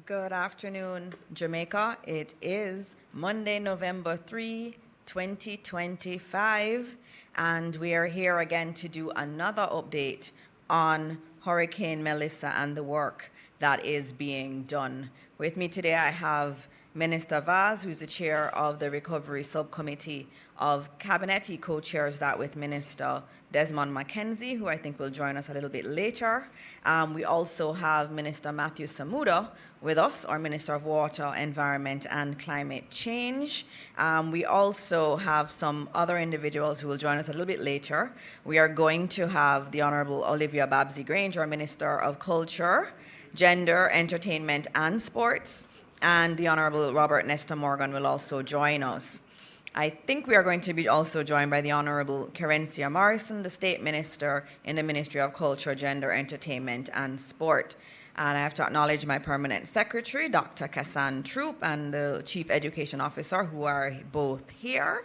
Good afternoon, Jamaica. It is Monday, November 3, 2025, and we are here again to do another update on Hurricane Melissa and the work that is being done. With me today, I have Minister Vaz, who's the chair of the Recovery Subcommittee of Cabinet. He co-chairs that with Minister Desmond McKenzie, who I think will join us a little bit later. We also have Minister Matthew Samuda with us, our Minister of Water, Environment and Climate Change. We also have some other individuals who will join us a little bit later. We are going to have the Honourable Olivia Babsy-Grange, our Minister of Culture, Gender, Entertainment and Sports, and the Honourable Robert Nesta Morgan will also join us. I think we are going to be also joined by the Honourable Kerencia Morrison, the State Minister in the Ministry of Culture, Gender, Entertainment and Sport. And I have to acknowledge my Permanent Secretary, Dr. Kassan Troop, and the Chief Education Officer, who are both here.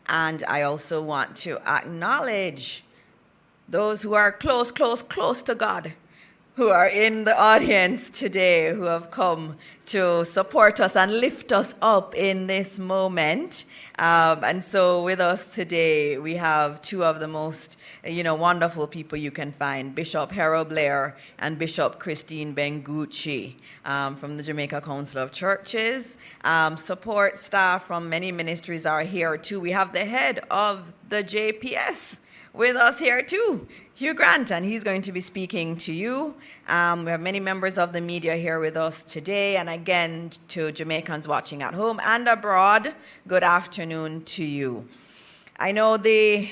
And I also want to acknowledge those who are close to God, who are in the audience today, who have come to support us and lift us up in this moment. And so with us today, we have two of the most, wonderful people you can find, Bishop Harold Blair and Bishop Christine Bengucci from the Jamaica Council of Churches. Support staff from many ministries are here too. We have the head of the JPS with us here too, Hugh Grant, and he's going to be speaking to you. We have many members of the media here with us today, and again, to Jamaicans watching at home and abroad, good afternoon to you. I know the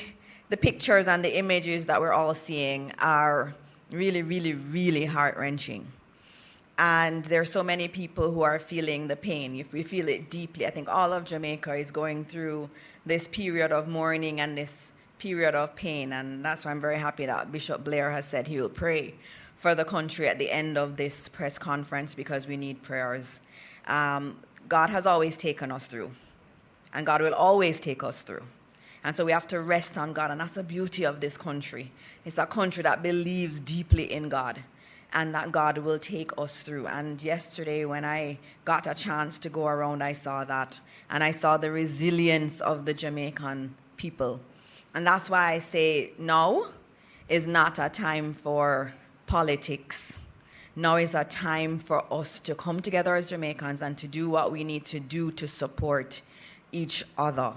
pictures and the images that we're all seeing are really, really, really heart-wrenching. And there are so many people who are feeling the pain. We feel it deeply. I think all of Jamaica is going through this period of mourning and this period of pain, and that's why I'm very happy that Bishop Blair has said he will pray for the country at the end of this press conference, because we need prayers. God has always taken us through, and God will always take us through. And so we have to rest on God, and that's the beauty of this country. It's a country that believes deeply in God, and that God will take us through. And yesterday when I got a chance to go around, I saw that, and I saw the resilience of the Jamaican people. And that's why I say now is not a time for politics. Now is a time for us to come together as Jamaicans and to do what we need to do to support each other.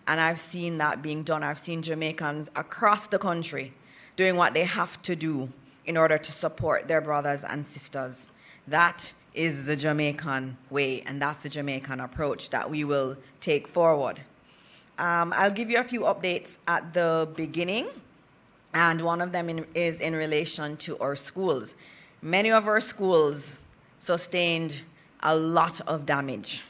And I've seen that being done. I've seen Jamaicans across the country doing what they have to do in order to support their brothers and sisters. That is the Jamaican way, and that's the Jamaican approach that we will take forward. I'll give you a few updates at the beginning, and one of them is in relation to our schools. Many of our schools sustained a lot of damage,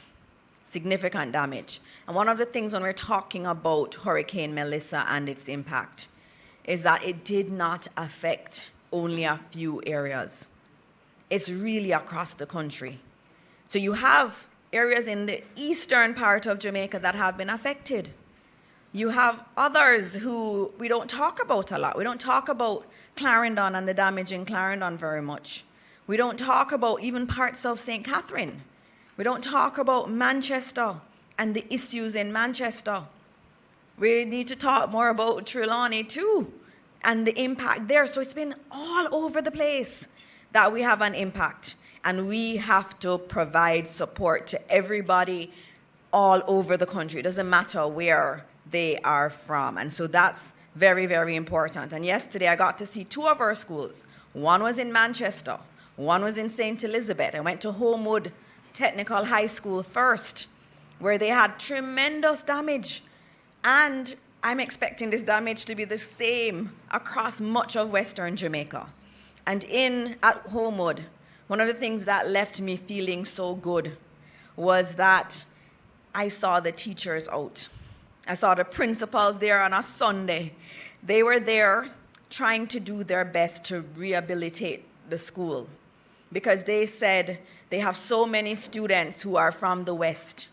significant damage. And one of the things when we're talking about Hurricane Melissa and its impact is that it did not affect only a few areas. It's really across the country. So you have areas in the eastern part of Jamaica that have been affected. You have others who we don't talk about a lot. We don't talk about Clarendon and the damage in Clarendon very much. We don't talk about even parts of St. Catherine. We don't talk about Manchester and the issues in Manchester. We need to talk more about Trelawney too and the impact there. So it's been all over the place that we have an impact. And we have to provide support to everybody all over the country. It doesn't matter where they are from. And so that's very, very important. And yesterday I got to see two of our schools. One was in Manchester. One was in St. Elizabeth. I went to Homewood Technical High School first, where they had tremendous damage. And I'm expecting this damage to be the same across much of Western Jamaica. And at Homewood, one of the things that left me feeling so good was that I saw the teachers out. I saw the principals there on a Sunday. They were there trying to do their best to rehabilitate the school, because they said they have so many students who are from the West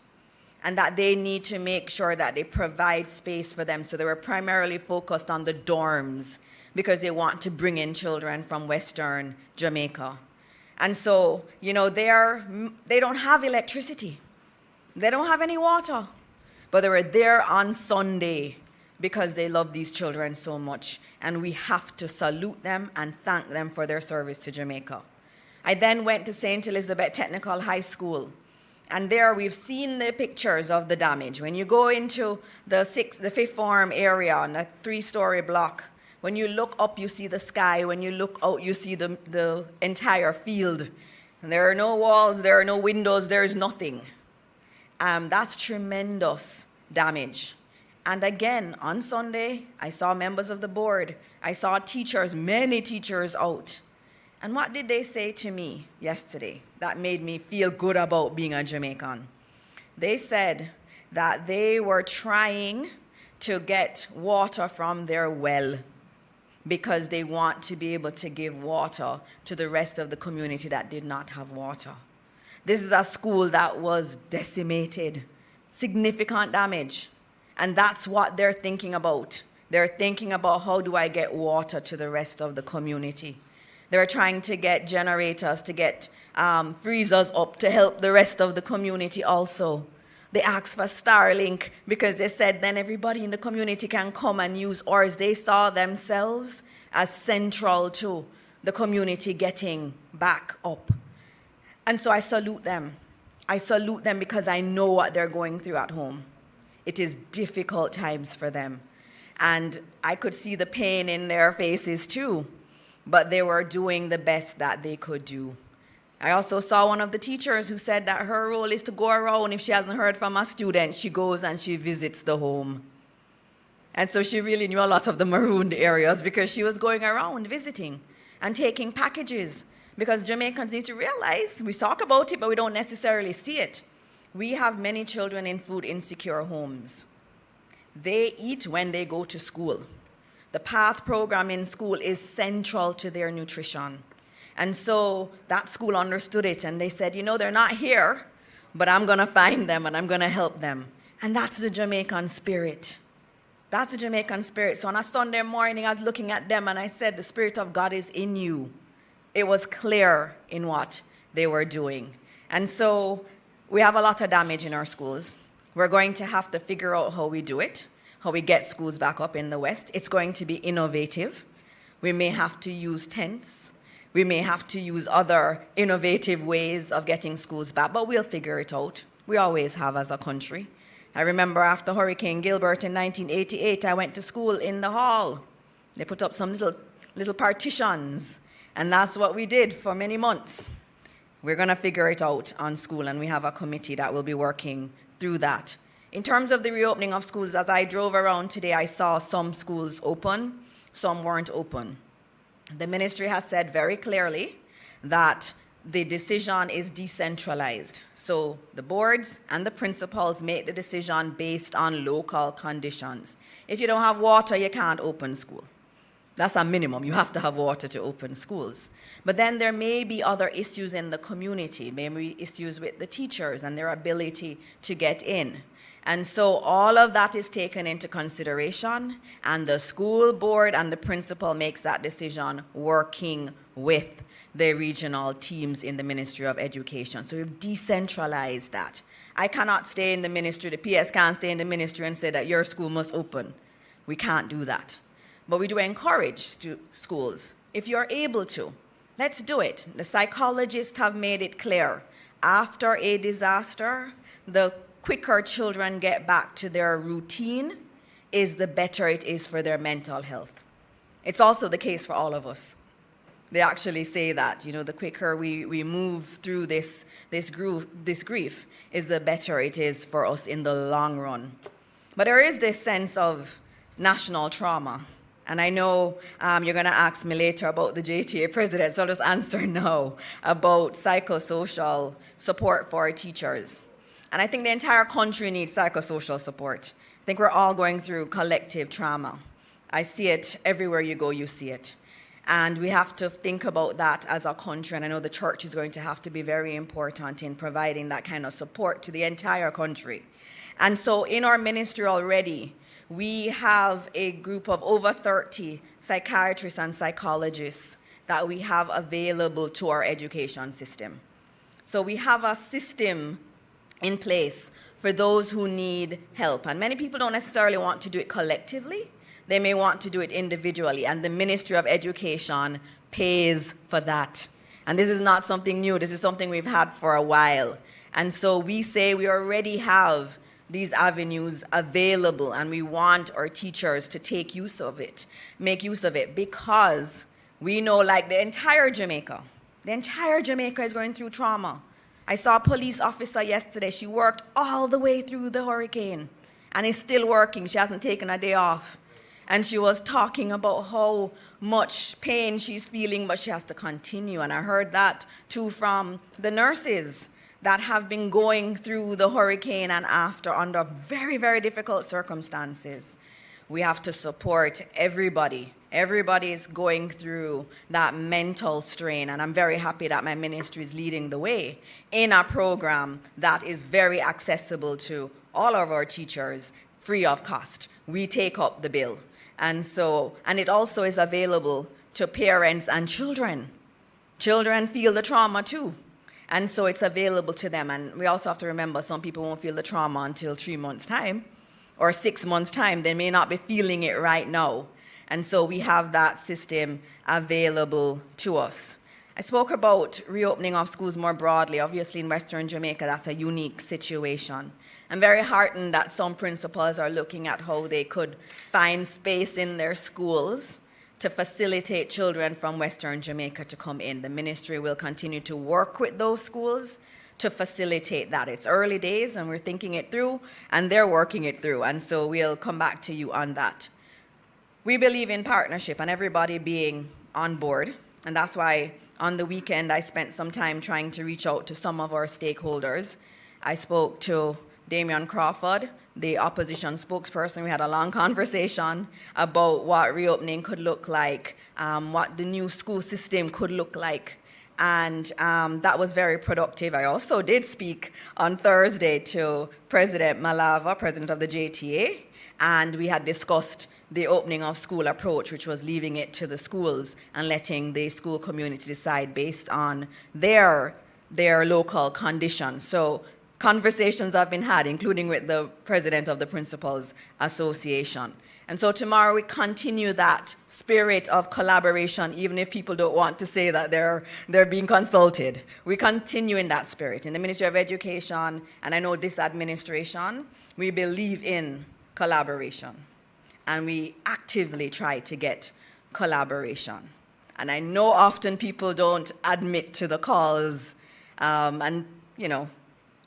and that they need to make sure that they provide space for them. So they were primarily focused on the dorms because they want to bring in children from Western Jamaica. And so, they don't have electricity. They don't have any water. But they were there on Sunday because they love these children so much. And we have to salute them and thank them for their service to Jamaica. I then went to St. Elizabeth Technical High School. And there we've seen the pictures of the damage. When you go into the fifth form area on a 3-story block, when you look up, you see the sky. When you look out, you see the entire field. And there are no walls, there are no windows, there is nothing. That's tremendous damage. And again, on Sunday, I saw members of the board. I saw teachers, many teachers out. And what did they say to me yesterday that made me feel good about being a Jamaican? They said that they were trying to get water from their well because they want to be able to give water to the rest of the community that did not have water. This is a school that was decimated, significant damage. And that's what they're thinking about. They're thinking about, how do I get water to the rest of the community? They're trying to get generators, to get freezers up to help the rest of the community also. They asked for Starlink because they said then everybody in the community can come and use ours. They saw themselves as central to the community getting back up. And so I salute them. I salute them because I know what they're going through at home. It is difficult times for them. And I could see the pain in their faces too. But they were doing the best that they could do. I also saw one of the teachers who said that her role is to go around. If she hasn't heard from a student, she goes and she visits the home. And so she really knew a lot of the marooned areas because she was going around visiting and taking packages. Because Jamaicans need to realize, we talk about it, but we don't necessarily see it. We have many children in food insecure homes. They eat when they go to school. The PATH program in school is central to their nutrition. And so that school understood it, and they said, they're not here, but I'm going to find them and I'm going to help them. And that's the Jamaican spirit. That's the Jamaican spirit. So on a Sunday morning, I was looking at them and I said, the Spirit of God is in you. It was clear in what they were doing. And so we have a lot of damage in our schools. We're going to have to figure out how we do it, how we get schools back up in the West. It's going to be innovative. We may have to use tents. We may have to use other innovative ways of getting schools back, but we'll figure it out. We always have as a country. I remember after Hurricane Gilbert in 1988, I went to school in the hall. They put up some little partitions, and that's what we did for many months. We're going to figure it out on school, and we have a committee that will be working through that. In terms of the reopening of schools, as I drove around today, I saw some schools open, some weren't open. The ministry has said very clearly that the decision is decentralized. So the boards and the principals make the decision based on local conditions. If you don't have water, you can't open school. That's a minimum. You have to have water to open schools. But then there may be other issues in the community, maybe issues with the teachers and their ability to get in. And so all of that is taken into consideration, and the school board and the principal makes that decision working with the regional teams in the Ministry of Education. So we've decentralized that. I cannot stay in the ministry, the PS can't stay in the ministry and say that your school must open. We can't do that. But we do encourage schools, if you're able to, let's do it. The psychologists have made it clear. After a disaster, the quicker children get back to their routine is the better it is for their mental health. It's also the case for all of us. They actually say that, the quicker we move through this grief is the better it is for us in the long run. But there is this sense of national trauma. And I know you're going to ask me later about the JTA president, so I'll just answer now about psychosocial support for teachers. And I think the entire country needs psychosocial support. I think we're all going through collective trauma. I see it everywhere you go, you see it. And we have to think about that as a country, and I know the church is going to have to be very important in providing that kind of support to the entire country. And so in our ministry already, we have a group of over 30 psychiatrists and psychologists that we have available to our education system. So we have a system in place for those who need help. And many people don't necessarily want to do it collectively. They may want to do it individually. And the Ministry of Education pays for that. And this is not something new. This is something we've had for a while. And so we say we already have these avenues available, and we want our teachers to make use of it, because we know, like, the entire Jamaica is going through trauma. I saw a police officer yesterday. She worked all the way through the hurricane and is still working. She hasn't taken a day off. And she was talking about how much pain she's feeling, but she has to continue. And I heard that too from the nurses that have been going through the hurricane and after under very, very difficult circumstances. We have to support everybody. Everybody is going through that mental strain, and I'm very happy that my ministry is leading the way in a program that is very accessible to all of our teachers, free of cost. We take up the bill. And it also is available to parents and children. Children feel the trauma too. And so it's available to them. And we also have to remember, some people won't feel the trauma until 3 months' time or 6 months' time. They may not be feeling it right now. And so we have that system available to us. I spoke about reopening of schools more broadly. Obviously, in Western Jamaica, that's a unique situation. I'm very heartened that some principals are looking at how they could find space in their schools to facilitate children from Western Jamaica to come in. The ministry will continue to work with those schools to facilitate that. It's early days, and we're thinking it through, and they're working it through. And so we'll come back to you on that. We believe in partnership and everybody being on board, and that's why on the weekend I spent some time trying to reach out to some of our stakeholders. I spoke to Damian Crawford, the opposition spokesperson. We had a long conversation about what reopening could look like, what the new school system could look like, and that was very productive. I also did speak on Thursday to President Malava, president of the JTA, and we had discussed the opening of school approach, which was leaving it to the schools and letting the school community decide based on their local conditions. So conversations have been had, including with the president of the Principals Association. And so tomorrow we continue that spirit of collaboration, even if people don't want to say that they're being consulted. We continue in that spirit. In the Ministry of Education, and I know this administration, we believe in collaboration. And we actively try to get collaboration. And I know often people don't admit to the calls, and, you know,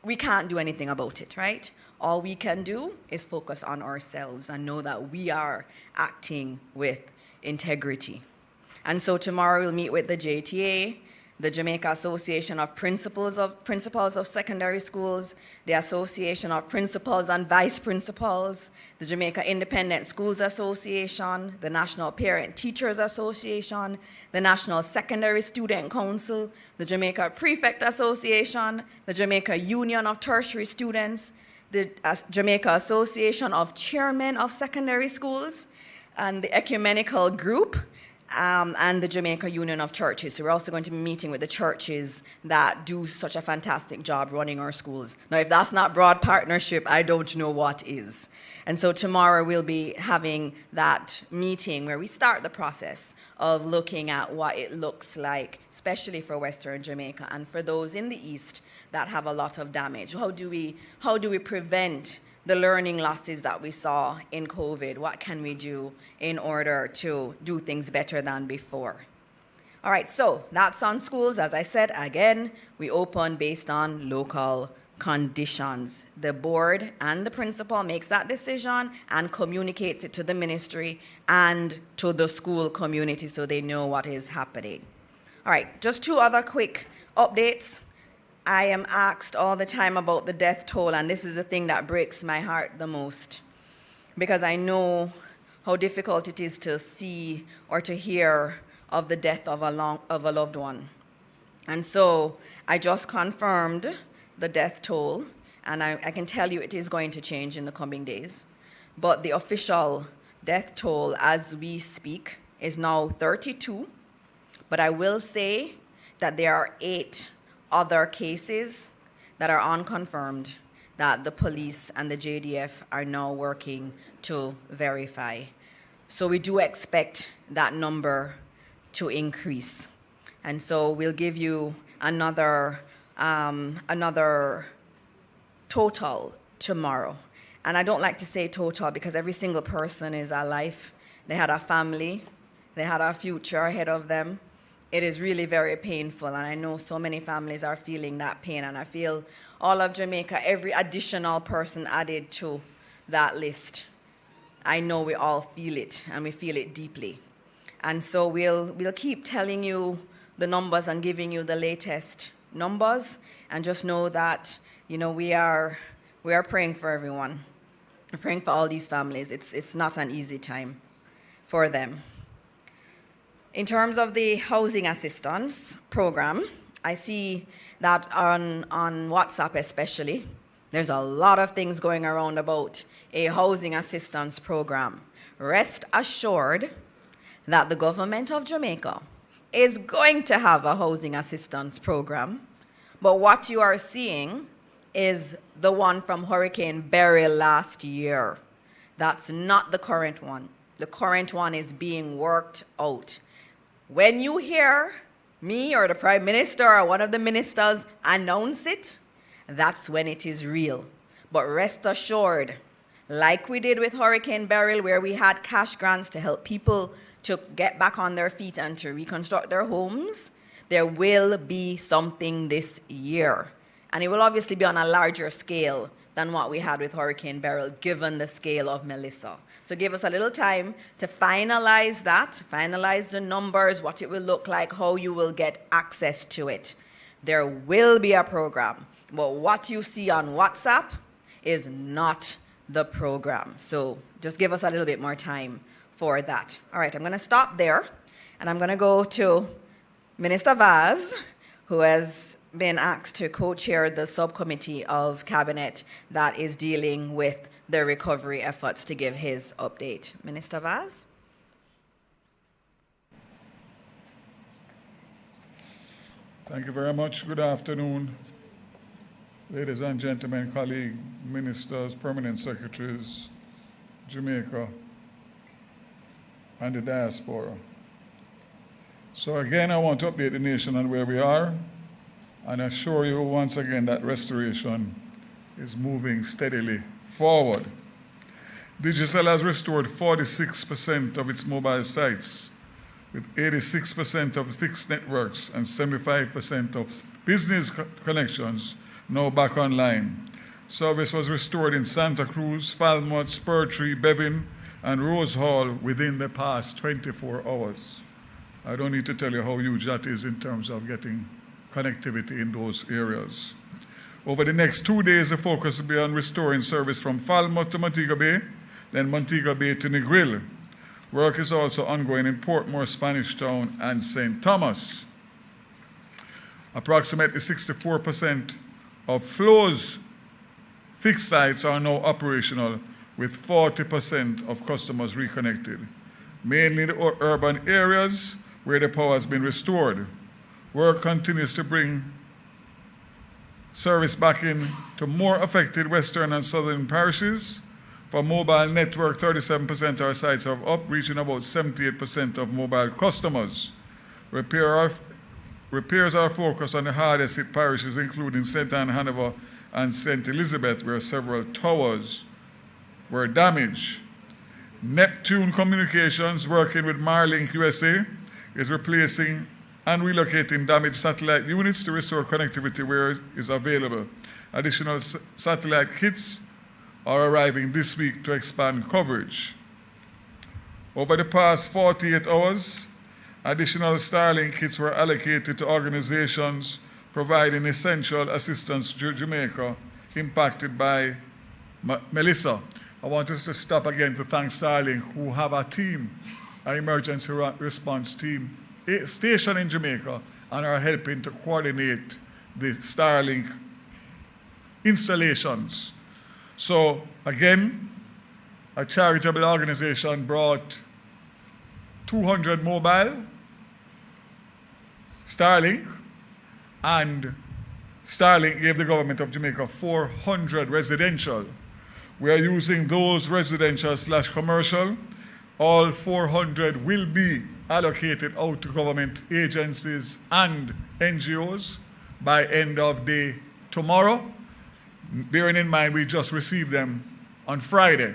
we can't do anything about it, right? All we can do is focus on ourselves and know that we are acting with integrity. And so tomorrow we'll meet with the JTA, the Jamaica Association of Principals of Secondary Schools, the Association of Principals and Vice Principals, the Jamaica Independent Schools Association, the National Parent Teachers Association, the National Secondary Student Council, the Jamaica Prefect Association, the Jamaica Union of Tertiary Students, the Jamaica Association of Chairmen of Secondary Schools, and the Ecumenical Group, and the Jamaica Union of Churches. So we're also going to be meeting with the churches that do such a fantastic job running our schools. Now, if that's not broad partnership, I don't know what is. And so tomorrow we'll be having that meeting where we start the process of looking at what it looks like, especially for Western Jamaica and for those in the East that have a lot of damage. How do we prevent the learning losses that we saw in COVID? What can we do in order to do things better than before? All right, so that's on schools. As I said, again, we open based on local conditions. The board and the principal makes that decision and communicates it to the ministry and to the school community so they know what is happening. All right, just two other quick updates. I am asked all the time about the death toll, and this is the thing that breaks my heart the most, because I know how difficult it is to see or to hear of the death of a loved one. And so I just confirmed the death toll, and I can tell you it is going to change in the coming days. But the official death toll as we speak is now 32 But I will say that there are 8 other cases that are unconfirmed that the police and the JDF are now working to verify. So we do expect that number to increase. And so we'll give you another total tomorrow. And I don't like to say total because every single person is a life. They had a family. They had a future ahead of them. It is really very painful, and I know so many families are feeling that pain, and I feel all of Jamaica, every additional person added to that list, I know we all feel it, and we feel it deeply. And so we'll keep telling you the numbers and giving you the latest numbers, and just know that, you know, we are praying for everyone. We're praying for all these families. It's not an easy time for them. In terms of the housing assistance program, I see that on WhatsApp especially, there's a lot of things going around about a housing assistance program. Rest assured that the government of Jamaica is going to have a housing assistance program, but what you are seeing is the one from Hurricane Beryl last year. That's not the current one. The current one is being worked out. When you hear me or the Prime Minister or one of the ministers announce it, that's when it is real. But rest assured, like we did with Hurricane Beryl, where we had cash grants to help people to get back on their feet and to reconstruct their homes, there will be something this year. And it will obviously be on a larger scale than what we had with Hurricane Beryl, given the scale of Melissa. So give us a little time to finalize that, finalize the numbers, what it will look like, how you will get access to it. There will be a program, but what you see on WhatsApp is not the program. So just give us a little bit more time for that. All right, I'm going to stop there, and I'm going to go to Minister Vaz, who has been asked to co-chair the subcommittee of cabinet that is dealing with the recovery efforts, to give his update. Minister Vaz? Thank you very much. Good afternoon, ladies and gentlemen, colleagues, ministers, permanent secretaries, Jamaica, and the diaspora. So again, I want to update the nation on where we are and assure you once again that restoration is moving steadily forward. Digicel has restored 46% of its mobile sites, with 86% of fixed networks and 75% of business connections now back online. Service was restored in Santa Cruz, Falmouth, Spurtree, Bevan, and Rose Hall within the past 24 hours. I don't need to tell you how huge that is in terms of getting connectivity in those areas. Over the next 2 days, the focus will be on restoring service from Falmouth to Montego Bay, then Montego Bay to Negril. Work is also ongoing in Portmore, Spanish Town, and St. Thomas. Approximately 64% of Flow's fixed sites are now operational, with 40% of customers reconnected, mainly in the urban areas where the power has been restored. Work continues to bring service back in to more affected western and southern parishes. For mobile network, 37% of our sites are up, reaching about 78% of mobile customers. Repairs are focused on the hardest hit parishes, including St. Anne, Hanover, and St. Elizabeth, where several towers were damaged. Neptune Communications, working with Marlink USA, is replacing and relocating damaged satellite units to restore connectivity where it is available. Additional satellite kits are arriving this week to expand coverage. Over the past 48 hours, additional Starlink kits were allocated to organizations providing essential assistance to Jamaica impacted by Melissa. I want us to stop again to thank Starlink, who have a team, an emergency response team, stationed in Jamaica, and are helping to coordinate the Starlink installations. So again, a charitable organization brought 200 mobile Starlink, and Starlink gave the government of Jamaica 400 residential. We are using those residential/commercial. All 400 will be allocated out to government agencies and NGOs by end of day tomorrow. Bearing in mind we just received them on Friday.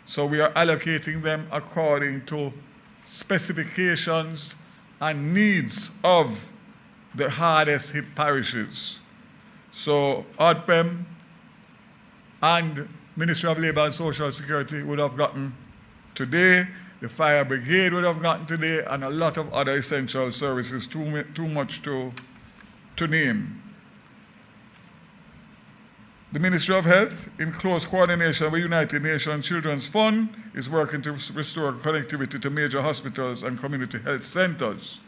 So we are allocating them according to specifications and needs of the hardest hit parishes. So OPM and Ministry of Labor and Social Security would have gotten today, the fire brigade would have gotten today, and a lot of other essential services, too much to name. The Ministry of Health, in close coordination with United Nations Children's Fund, is working to restore connectivity to major hospitals and community health centers.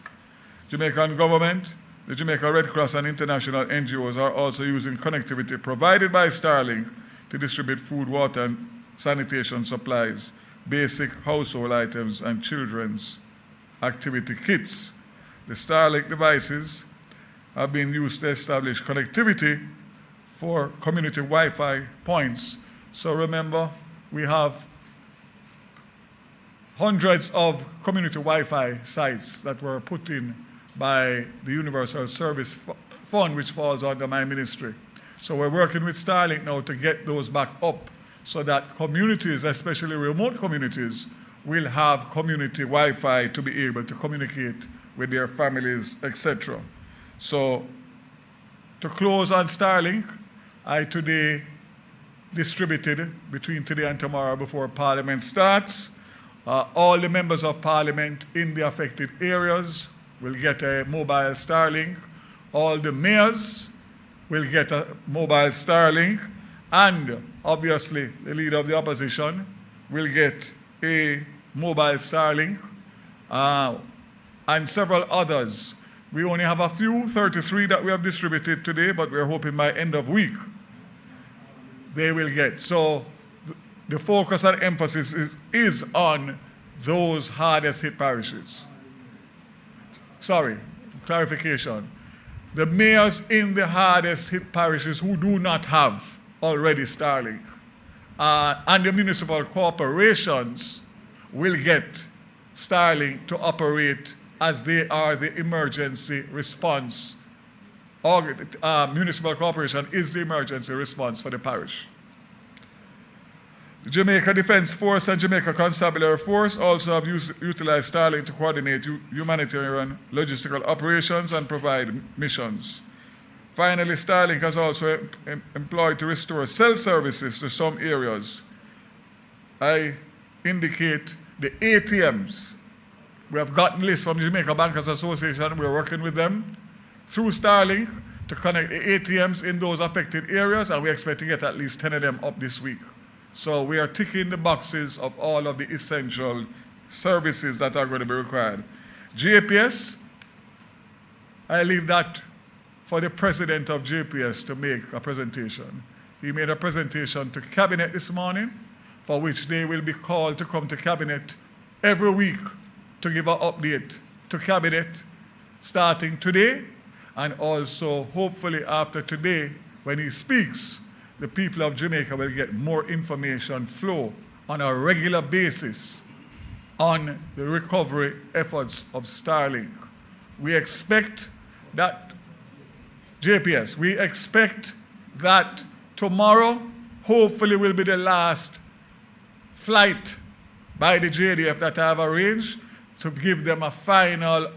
Jamaican government, the Jamaica Red Cross and international NGOs are also using connectivity provided by Starlink to distribute food, water, and sanitation supplies, basic household items, and children's activity kits. The Starlink devices have been used to establish connectivity for community Wi-Fi points. So remember, we have hundreds of community Wi-Fi sites that were put in by the Universal Service Fund, which falls under my ministry. So we're working with Starlink now to get those back up so that communities, especially remote communities, will have community Wi-Fi to be able to communicate with their families, etc. So to close on Starlink, I today distributed between today and tomorrow before Parliament starts. All the members of Parliament in the affected areas will get a mobile Starlink. All the mayors will get a mobile Starlink. And obviously, the leader of the opposition will get a mobile Starlink, and several others. We only have a few, 33 that we have distributed today, but we're hoping by end of week they will get. So the focus and emphasis is on those hardest hit parishes. Sorry, clarification. The mayors in the hardest hit parishes who do not have already Starlink, and the municipal corporations will get Starlink to operate as they are the emergency response. Municipal corporation is the emergency response for the parish. The Jamaica Defense Force and Jamaica Constabulary Force also have utilized Starlink to coordinate humanitarian logistical operations and provide missions. Finally, Starlink has also employed to restore cell services to some areas. I indicate the ATMs. We have gotten lists from the Jamaica Bankers Association. We're working with them through Starlink to connect the ATMs in those affected areas, and we expect to get at least 10 of them up this week. So we are ticking the boxes of all of the essential services that are going to be required. JPS, I leave that for the president of JPS to make a presentation. He made a presentation to Cabinet this morning, for which they will be called to come to Cabinet every week to give an update to Cabinet starting today, and also hopefully after today, when he speaks, the people of Jamaica will get more information flow on a regular basis on the recovery efforts of Starlink. We expect that JPS, we expect that tomorrow hopefully will be the last flight by the JDF that I have arranged to give them a final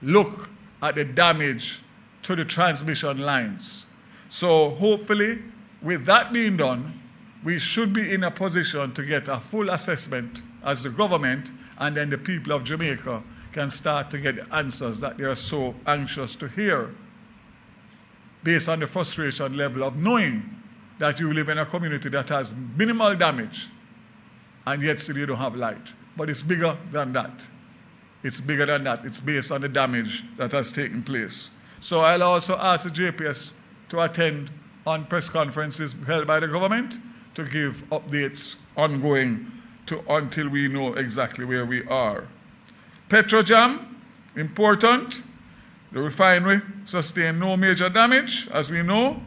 look at the damage to the transmission lines. So hopefully, with that being done, we should be in a position to get a full assessment as the government, and then the people of Jamaica can start to get the answers that they are so anxious to hear, based on the frustration level of knowing that you live in a community that has minimal damage and yet still you don't have light. But it's bigger than that. It's bigger than that. It's based on the damage that has taken place. So I'll also ask the JPS to attend on press conferences held by the government to give updates ongoing until we know exactly where we are. Petrojam, important. The refinery sustained no major damage, as we know.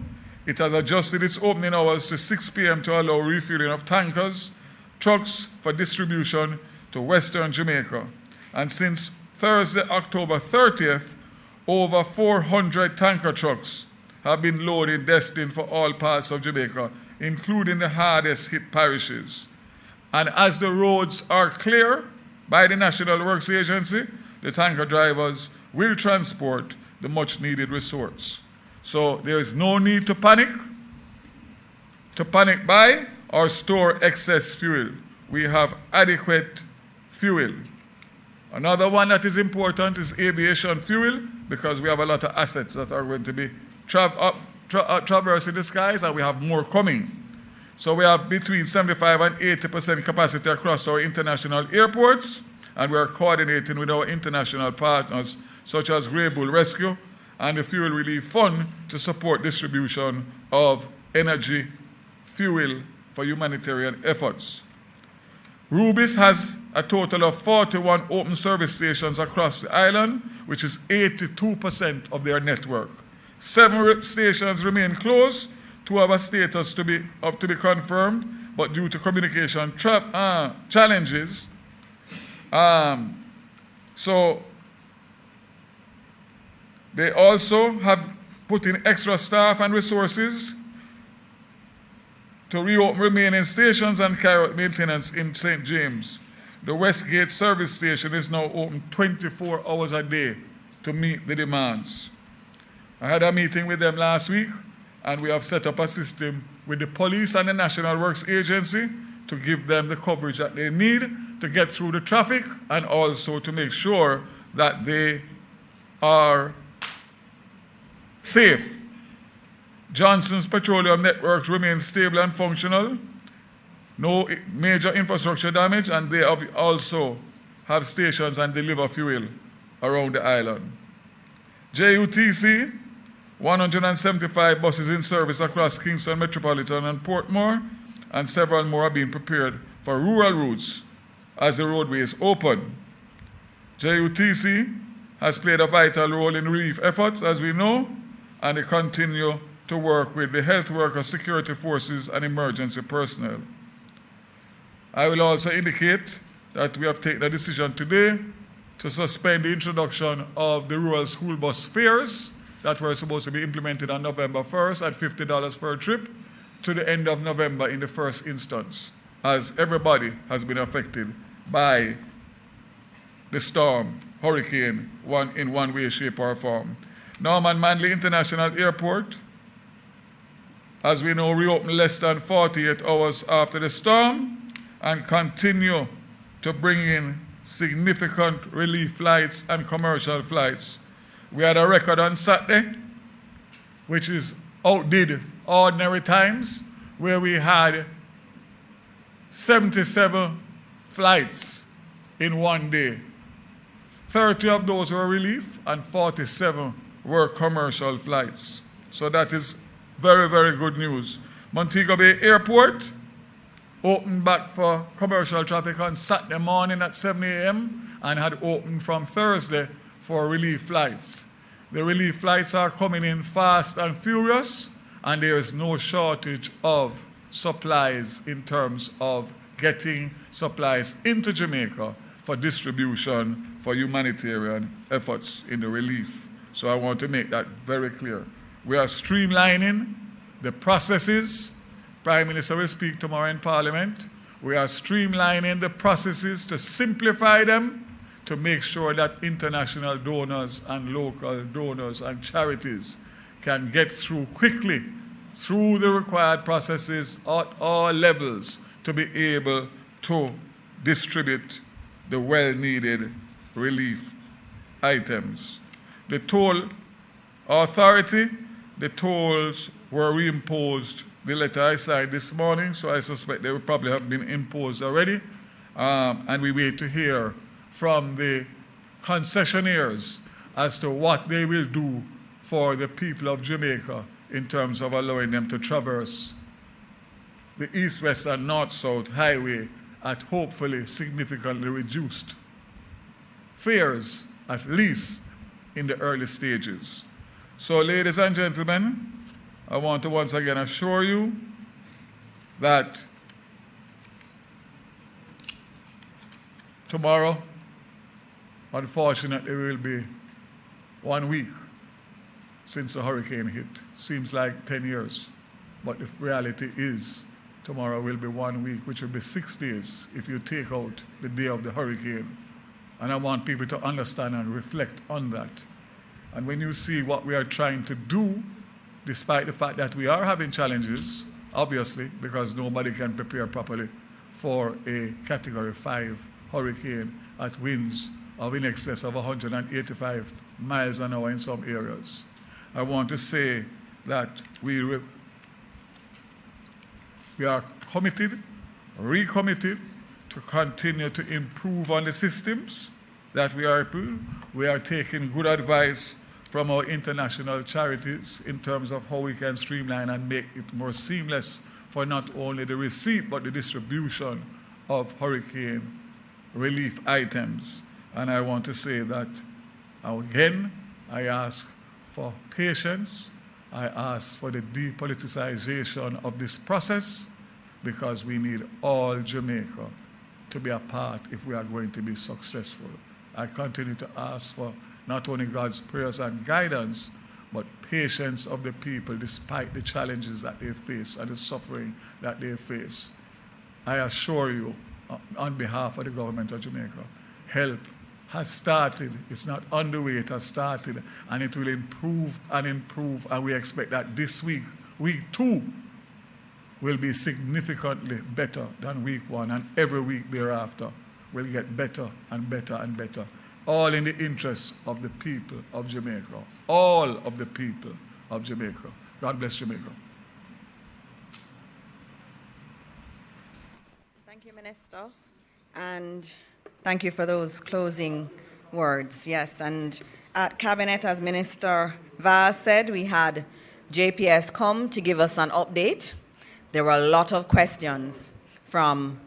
It has adjusted its opening hours to 6 p.m. to allow refueling of tankers, trucks for distribution to Western Jamaica. And since Thursday, October 30th, over 400 tanker trucks have been loaded destined for all parts of Jamaica, including the hardest hit parishes. And as the roads are clear by the National Works Agency, the tanker drivers will transport the much needed resource. So there is no need to panic buy or store excess fuel. We have adequate fuel. Another one that is important is aviation fuel, because we have a lot of assets that are going to be traversing the skies, and we have more coming. So we have between 75 and 80% capacity across our international airports, and we are coordinating with our international partners such as Grey Bull Rescue and the Fuel Relief Fund to support distribution of energy fuel for humanitarian efforts. Rubis has a total of 41 open service stations across the island, which is 82% of their network. 7 stations remain closed. 2 have a status to be confirmed, but due to communication challenges, so they also have put in extra staff and resources to reopen remaining stations and carry out maintenance in St. James. The Westgate service station is now open 24 hours a day to meet the demands. I had a meeting with them last week, and we have set up a system with the police and the National Works Agency to give them the coverage that they need to get through the traffic, and also to make sure that they are safe. Johnson's petroleum networks remain stable and functional. No major infrastructure damage, and they also have stations and deliver fuel around the island. JUTC, 175 buses in service across Kingston Metropolitan and Portmore, and several more are being prepared for rural routes as the roadways open. JUTC has played a vital role in relief efforts, as we know, and they continue to work with the health workers, security forces, and emergency personnel. I will also indicate that we have taken a decision today to suspend the introduction of the rural school bus fares that were supposed to be implemented on November 1st at $50 per trip to the end of November in the first instance, as everybody has been affected by the storm, hurricane, in one way, shape, or form. Norman Manley International Airport, as we know, reopened less than 48 hours after the storm and continue to bring in significant relief flights and commercial flights. We had a record on Saturday, which outdid ordinary times, where we had 77 flights in one day. 30 of those were relief and 47 were commercial flights. So that is very, very good news. Montego Bay Airport opened back for commercial traffic on Saturday morning at 7 a.m. and had opened from Thursday for relief flights. The relief flights are coming in fast and furious, and there is no shortage of supplies in terms of getting supplies into Jamaica for distribution for humanitarian efforts in the relief. So I want to make that very clear. We are streamlining the processes. Prime Minister will speak tomorrow in Parliament. We are streamlining the processes to simplify them, to make sure that international donors and local donors and charities can get through quickly through the required processes at all levels to be able to distribute the well-needed relief items. The toll authority, the tolls were reimposed. The letter I signed this morning, so I suspect they will probably have been imposed already. And we wait to hear from the concessionaires as to what they will do for the people of Jamaica in terms of allowing them to traverse the east-west and north-south highway at hopefully significantly reduced fares, at least in the early stages. So, ladies and gentlemen, I want to once again assure you that tomorrow, unfortunately, will be 1 week since the hurricane hit. Seems like 10 years, but the reality is tomorrow will be 1 week, which will be 6 days if you take out the day of the hurricane. And I want people to understand and reflect on that. And when you see what we are trying to do, despite the fact that we are having challenges, obviously, because nobody can prepare properly for a Category 5 hurricane at winds of in excess of 185 miles an hour in some areas. I want to say that we are committed, recommitted, to continue to improve on the systems that we are improving. We are taking good advice from our international charities in terms of how we can streamline and make it more seamless for not only the receipt but the distribution of hurricane relief items. And I want to say that, again, I ask for patience. I ask for the depoliticization of this process, because we need all Jamaica to be a part if we are going to be successful. I continue to ask for not only God's prayers and guidance, but patience of the people despite the challenges that they face and the suffering that they face. I assure you, on behalf of the government of Jamaica, help has started. It's not underway, it has started, and it will improve, and we expect that this week, week 2, will be significantly better than week 1, and every week thereafter will get better and better and better. All in the interest of the people of Jamaica. All of the people of Jamaica. God bless Jamaica. Thank you, Minister. And thank you for those closing words. Yes, and at Cabinet, as Minister Vaz said, we had JPS come to give us an update. There were a lot of questions from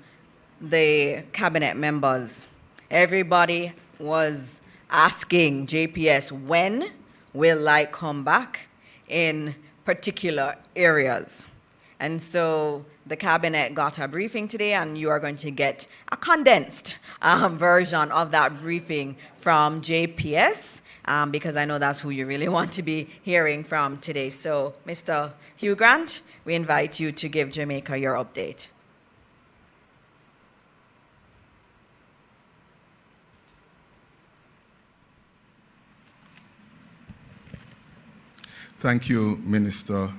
the Cabinet members. Everybody was asking JPS, when will light come back in particular areas? And so the Cabinet got a briefing today, and you are going to get a condensed version of that briefing from JPS, because I know that's who you really want to be hearing from today. So, Mr. Hugh Grant, we invite you to give Jamaica your update. Thank you, Minister.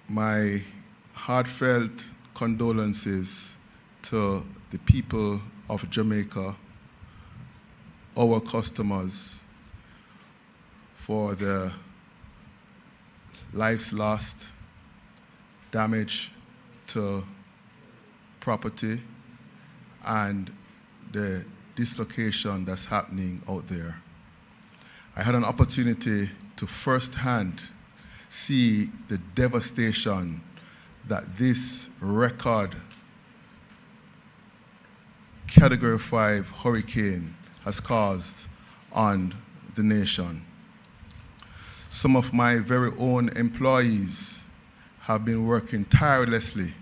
My heartfelt condolences to the people of Jamaica, our customers, for the lives lost, damage to property, and the dislocation that's happening out there. I had an opportunity to firsthand see the devastation that this record Category 5 hurricane has caused on the nation. Some of my very own employees have been working tirelessly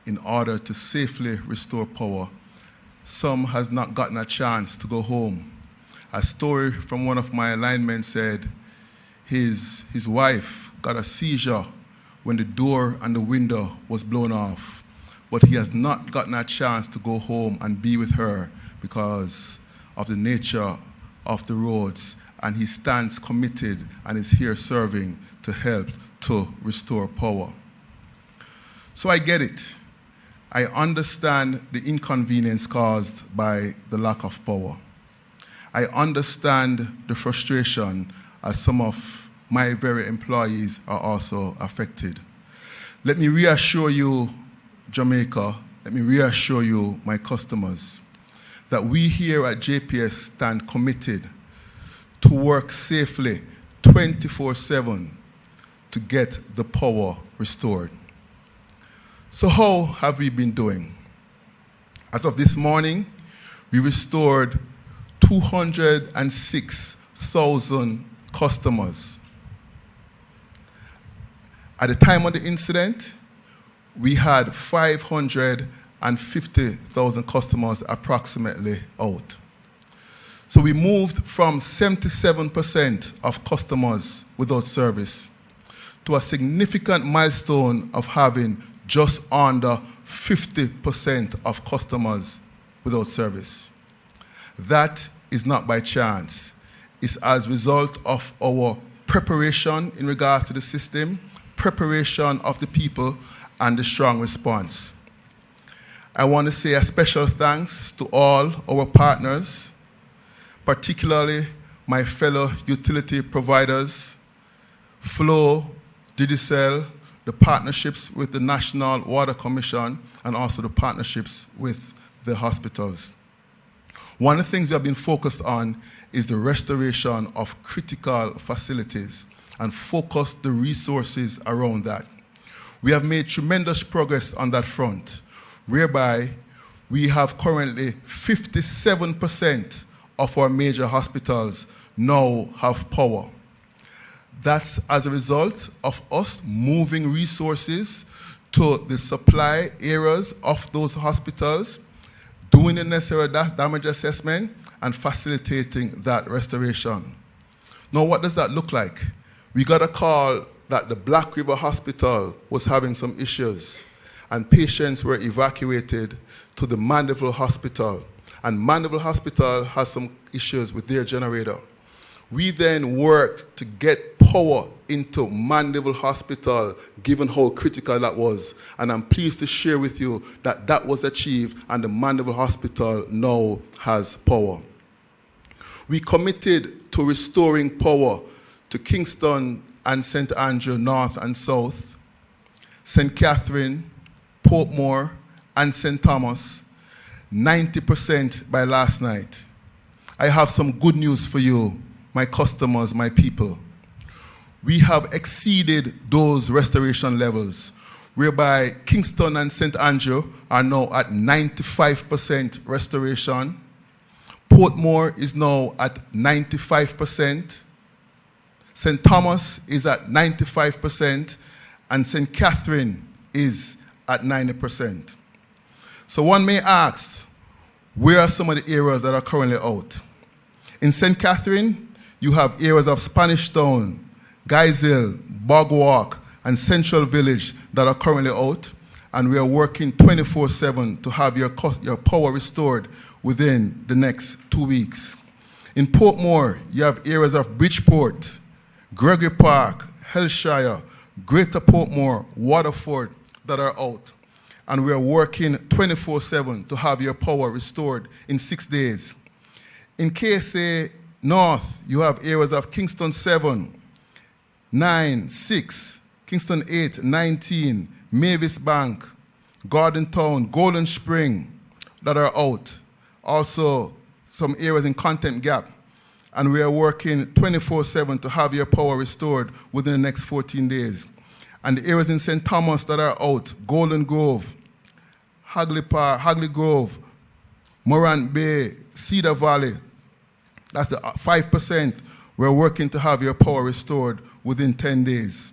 in order to safely restore power. Some has not gotten a chance to go home. A story from one of my linemen said his wife got a seizure when the door and the window was blown off, but he has not gotten a chance to go home and be with her because of the nature of the roads, and he stands committed and is here serving to help to restore power. So I get it. I understand the inconvenience caused by the lack of power. I understand the frustration as some of my very employees are also affected. Let me reassure you, Jamaica, let me reassure you, my customers, that we here at JPS stand committed to work safely 24/7 to get the power restored. So how have we been doing? As of this morning, we restored 206,000 customers. At the time of the incident, we had 550,000 customers approximately out. So we moved from 77% of customers without service to a significant milestone of having just under 50% of customers without service. That is not by chance. It's as a result of our preparation in regards to the system, preparation of the people, and the strong response. I want to say a special thanks to all our partners, particularly my fellow utility providers, Flow, Digicel, the partnerships with the National Water Commission, and also the partnerships with the hospitals. One of the things we have been focused on is the restoration of critical facilities and focus the resources around that. We have made tremendous progress on that front, whereby we have currently 57% of our major hospitals now have power. That's as a result of us moving resources to the supply areas of those hospitals, doing the necessary damage assessment, and facilitating that restoration. Now, what does that look like? We got a call that the Black River Hospital was having some issues, and patients were evacuated to the Mandeville Hospital. And Mandeville Hospital has some issues with their generator. We then worked to get power into Mandeville Hospital, given how critical that was. And I'm pleased to share with you that that was achieved, and the Mandeville Hospital now has power. We committed to restoring power to Kingston and St. Andrew North and South, St. Catherine, Portmore, and St. Thomas, 90% by last night. I have some good news for you, my customers, my people. We have exceeded those restoration levels, whereby Kingston and St. Andrew are now at 95% restoration. Portmore is now at 95%. St. Thomas is at 95%, and St. Catherine is at 90%. So one may ask, where are some of the areas that are currently out? In St. Catherine, you have areas of Spanish Town, Guys-Hill, Bogwalk, and Central Village that are currently out, and we are working 24/7 to have your power restored within the next 2 weeks. In Portmore, you have areas of Bridgeport, Gregory Park, Hellshire, Greater Portmore, Waterford that are out. And we are working 24/7 to have your power restored in 6 days. In KSA North, you have areas of Kingston 7, 9, 6, Kingston 8, 19, Mavis Bank, Garden Town, Golden Spring that are out. Also, some areas in Content Gap. And we are working 24/7 to have your power restored within the next 14 days. And the areas in St. Thomas that are out, Golden Grove, Hagley Grove, Morant Bay, Cedar Valley, that's the 5%. We're working to have your power restored within 10 days.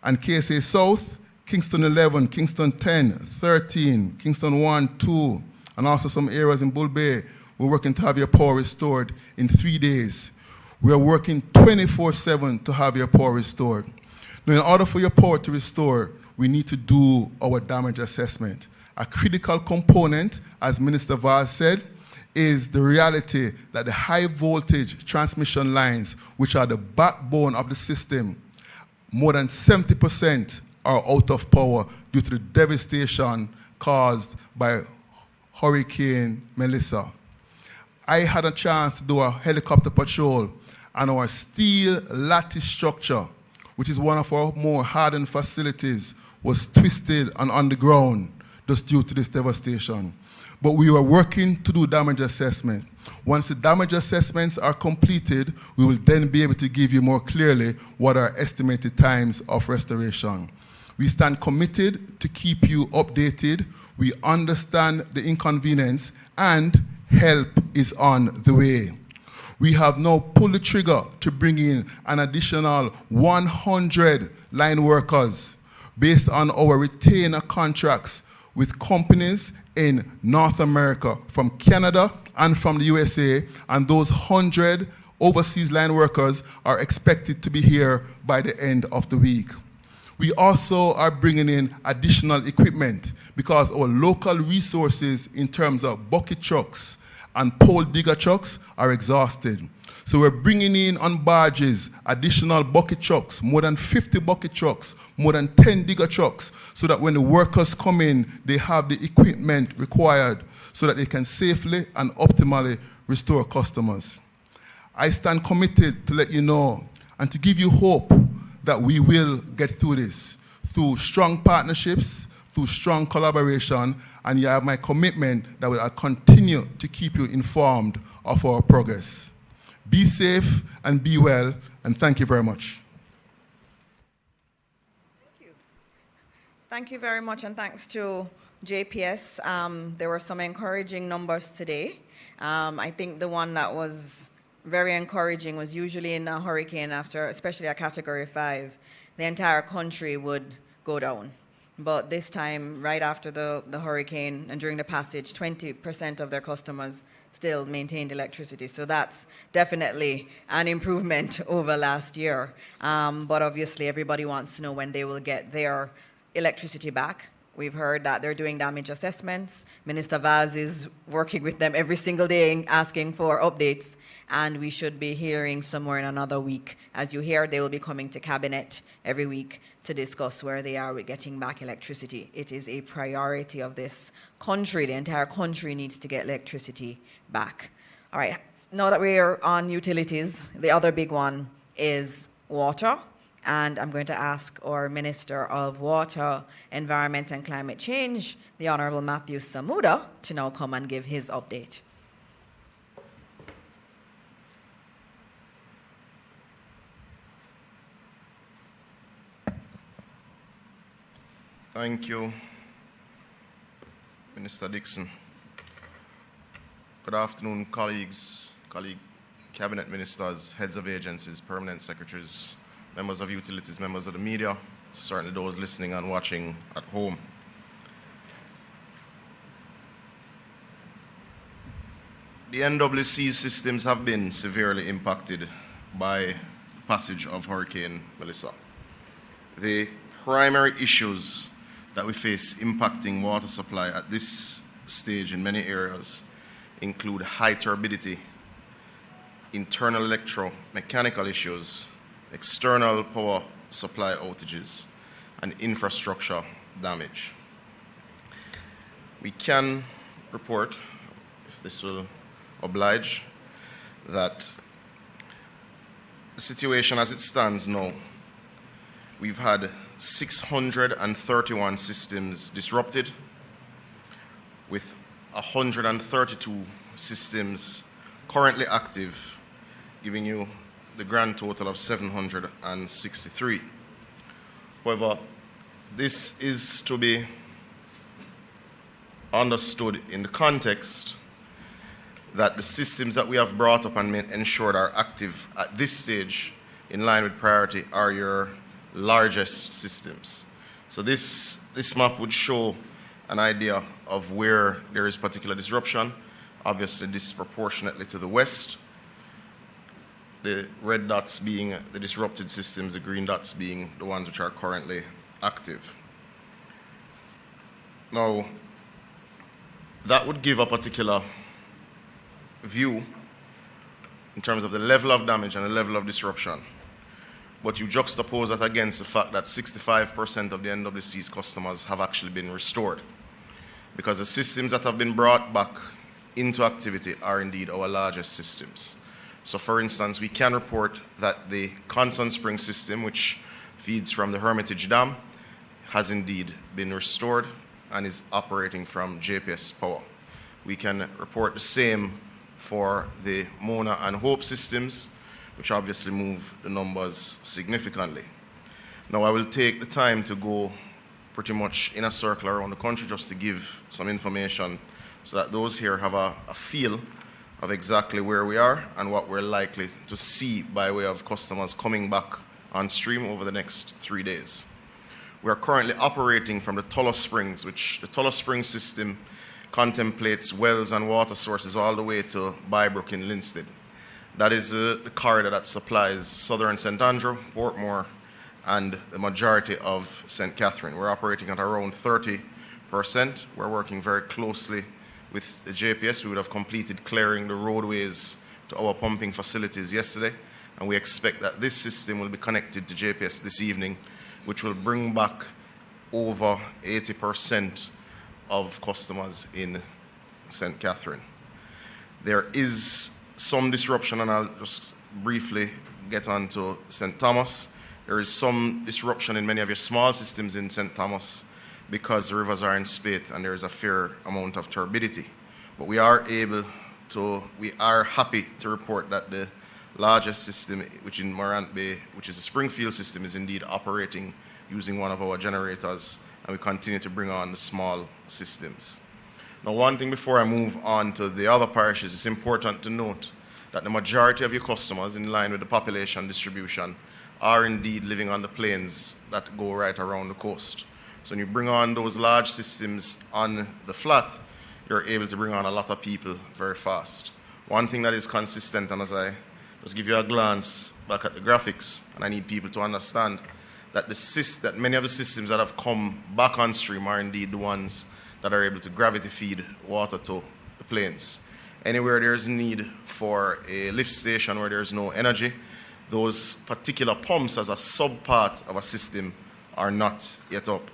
And KSA South, Kingston 11, Kingston 10, 13, Kingston 1, 2, and also some areas in Bull Bay, we're working to have your power restored in 3 days. We are working 24/7 to have your power restored. Now, in order for your power to restore, we need to do our damage assessment. A critical component, as Minister Vaz said, is the reality that the high voltage transmission lines, which are the backbone of the system, more than 70% are out of power due to the devastation caused by Hurricane Melissa. I had a chance to do a helicopter patrol, and our steel lattice structure, which is one of our more hardened facilities, was twisted and on the ground just due to this devastation. But we were working to do damage assessment. Once the damage assessments are completed, we will then be able to give you more clearly what are estimated times of restoration. We stand committed to keep you updated. We understand the inconvenience, and help is on the way. We have now pulled the trigger to bring in an additional 100 line workers based on our retainer contracts with companies in North America, from Canada and from the USA, and those 100 overseas line workers are expected to be here by the end of the week. We also are bringing in additional equipment because our local resources in terms of bucket trucks and pole digger trucks are exhausted. So we're bringing in on barges additional bucket trucks, more than 50 bucket trucks, more than 10 digger trucks, so that when the workers come in, they have the equipment required so that they can safely and optimally restore customers. I stand committed to let you know and to give you hope that we will get through this, through strong partnerships, through strong collaboration, and you have my commitment that I'll continue to keep you informed of our progress. Be safe and be well, and thank you very much. Thank you. Thank you very much, and thanks to JPS. There were some encouraging numbers today. I think the one that was very encouraging was usually in a hurricane after, especially a Category 5, the entire country would go down. But this time, right after the hurricane and during the passage, 20% of their customers still maintained electricity. So that's definitely an improvement over last year. But obviously, everybody wants to know when they will get their electricity back. We've heard that they're doing damage assessments. Minister Vaz is working with them every single day asking for updates. And we should be hearing somewhere in another week. As you hear, they will be coming to Cabinet every week to discuss where they are with getting back electricity. It is a priority of this country. The entire country needs to get electricity back. All right, now that we're on utilities, the other big one is water. And I'm going to ask our Minister of Water, Environment and Climate Change, the Honorable Matthew Samuda, to now come and give his update. Thank you, Minister Dixon. Good afternoon, colleagues, cabinet ministers, heads of agencies, permanent secretaries, members of utilities, members of the media, certainly those listening and watching at home. The NWC systems have been severely impacted by the passage of Hurricane Melissa. The primary issues that we face impacting water supply at this stage in many areas include high turbidity, internal electromechanical issues, external power supply outages, and infrastructure damage. We can report, if this will oblige, that the situation as it stands now, we've had 631 systems disrupted, with 132 systems currently active, giving you the grand total of 763. However, this is to be understood in the context that the systems that we have brought up and ensured are active at this stage in line with priority are your largest systems. So this map would show an idea of where there is particular disruption, obviously disproportionately to the west, the red dots being the disrupted systems, the green dots being the ones which are currently active. Now, that would give a particular view in terms of the level of damage and the level of disruption. But you juxtapose that against the fact that 65% of the NWC's customers have actually been restored, because the systems that have been brought back into activity are indeed our largest systems. So for instance, we can report that the Constant Spring system, which feeds from the Hermitage Dam, has indeed been restored and is operating from JPS power. We can report the same for the Mona and Hope systems, which obviously move the numbers significantly. Now, I will take the time to go pretty much in a circle around the country just to give some information so that those here have a feel of exactly where we are and what we're likely to see by way of customers coming back on stream over the next 3 days. We are currently operating from the Tullow Springs, which the Tullow Springs system contemplates wells and water sources all the way to Bybrook in Linstead. That is the corridor that supplies southern St. Andrew, Portmore, and the majority of St. Catherine. We're operating at around 30%. We're working very closely with the JPS. We would have completed clearing the roadways to our pumping facilities yesterday, and we expect that this system will be connected to JPS this evening, which will bring back over 80% of customers in St. Catherine. There is some disruption, and I'll just briefly get on to St. Thomas. There is some disruption in many of your small systems in St. Thomas because the rivers are in spate and there is a fair amount of turbidity. But we are happy to report that the largest system, which in Morant Bay, which is the Springfield system, is indeed operating using one of our generators, and we continue to bring on the small systems. Now, one thing before I move on to the other parishes, it's important to note that the majority of your customers, in line with the population distribution, are indeed living on the plains that go right around the coast. So when you bring on those large systems on the flat, you're able to bring on a lot of people very fast. One thing that is consistent, and as I just give you a glance back at the graphics, and I need people to understand that that many of the systems that have come back on stream are indeed the ones that are able to gravity feed water to the plains. Anywhere there's need for a lift station where there's no energy, those particular pumps as a sub-part of a system are not yet up.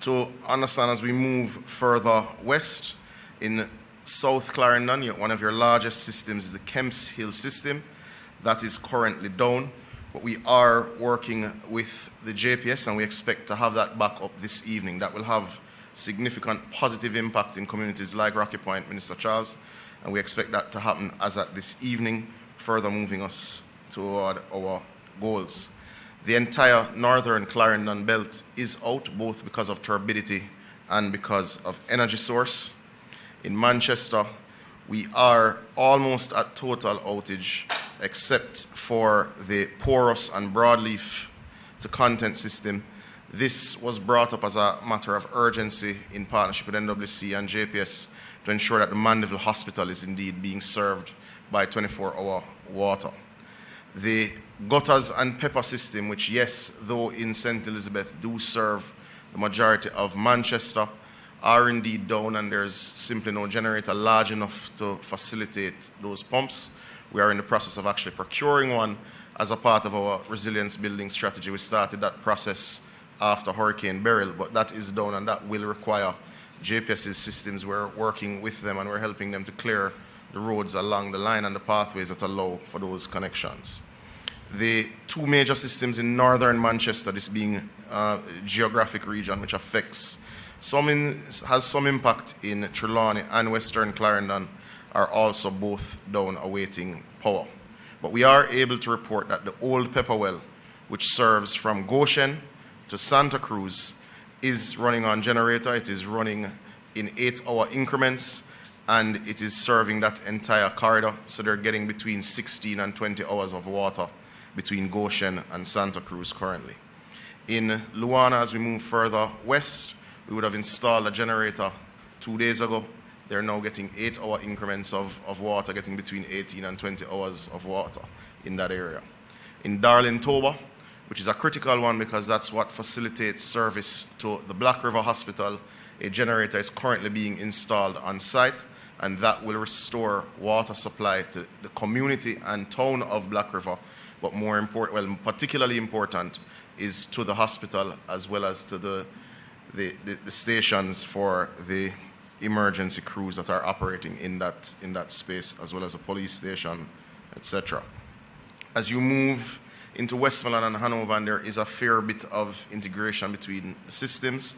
To understand, as we move further west, in South Clarendon, one of your largest systems is the Kemps Hill system. That is currently down, but we are working with the JPS and we expect to have that back up this evening. That will have significant positive impact in communities like Rocky Point, Minister Charles, and we expect that to happen as at this evening, further moving us toward our goals. The entire northern Clarendon belt is out, both because of turbidity and because of energy source. In Manchester, we are almost at total outage, except for the porous and broadleaf to content system. This was brought up as a matter of urgency in partnership with NWC and JPS to ensure that the Mandeville Hospital is indeed being served by 24-hour water. The gutters and pepper system, which, yes, though in St. Elizabeth do serve the majority of Manchester, are indeed down, and there's simply no generator large enough to facilitate those pumps. We are in the process of actually procuring one as a part of our resilience building strategy. We started that process after Hurricane Beryl, but that is down, and that will require JPS's systems. We're working with them and we're helping them to clear the roads along the line and the pathways that allow for those connections. The two major systems in northern Manchester, this being a geographic region which affects has some impact in Trelawney and Western Clarendon, are also both down awaiting power. But we are able to report that the old pepper well, which serves from Goshen to Santa Cruz, is running on generator. It is running in 8-hour increments, and it is serving that entire corridor. So they're getting between 16 and 20 hours of water between Goshen and Santa Cruz currently. In Luana, as we move further west, we would have installed a generator 2 days ago. They're now getting 8-hour increments of water, getting between 18 and 20 hours of water in that area. In Darlin Toba, which is a critical one because that's what facilitates service to the Black River Hospital, a generator is currently being installed on site, and that will restore water supply to the community and town of Black River. But more important, well, particularly important, is to the hospital as well as to the stations for the emergency crews that are operating in that space, as well as a police station, etc. As you move into Westmoreland and Hanover, and there is a fair bit of integration between systems,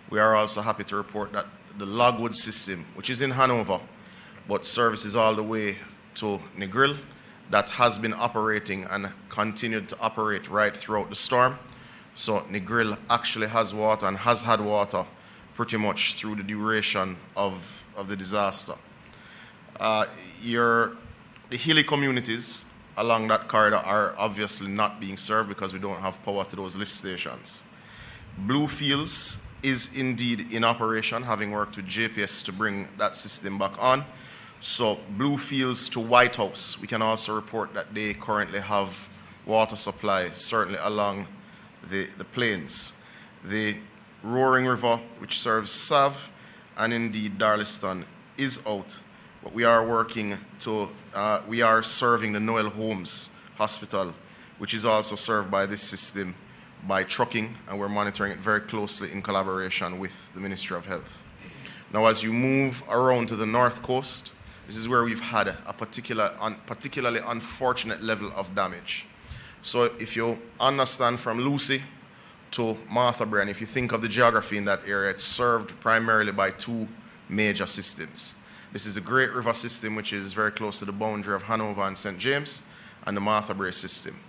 we are also happy to report that the Logwood system, which is in Hanover, but services all the way to Negril, that has been operating and continued to operate right throughout the storm. So Negril actually has water and has had water pretty much through the duration of the disaster. The hilly communities along that corridor are obviously not being served because we don't have power to those lift stations. Bluefields is indeed in operation, having worked with JPS to bring that system back on. So Bluefields to White House, we can also report that they currently have water supply, certainly along the plains. The Roaring River, which serves Sav, and indeed Darliston, is out. But we are working to, we are serving the Noel Holmes Hospital, which is also served by this system by trucking, and we're monitoring it very closely in collaboration with the Ministry of Health. Now, as you move around to the north coast, this is where we've had a particularly unfortunate level of damage. So if you understand from Lucy to Martha Brae, and if you think of the geography in that area, it's served primarily by two major systems. This is the Great River system, which is very close to the boundary of Hanover and St. James, and the Martha Brae system.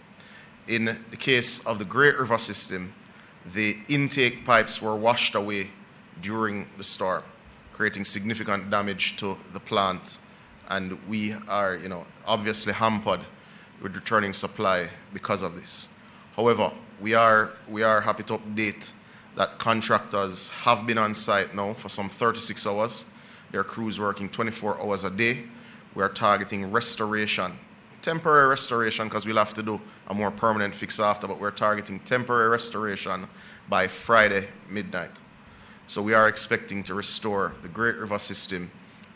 In the case of the Great River system, the intake pipes were washed away during the storm, creating significant damage to the plant, and we are, obviously hampered with returning supply because of this. However, we are happy to update that contractors have been on site now for some 36 hours. Their crews working 24 hours a day. We are targeting restoration, temporary restoration, because we'll have to do a more permanent fix after, but we're targeting temporary restoration by Friday midnight. So we are expecting to restore the Great River system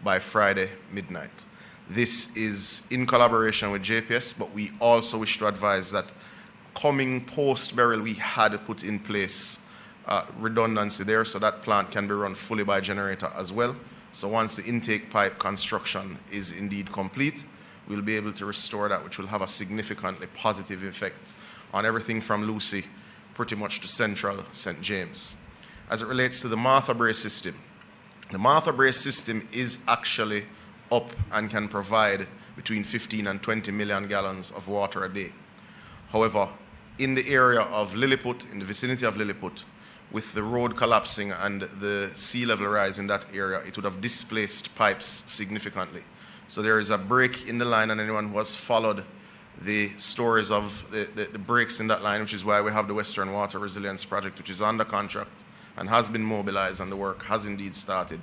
by Friday midnight. This is in collaboration with JPS, but we also wish to advise that coming post-Beryl, we had put in place redundancy there, so that plant can be run fully by generator as well. So once the intake pipe construction is indeed complete, we'll be able to restore that, which will have a significantly positive effect on everything from Lucy pretty much to central St. James. As it relates to the Martha Brae system, the Martha Brae system is actually up and can provide between 15 and 20 million gallons of water a day. However, in the area of Lilliput, in the vicinity of Lilliput, with the road collapsing and the sea level rise in that area, it would have displaced pipes significantly. So there is a break in the line, and anyone who has followed the stories of the breaks in that line, which is why we have the Western Water Resilience Project, which is under contract and has been mobilized, and the work has indeed started.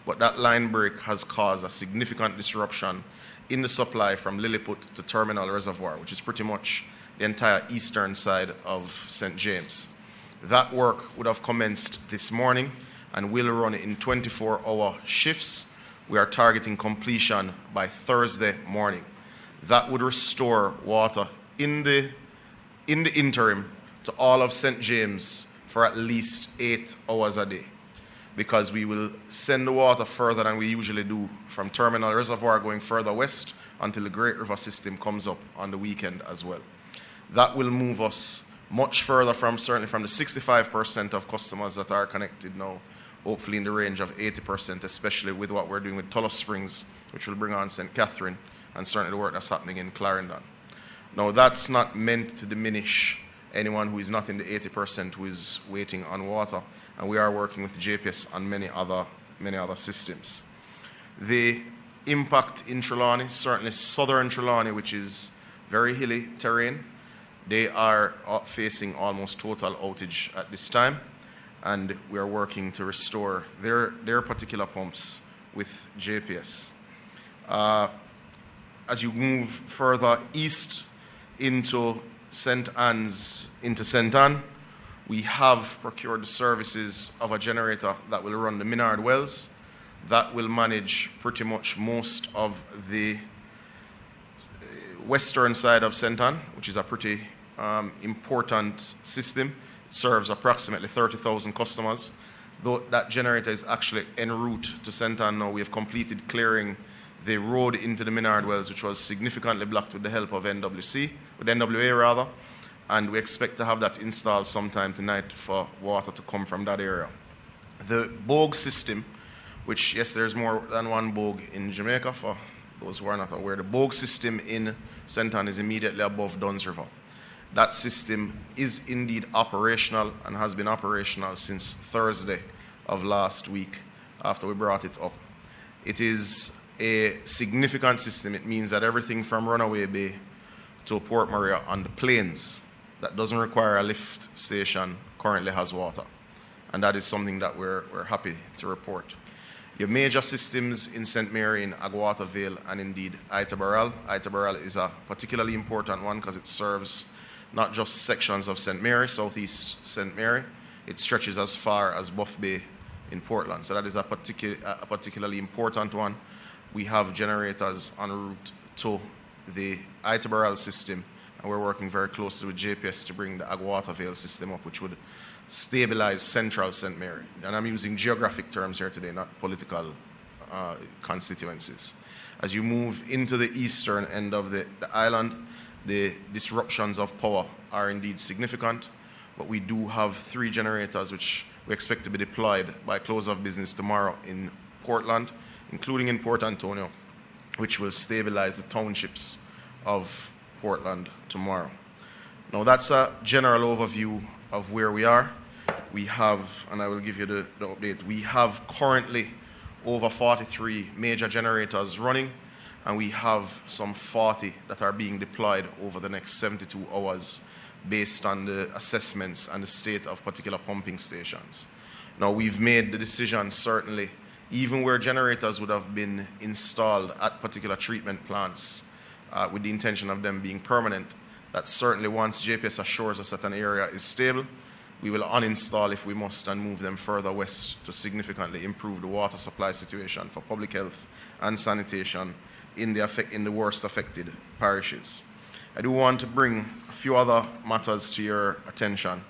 But that line break has caused a significant disruption in the supply from Lilliput to Terminal Reservoir, which is pretty much the entire eastern side of St. James. That work would have commenced this morning and will run in 24-hour shifts. We are targeting completion by Thursday morning. That would restore water in the interim to all of St. James for at least 8 hours a day, because we will send the water further than we usually do from Terminal Reservoir going further west until the Great River system comes up on the weekend as well. That will move us much further certainly from the 65% of customers that are connected now, hopefully in the range of 80%, especially with what we're doing with Tulloch Springs, which will bring on St. Catherine, and certainly the work that's happening in Clarendon. Now, that's not meant to diminish anyone who is not in the 80% who is waiting on water, and we are working with JPS on many other systems. The impact in Trelawney, certainly southern Trelawney, which is very hilly terrain, they are facing almost total outage at this time, and we are working to restore their particular pumps with JPS. As you move further east into St. Anne's, into St. Anne, we have procured the services of a generator that will run the Minard wells. That will manage pretty much most of the western side of St. Anne, which is a pretty important system. It serves approximately 30,000 customers. Though that generator is actually en route to St. Anne now, we have completed clearing the road into the Minard wells, which was significantly blocked with the help of NWA rather, and we expect to have that installed sometime tonight for water to come from that area. The Bogue system, which, yes, there's more than one Bogue in Jamaica, for those who are not aware. The Bogue system in St. Anne is immediately above Duns River. That system is indeed operational and has been operational since Thursday of last week after we brought it up. It is a significant system. It means that everything from Runaway Bay to Port Maria on the plains that doesn't require a lift station currently has water. And that is something that we're happy to report. Your major systems in St. Mary, in Agawata Vale, and indeed Itabaral. Itabaral is a particularly important one because it serves not just sections of St. Mary, southeast St. Mary, it stretches as far as Buff Bay in Portland. So that is a particularly important one. We have generators en route to the Itabaral system, and we're working very closely with JPS to bring the Agawata Vale system up, which would stabilize central St. Mary. And I'm using geographic terms here today, not political constituencies. As you move into the eastern end of the island, the disruptions of power are indeed significant, but we do have 3 generators which we expect to be deployed by close of business tomorrow in Portland, including in Port Antonio, which will stabilize the townships of Portland tomorrow. Now that's a general overview of where we are. We have, and I will give you the update, we have currently over 43 major generators running, and we have some 40 that are being deployed over the next 72 hours based on the assessments and the state of particular pumping stations. Now we've made the decision, certainly, even where generators would have been installed at particular treatment plants with the intention of them being permanent, that certainly once JPS assures us that an area is stable, we will uninstall if we must and move them further west to significantly improve the water supply situation for public health and sanitation in the worst affected parishes. I do want to bring a few other matters to your attention.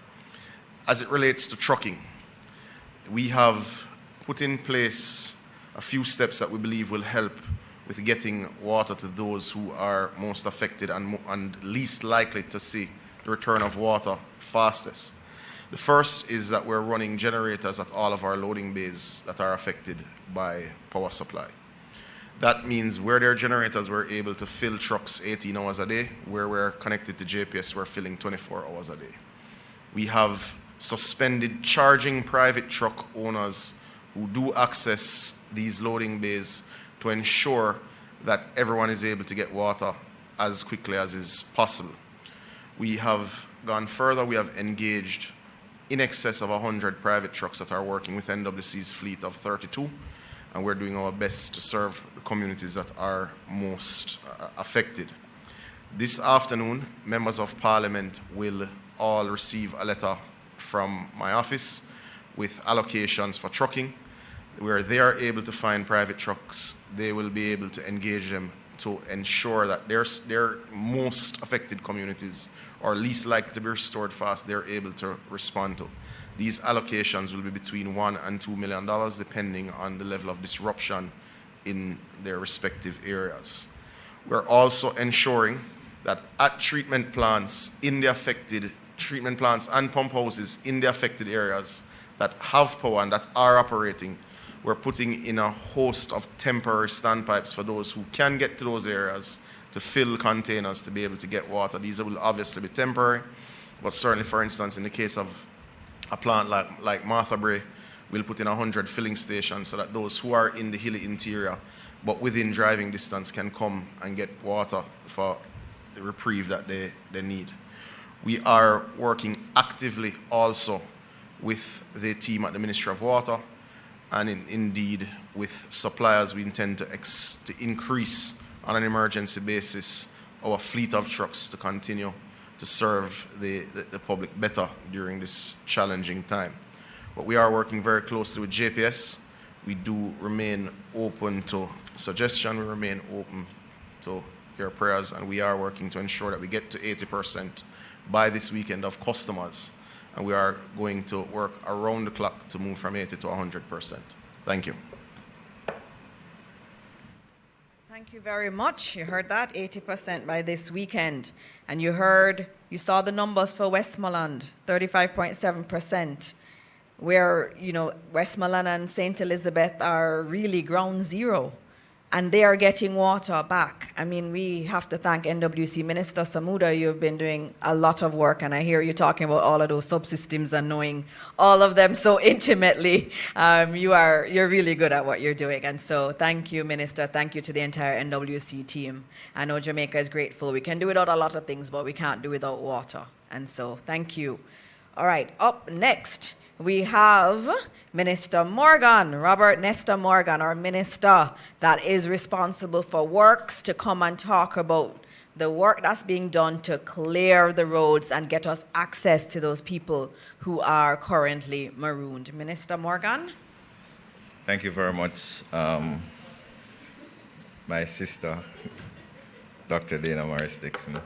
As it relates to trucking, we have put in place a few steps that we believe will help with getting water to those who are most affected and least likely to see the return of water fastest. The first is that we're running generators at all of our loading bays that are affected by power supply. That means where there are generators, we're able to fill trucks 18 hours a day. Where we're connected to JPS, we're filling 24 hours a day. We have suspended charging private truck owners who do access these loading bays to ensure that everyone is able to get water as quickly as is possible. We have gone further. We have engaged in excess of 100 private trucks that are working with NWC's fleet of 32, and we're doing our best to serve the communities that are most affected. This afternoon, members of Parliament will all receive a letter from my office with allocations for trucking. Where they are able to find private trucks, they will be able to engage them to ensure that their most affected communities or least likely to be restored fast, they're able to respond to. These allocations will be between $1 and $2 million, depending on the level of disruption in their respective areas. We're also ensuring that at treatment plants in the affected treatment plants and pump houses in the affected areas that have power and that are operating, we're putting in a host of temporary standpipes for those who can get to those areas to fill containers to be able to get water. These will obviously be temporary, but certainly, for instance, in the case of a plant like Martha Bray, we'll put in 100 filling stations so that those who are in the hilly interior but within driving distance can come and get water for the reprieve that they need. We are working actively also with the team at the Ministry of Water, and indeed with suppliers. We intend to increase on an emergency basis our fleet of trucks to continue to serve the public better during this challenging time. But we are working very closely with JPS. We do remain open to suggestion. We remain open to your prayers, and we are working to ensure that we get to 80% by this weekend of customers. And we are going to work around the clock to move from 80 to 100%. Thank you. Thank you very much. You heard that, 80% by this weekend. And you saw the numbers for Westmoreland, 35.7%, where, Westmoreland and St. Elizabeth are really ground zero and they are getting water back. I mean, we have to thank NWC. Minister Samuda, you've been doing a lot of work, and I hear you talking about all of those subsystems and knowing all of them so intimately. You're really good at what you're doing, and so thank you, Minister. Thank you to the entire NWC team. I know Jamaica is grateful. We can do without a lot of things, but we can't do without water, and so thank you. All right, up next, we have Minister Morgan, Robert Nesta Morgan, our minister that is responsible for works, to come and talk about the work that's being done to clear the roads and get us access to those people who are currently marooned. Minister Morgan? Thank you very much, my sister, Dr. Dana Morris Dixon.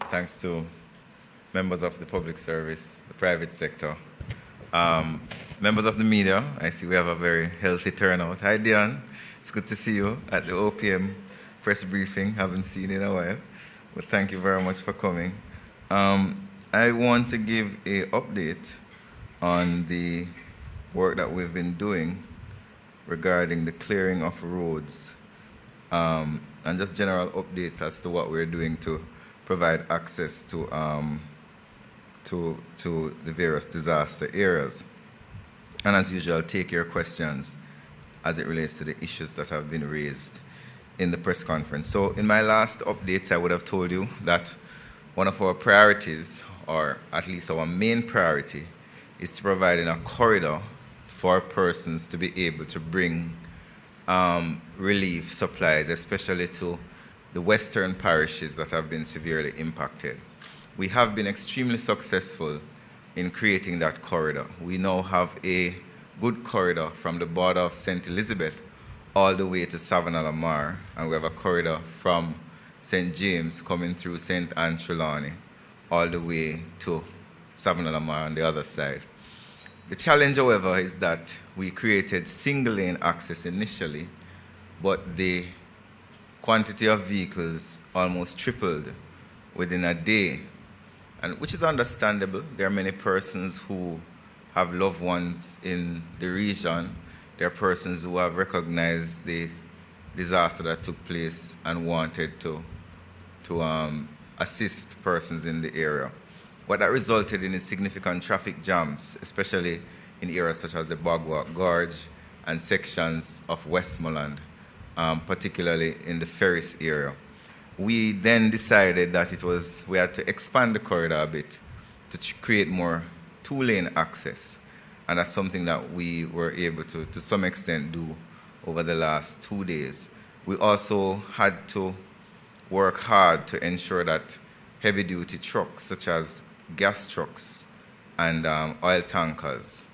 Thanks to members of the public service, the private sector, members of the media. I see we have a very healthy turnout. Hi, Dion. It's good to see you at the OPM press briefing. Haven't seen you in a while, but thank you very much for coming. I want to give an update on the work that we've been doing regarding the clearing of roads, and just general updates as to what we're doing to provide access to the various disaster areas. And as usual, take your questions as it relates to the issues that have been raised in the press conference. So in my last updates, I would have told you that one of our priorities, or at least our main priority, is to provide a corridor for persons to be able to bring relief supplies, especially to the western parishes that have been severely impacted. We have been extremely successful in creating that corridor. We now have a good corridor from the border of St. Elizabeth all the way to Savannah-la-Mar, and we have a corridor from St. James coming through St. Anne Trelawney all the way to Savannah-la-Mar on the other side. The challenge, however, is that we created single-lane access initially, but the quantity of vehicles almost tripled within a day, and which is understandable. There are many persons who have loved ones in the region. There are persons who have recognized the disaster that took place and wanted to assist persons in the area. What that resulted in is significant traffic jams, especially in areas such as the Bogwalk Gorge and sections of Westmoreland, particularly in the Ferris area. We then decided that we had to expand the corridor a bit to create more two-lane access, and that's something that we were able to some extent do over the last 2 days. We also had to work hard to ensure that heavy-duty trucks, such as gas trucks and oil tankers,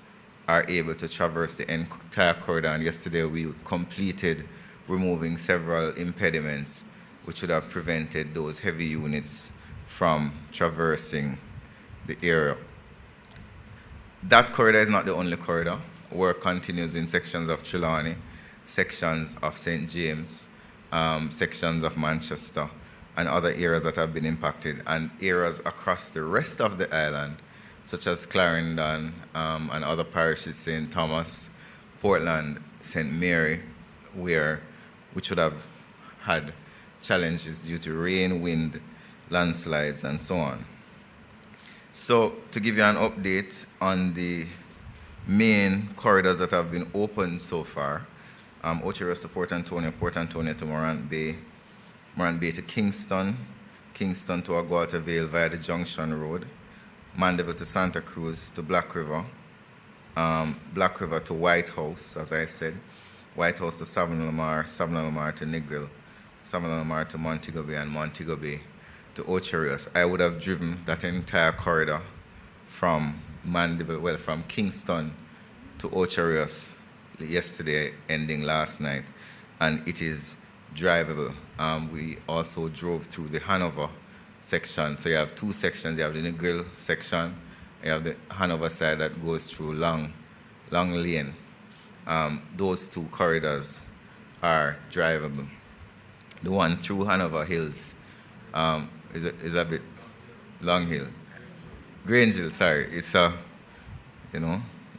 are able to traverse the entire corridor. And yesterday we completed removing several impediments which would have prevented those heavy units from traversing the area. That corridor is not the only corridor. Work continues in sections of Trelawney, sections of St. James, sections of Manchester, and other areas that have been impacted, and areas across the rest of the island, such as Clarendon and other parishes, St. Thomas, Portland, St. Mary, which would have had challenges due to rain, wind, landslides, and so on. So to give you an update on the main corridors that have been opened so far, Ocho-Rios to Port Antonio to Morant Bay to Kingston, Kingston to Aguata Vale via the Junction Road, Mandeville to Santa Cruz to Black River, Black River to White House, as I said, White House to Savannah-la-Mar, Savannah-la-Mar to Negril, Savannah-la-Mar to Montego Bay, and Montego Bay to Ocho-Rios. I would have driven that entire corridor from from Kingston to Ocho-Rios yesterday, ending last night, and it is drivable. We also drove through the Hanover section. So you have two sections. You have the Negril section, you have the Hanover side that goes through Long Lane. Those two corridors are drivable. The one through Hanover Hills is a bit Long Hill. Grange Hill, sorry. It's I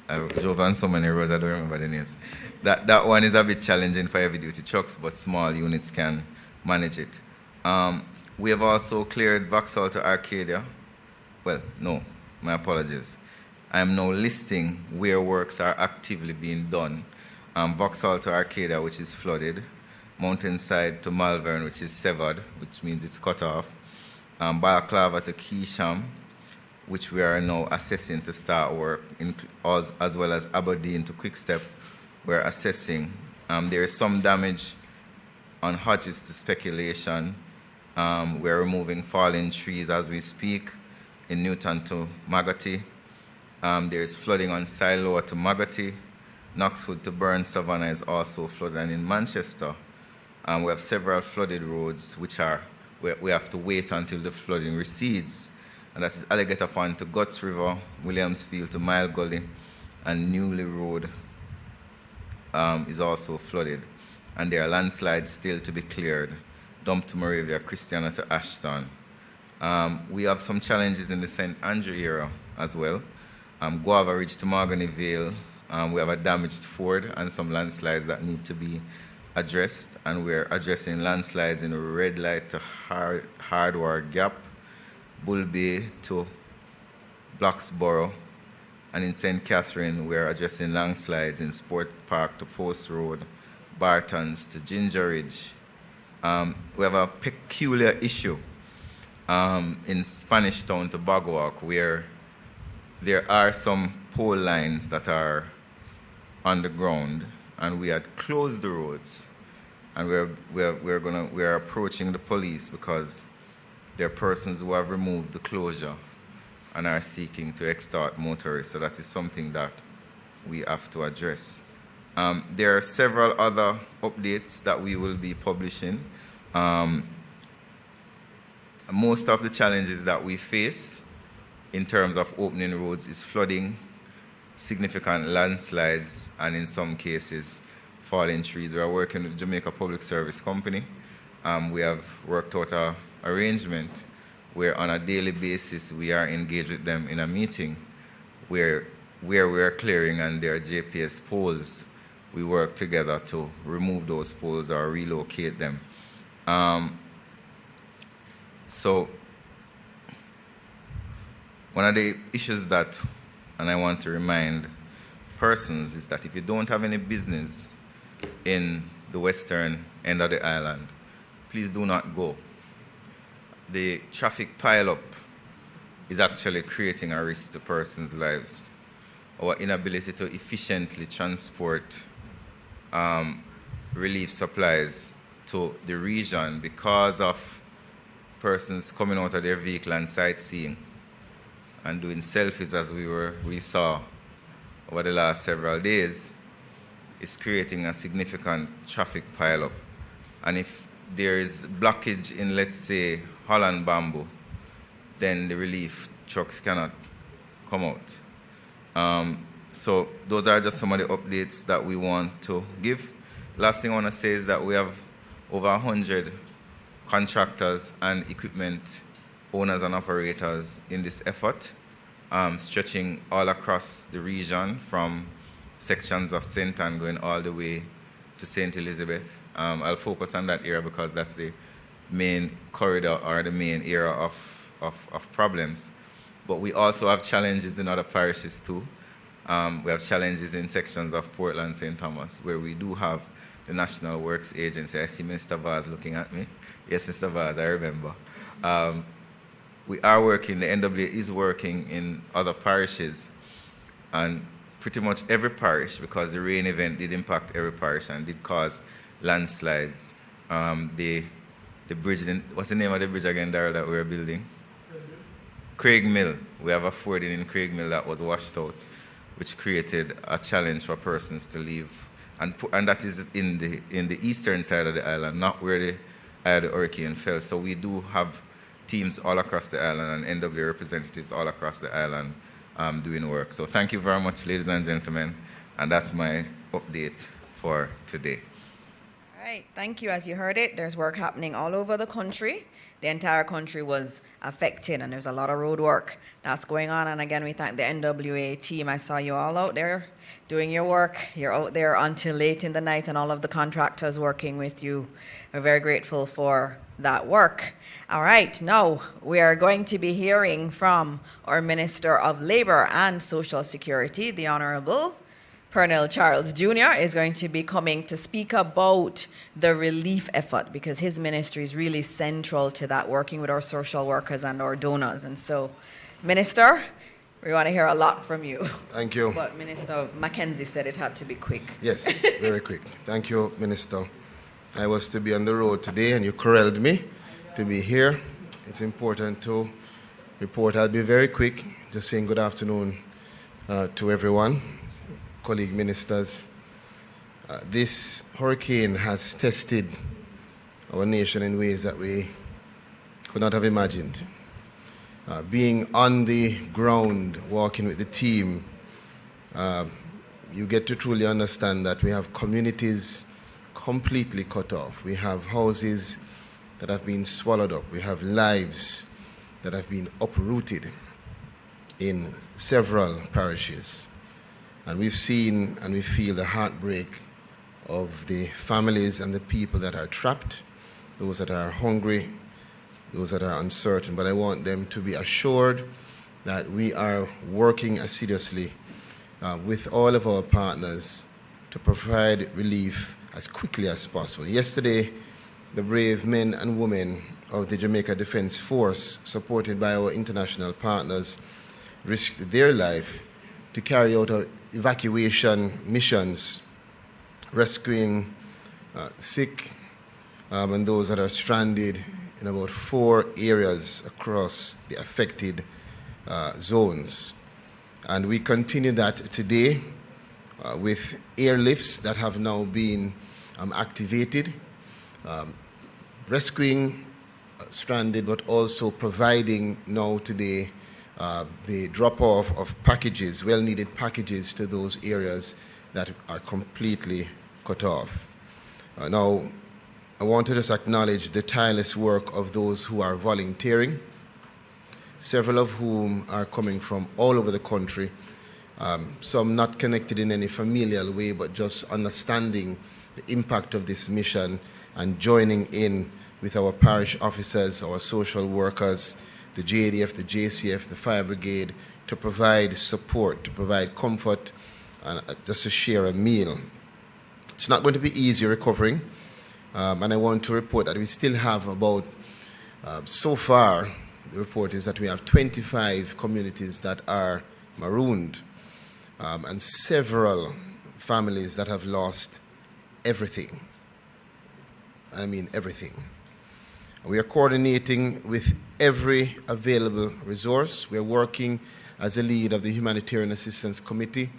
drove on so many roads, I don't remember the names. that one is a bit challenging for heavy-duty trucks, but small units can manage it. We have also cleared Vauxhall to Arcadia. Well, no, my apologies. I am now listing where works are actively being done. Vauxhall to Arcadia, which is flooded. Mountainside to Malvern, which is severed, which means it's cut off. Balaclava to Keesham, which we are now assessing to start work, as well as Aberdeen to Quickstep, we're assessing. There is some damage on Hodges to Speculation. We're removing fallen trees as we speak in Newton to Magotty. There's flooding on Siloa to Magotty. Knoxwood to Burn Savannah is also flooded. And in Manchester, we have several flooded roads which we have to wait until the flooding recedes. And that is Alligator Pond to Guts River, Williamsfield to Mile Gully, and Newley Road is also flooded. And there are landslides still to be cleared. Dump to Moravia, Christiana to Ashton. We have some challenges in the St. Andrew area as well. Guava Ridge to Mahogany Vale. We have a damaged ford and some landslides that need to be addressed. And we're addressing landslides in Red Light to Hardware Gap, Bull Bay to Bloxborough. And in St. Catherine, we're addressing landslides in Sport Park to Post Road, Bartons to Ginger Ridge. We have a peculiar issue in Spanish Town to Bogwalk, where there are some pole lines that are on the ground, and we had closed the roads, and we're approaching the police because there are persons who have removed the closure and are seeking to extort motorists. So that is something that we have to address. There are several other updates that we will be publishing. Most of the challenges that we face in terms of opening roads is flooding, significant landslides, and in some cases, falling trees. We are working with the Jamaica Public Service Company. We have worked out an arrangement where on a daily basis we are engaged with them in a meeting where we are clearing and there are JPS poles. We work together to remove those poles or relocate them. So one of the issues that, and I want to remind persons, is that if you don't have any business in the western end of the island, please do not go. The traffic pileup is actually creating a risk to persons' lives. Our inability to efficiently transport relief supplies to the region because of persons coming out of their vehicle and sightseeing and doing selfies, as we saw over the last several days, is creating a significant traffic pileup. And if there is blockage in, let's say, Holland Bamboo, then the relief trucks cannot come out. So those are just some of the updates that we want to give. Last thing I want to say is that we have over 100 contractors and equipment owners and operators in this effort, stretching all across the region from sections of St. Anne going all the way to St. Elizabeth. I'll focus on that area because that's the main corridor or the main area of problems. But we also have challenges in other parishes too. We have challenges in sections of Portland, St. Thomas, where we do have the National Works Agency. I see Mr. Vaz looking at me. Yes, Mr. Vaz, I remember. We are working, the NWA is working in other parishes, and pretty much every parish, because the rain event did impact every parish and did cause landslides. The bridge, what's the name of the bridge again, Daryl, that we're building? Craig Mill. We have a fording in Craig Mill that was washed out, which created a challenge for persons to leave. And that is in the eastern side of the island, not where the hurricane fell. So we do have teams all across the island and NWA representatives all across the island doing work. So thank you very much, ladies and gentlemen. And that's my update for today. All All right, thank you. As you heard it, there's work happening all over the country. The entire country was affected, and there's a lot of road work that's going on. And again, we thank the NWA team. I saw you all out there doing your work. You're out there until late in the night, and all of the contractors working with you. We're very grateful for that work. All right, now we are going to be hearing from our Minister of Labor and Social Security, the Honorable Pernell Charles Jr. is going to be coming to speak about the relief effort, because his ministry is really central to that, working with our social workers and our donors. And so, Minister, we want to hear a lot from you. Thank you. But Minister McKenzie said it had to be quick. Yes, very quick. Thank you, Minister. I was to be on the road today, and you corralled me to be here. It's important to report. I'll be very quick, just saying good afternoon to everyone. Colleague ministers, this hurricane has tested our nation in ways that we could not have imagined. Being on the ground, walking with the team, you get to truly understand that we have communities completely cut off. We have houses that have been swallowed up. We have lives that have been uprooted in several parishes. And we've seen and we feel the heartbreak of the families and the people that are trapped, those that are hungry, those that are uncertain. But I want them to be assured that we are working assiduously with all of our partners to provide relief as quickly as possible. Yesterday, the brave men and women of the Jamaica Defense Force, supported by our international partners, risked their life to carry out our evacuation missions, rescuing sick and those that are stranded in about 4 areas across the affected zones. And we continue that today with airlifts that have now been activated, rescuing stranded, but also providing now today the drop-off of packages, well-needed packages to those areas that are completely cut off. Now, I want to just acknowledge the tireless work of those who are volunteering, several of whom are coming from all over the country, some not connected in any familial way, but just understanding the impact of this mission and joining in with our parish officers, our social workers, the JDF, the JCF, the Fire Brigade, to provide support, to provide comfort, and just to share a meal. It's not going to be easy recovering, and I want to report that we still have about, so far, the report is that we have 25 communities that are marooned, and several families that have lost everything. I mean everything. We are coordinating with every available resource. We are working as a lead of the Humanitarian Assistance Committee.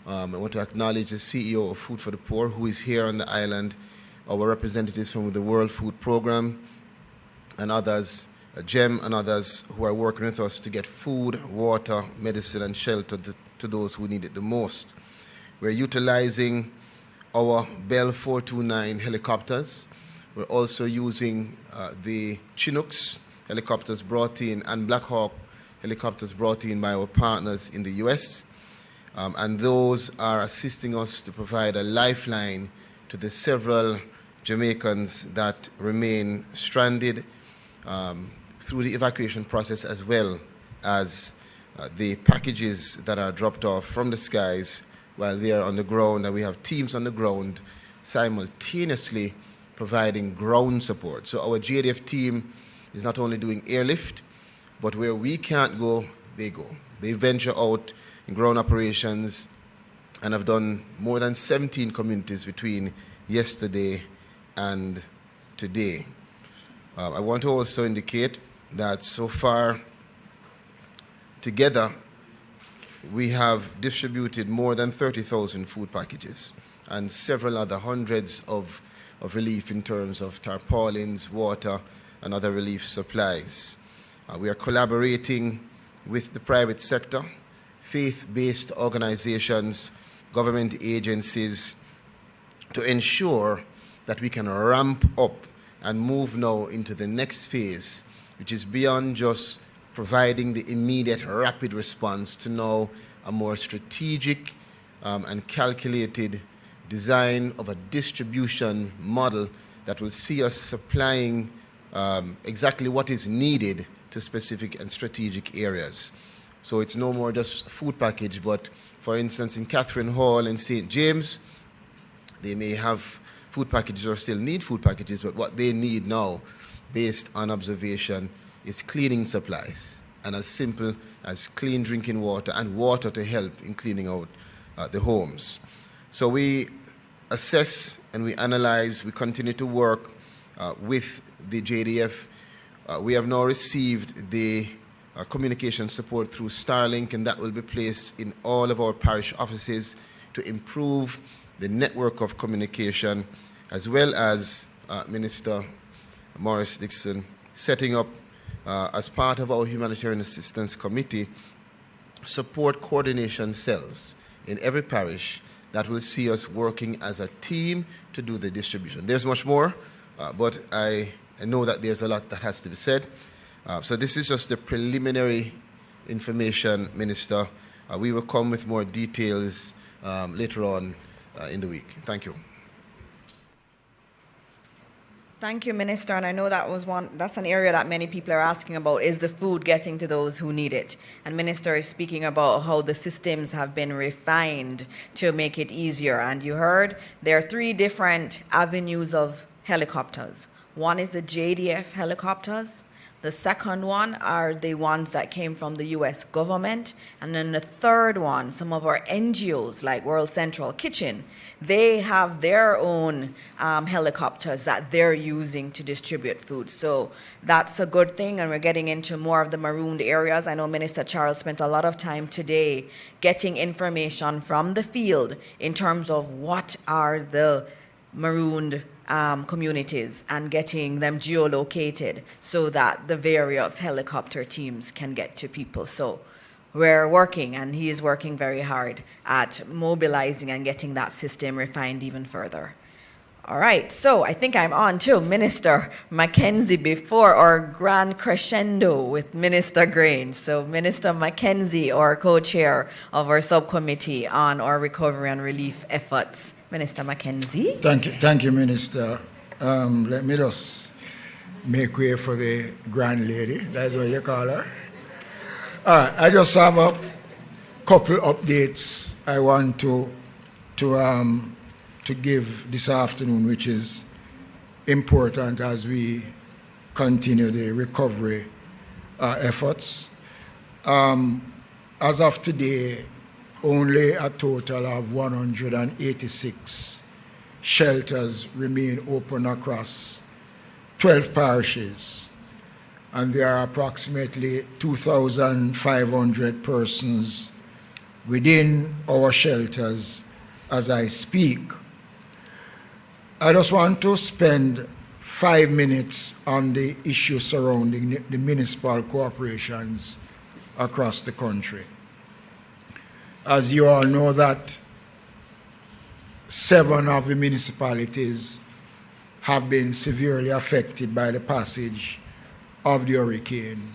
I want to acknowledge the CEO of Food for the Poor, who is here on the island, our representatives from the World Food Program, and others, GEM and others who are working with us to get food, water, medicine, and shelter to those who need it the most. We're utilizing our Bell 429 helicopters. We're also using the Chinooks helicopters brought in and Black Hawk helicopters brought in by our partners in the US. And those are assisting us to provide a lifeline to the several Jamaicans that remain stranded through the evacuation process, as well as the packages that are dropped off from the skies while they are on the ground. And we have teams on the ground simultaneously providing ground support. So our JDF team is not only doing airlift, but where we can't go, they go. They venture out in ground operations and have done more than 17 communities between yesterday and today. I want to also indicate that so far, together, we have distributed more than 30,000 food packages and several other hundreds of relief in terms of tarpaulins, water, and other relief supplies. We are collaborating with the private sector, faith-based organizations, government agencies, to ensure that we can ramp up and move now into the next phase, which is beyond just providing the immediate rapid response to now a more strategic and calculated design of a distribution model that will see us supplying exactly what is needed to specific and strategic areas. So it's no more just food package, but for instance, in Catherine Hall and St. James, they may have food packages or still need food packages, but what they need now, based on observation, is cleaning supplies, and as simple as clean drinking water and water to help in cleaning out the homes. So we assess and we analyze, we continue to work with the JDF. We have now received the communication support through Starlink, and that will be placed in all of our parish offices to improve the network of communication, as well as Minister Morris Dixon setting up, as part of our Humanitarian Assistance Committee, support coordination cells in every parish that will see us working as a team to do the distribution. There's much more, but I know that there's a lot that has to be said. So this is just the preliminary information, Minister. We will come with more details later on in the week. Thank you. Thank you, Minister. And I know that's an area that many people are asking about, is the food getting to those who need it? And Minister is speaking about how the systems have been refined to make it easier. And you heard there are 3 different avenues of helicopters. One is the JDF helicopters. The second one are the ones that came from the U.S. government. And then the third one, some of our NGOs like World Central Kitchen, they have their own helicopters that they're using to distribute food. So that's a good thing, and we're getting into more of the marooned areas. I know Minister Charles spent a lot of time today getting information from the field in terms of what are the marooned communities and getting them geolocated so that the various helicopter teams can get to people. So we're working, and he is working very hard at mobilizing and getting that system refined even further. All right, so I think I'm on to Minister McKenzie before our grand crescendo with Minister Grange. So Minister McKenzie, our co-chair of our subcommittee on our recovery and relief efforts. Minister McKenzie. Thank you, Minister. Let me just make way for the grand lady. That's what you call her. All right, I just have a couple updates I want to give this afternoon, which is important as we continue the recovery efforts. As of today, only a total of 186 shelters remain open across 12 parishes, and there are approximately 2,500 persons within our shelters as I speak. I just want to spend 5 minutes on the issue surrounding the municipal corporations across the country. As you all know, that 7 of the municipalities have been severely affected by the passage of the hurricane,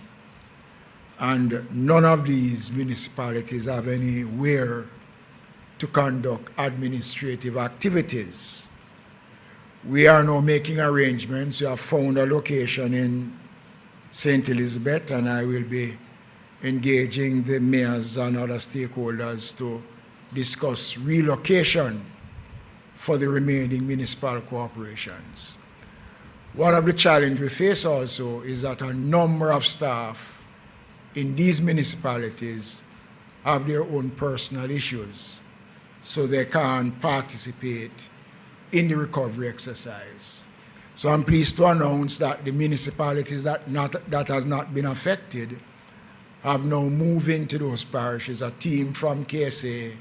and none of these municipalities have anywhere to conduct administrative activities. We are now making arrangements. We have found a location in St. Elizabeth, and I will be engaging the mayors and other stakeholders to discuss relocation for the remaining municipal corporations. One of the challenges we face also is that a number of staff in these municipalities have their own personal issues, so they can't participate in the recovery exercise. So I'm pleased to announce that the municipalities that has not been affected have now moved into those parishes. A team from KSA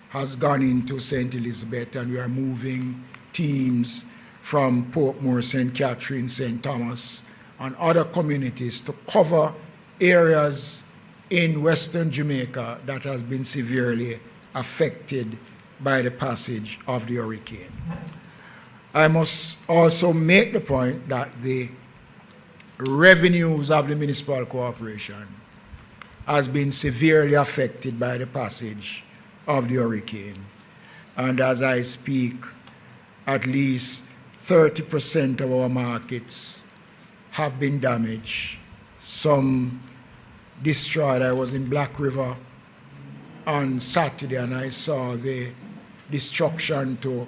has gone into St. Elizabeth, and we are moving teams from Portmore, St. Catherine, St. Thomas, and other communities to cover areas in Western Jamaica that has been severely affected by the passage of the hurricane. I must also make the point that the revenues of the municipal corporation has been severely affected by the passage of the hurricane. And as I speak, at least 30% of our markets have been damaged, some destroyed. I was in Black River on Saturday and I saw the destruction to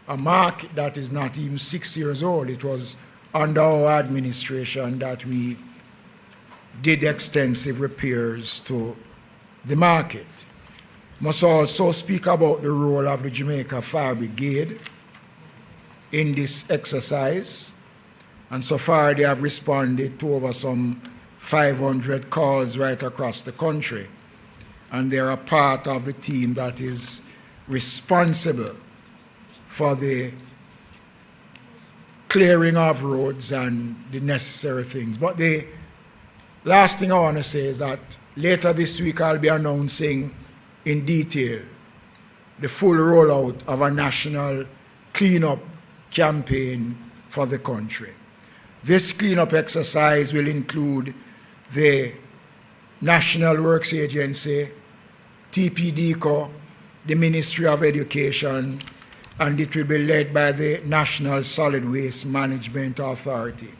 a market that is not even 6 years old. It was under our administration that we did extensive repairs to the market. Must also speak about the role of the Jamaica Fire Brigade in this exercise. And so far they have responded to over some 500 calls right across the country. And they're a part of the team that is responsible for the clearing of roads and the necessary things. But the last thing I want to say is that later this week I'll be announcing in detail the full rollout of a national cleanup campaign for the country. This cleanup exercise will include the National Works Agency, TPDCO, the Ministry of Education, and it will be led by the National Solid Waste Management Authority.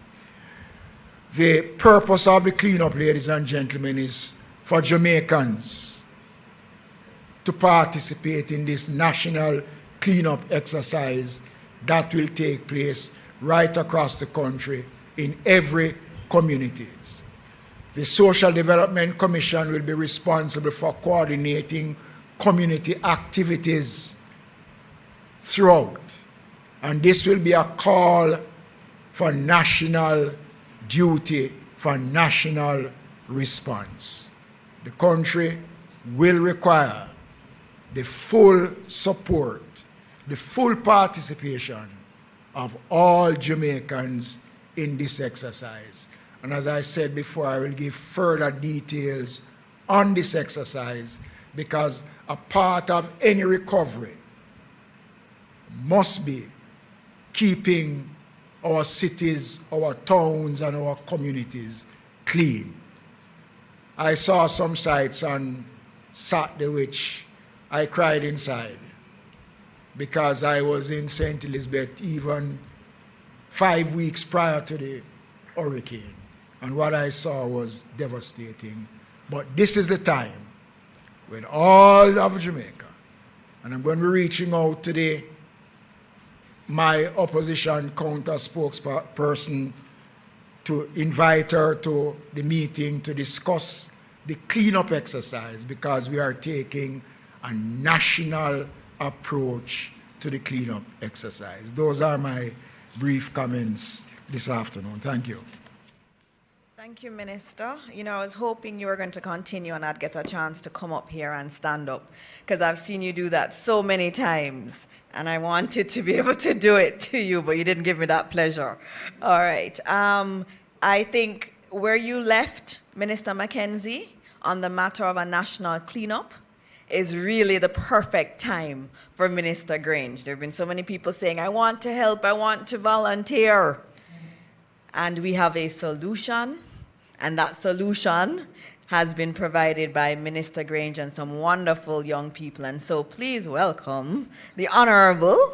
The purpose of the cleanup, ladies and gentlemen, is for Jamaicans to participate in this national cleanup exercise that will take place right across the country in every community. The Social Development Commission will be responsible for coordinating community activities throughout. And this will be a call for national duty, for national response. The country will require the full support, the full participation of all Jamaicans in this exercise. And as I said before, I will give further details on this exercise because a part of any recovery must be keeping our cities, our towns, and our communities clean. I saw some sites on Saturday which I cried inside because I was in St. Elizabeth even 5 weeks prior to the hurricane. And what I saw was devastating. But this is the time when all of Jamaica, and I'm going to be reaching out today, my opposition counter spokesperson, to invite her to the meeting to discuss the cleanup exercise because we are taking a national approach to the cleanup exercise. Those are my brief comments this afternoon. Thank you. Thank you, Minister. You know, I was hoping you were going to continue and I'd get a chance to come up here and stand up because I've seen you do that so many times and I wanted to be able to do it to you, but you didn't give me that pleasure. All right. I think where you left Minister McKenzie on the matter of a national cleanup is really the perfect time for Minister Grange. There have been so many people saying, I want to help, I want to volunteer. And we have a solution. And that solution has been provided by Minister Grange and some wonderful young people. And so please welcome the Honorable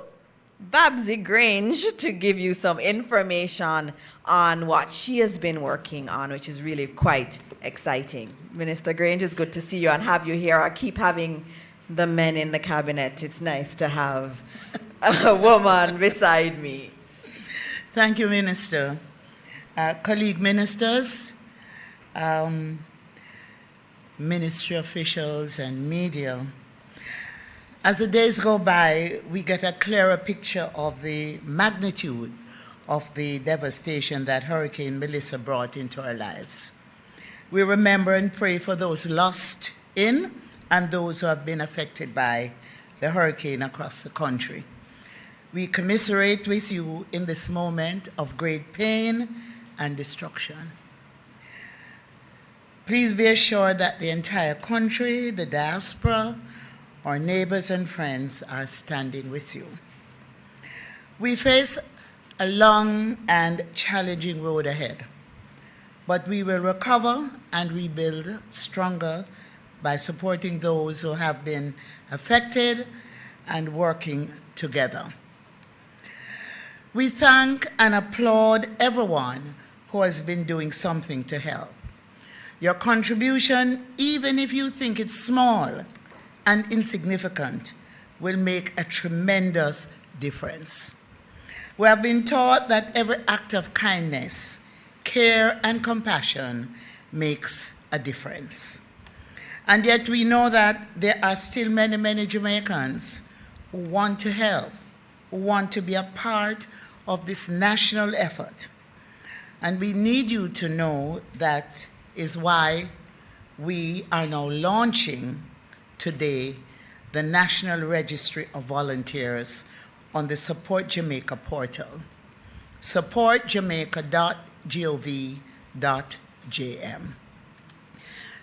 Babsy Grange to give you some information on what she has been working on, which is really quite exciting. Minister Grange, it's good to see you and have you here. I keep having the men in the cabinet. It's nice to have a woman beside me. Thank you, Minister. Colleague ministers, ministry officials and media. As the days go by, we get a clearer picture of the magnitude of the devastation that Hurricane Melissa brought into our lives. We remember and pray for those lost in and those who have been affected by the hurricane across the country. We commiserate with you in this moment of great pain and destruction. Please be assured that the entire country, the diaspora, our neighbors and friends are standing with you. We face a long and challenging road ahead, but we will recover and rebuild stronger by supporting those who have been affected and working together. We thank and applaud everyone who has been doing something to help. Your contribution, even if you think it's small and insignificant, will make a tremendous difference. We have been taught that every act of kindness, care, and compassion makes a difference. And yet we know that there are still many, many Jamaicans who want to help, who want to be a part of this national effort. And we need you to know that is why we are now launching today the National Registry of Volunteers on the Support Jamaica portal, supportjamaica.gov.jm.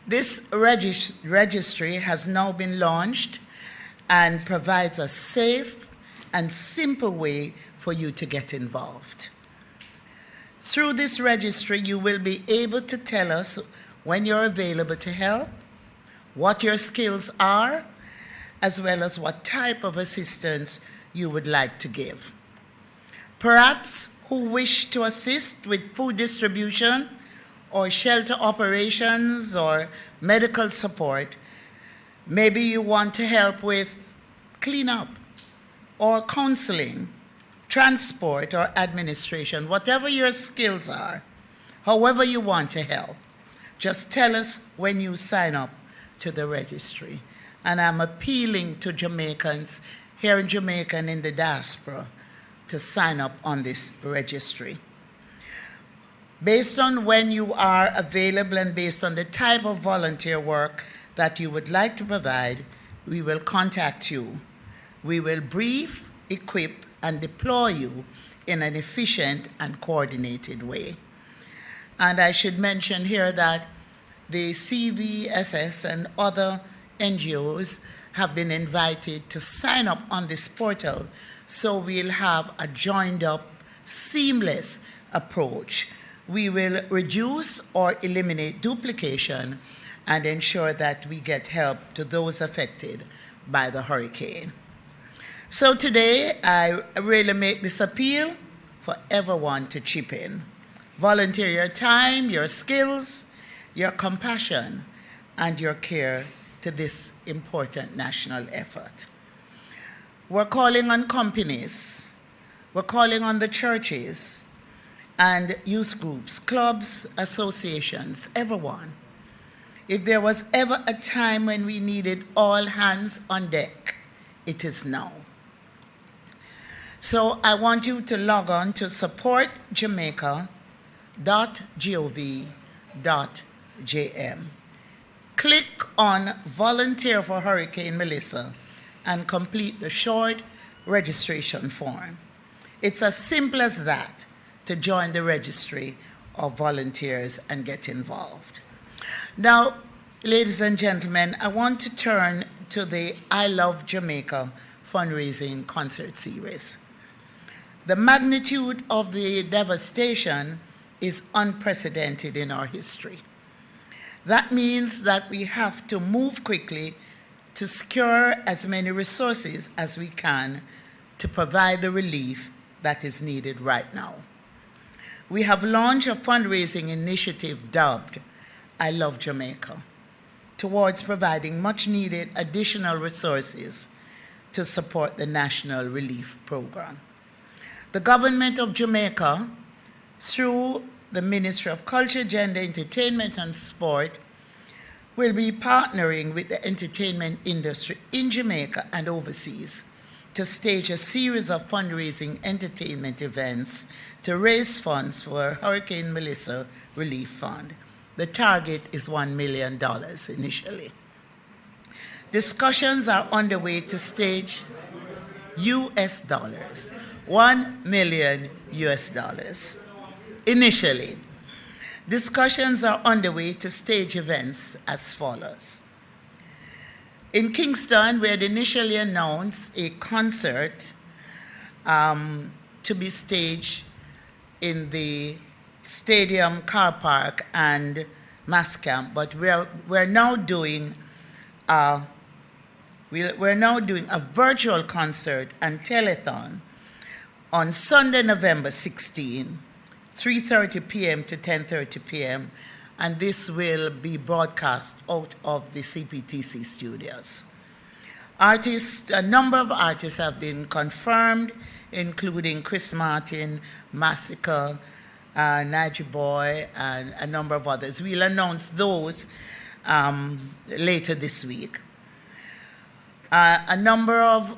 This registry has now been launched and provides a safe and simple way for you to get involved. Through this registry, you will be able to tell us when you're available to help, what your skills are, as well as what type of assistance you would like to give. Perhaps who wish to assist with food distribution or shelter operations or medical support. Maybe you want to help with cleanup or counseling, transport or administration, whatever your skills are, however you want to help. Just tell us when you sign up to the registry. And I'm appealing to Jamaicans here in Jamaica and in the diaspora to sign up on this registry. Based on when you are available and based on the type of volunteer work that you would like to provide, we will contact you. We will brief, equip, and deploy you in an efficient and coordinated way. And I should mention here that the CVSS and other NGOs have been invited to sign up on this portal, so we'll have a joined-up, seamless approach. We will reduce or eliminate duplication and ensure that we get help to those affected by the hurricane. So today, I really make this appeal for everyone to chip in. Volunteer your time, your skills, your compassion, and your care to this important national effort. We're calling on companies, we're calling on the churches and youth groups, clubs, associations, everyone. If there was ever a time when we needed all hands on deck, it is now. So I want you to log on to supportjamaica.gov.jm. Click on Volunteer for Hurricane Melissa and complete the short registration form. It's as simple as that to join the registry of volunteers and get involved. Now, ladies and gentlemen, I want to turn to the I Love Jamaica fundraising concert series. The magnitude of the devastation is unprecedented in our history. That means that we have to move quickly to secure as many resources as we can to provide the relief that is needed right now. We have launched a fundraising initiative dubbed I Love Jamaica towards providing much needed additional resources to support the National Relief Program. The government of Jamaica, through the Ministry of Culture, Gender, Entertainment and Sport, will be partnering with the entertainment industry in Jamaica and overseas to stage a series of fundraising entertainment events to raise funds for Hurricane Melissa Relief Fund. The target is $1 million initially. Discussions are underway to stage US dollars, $1 million US dollars. Initially, discussions are underway to stage events as follows. In Kingston, we had initially announced a concert to be staged in the stadium car park and mass camp, but we're now doing a virtual concert and telethon on Sunday, November 16, 3:30 p.m. to 10:30 p.m., and this will be broadcast out of the CPTC studios. A number of artists have been confirmed, including Chris Martin, Massacre, Nigel Boy, and a number of others. We'll announce those later this week. A number of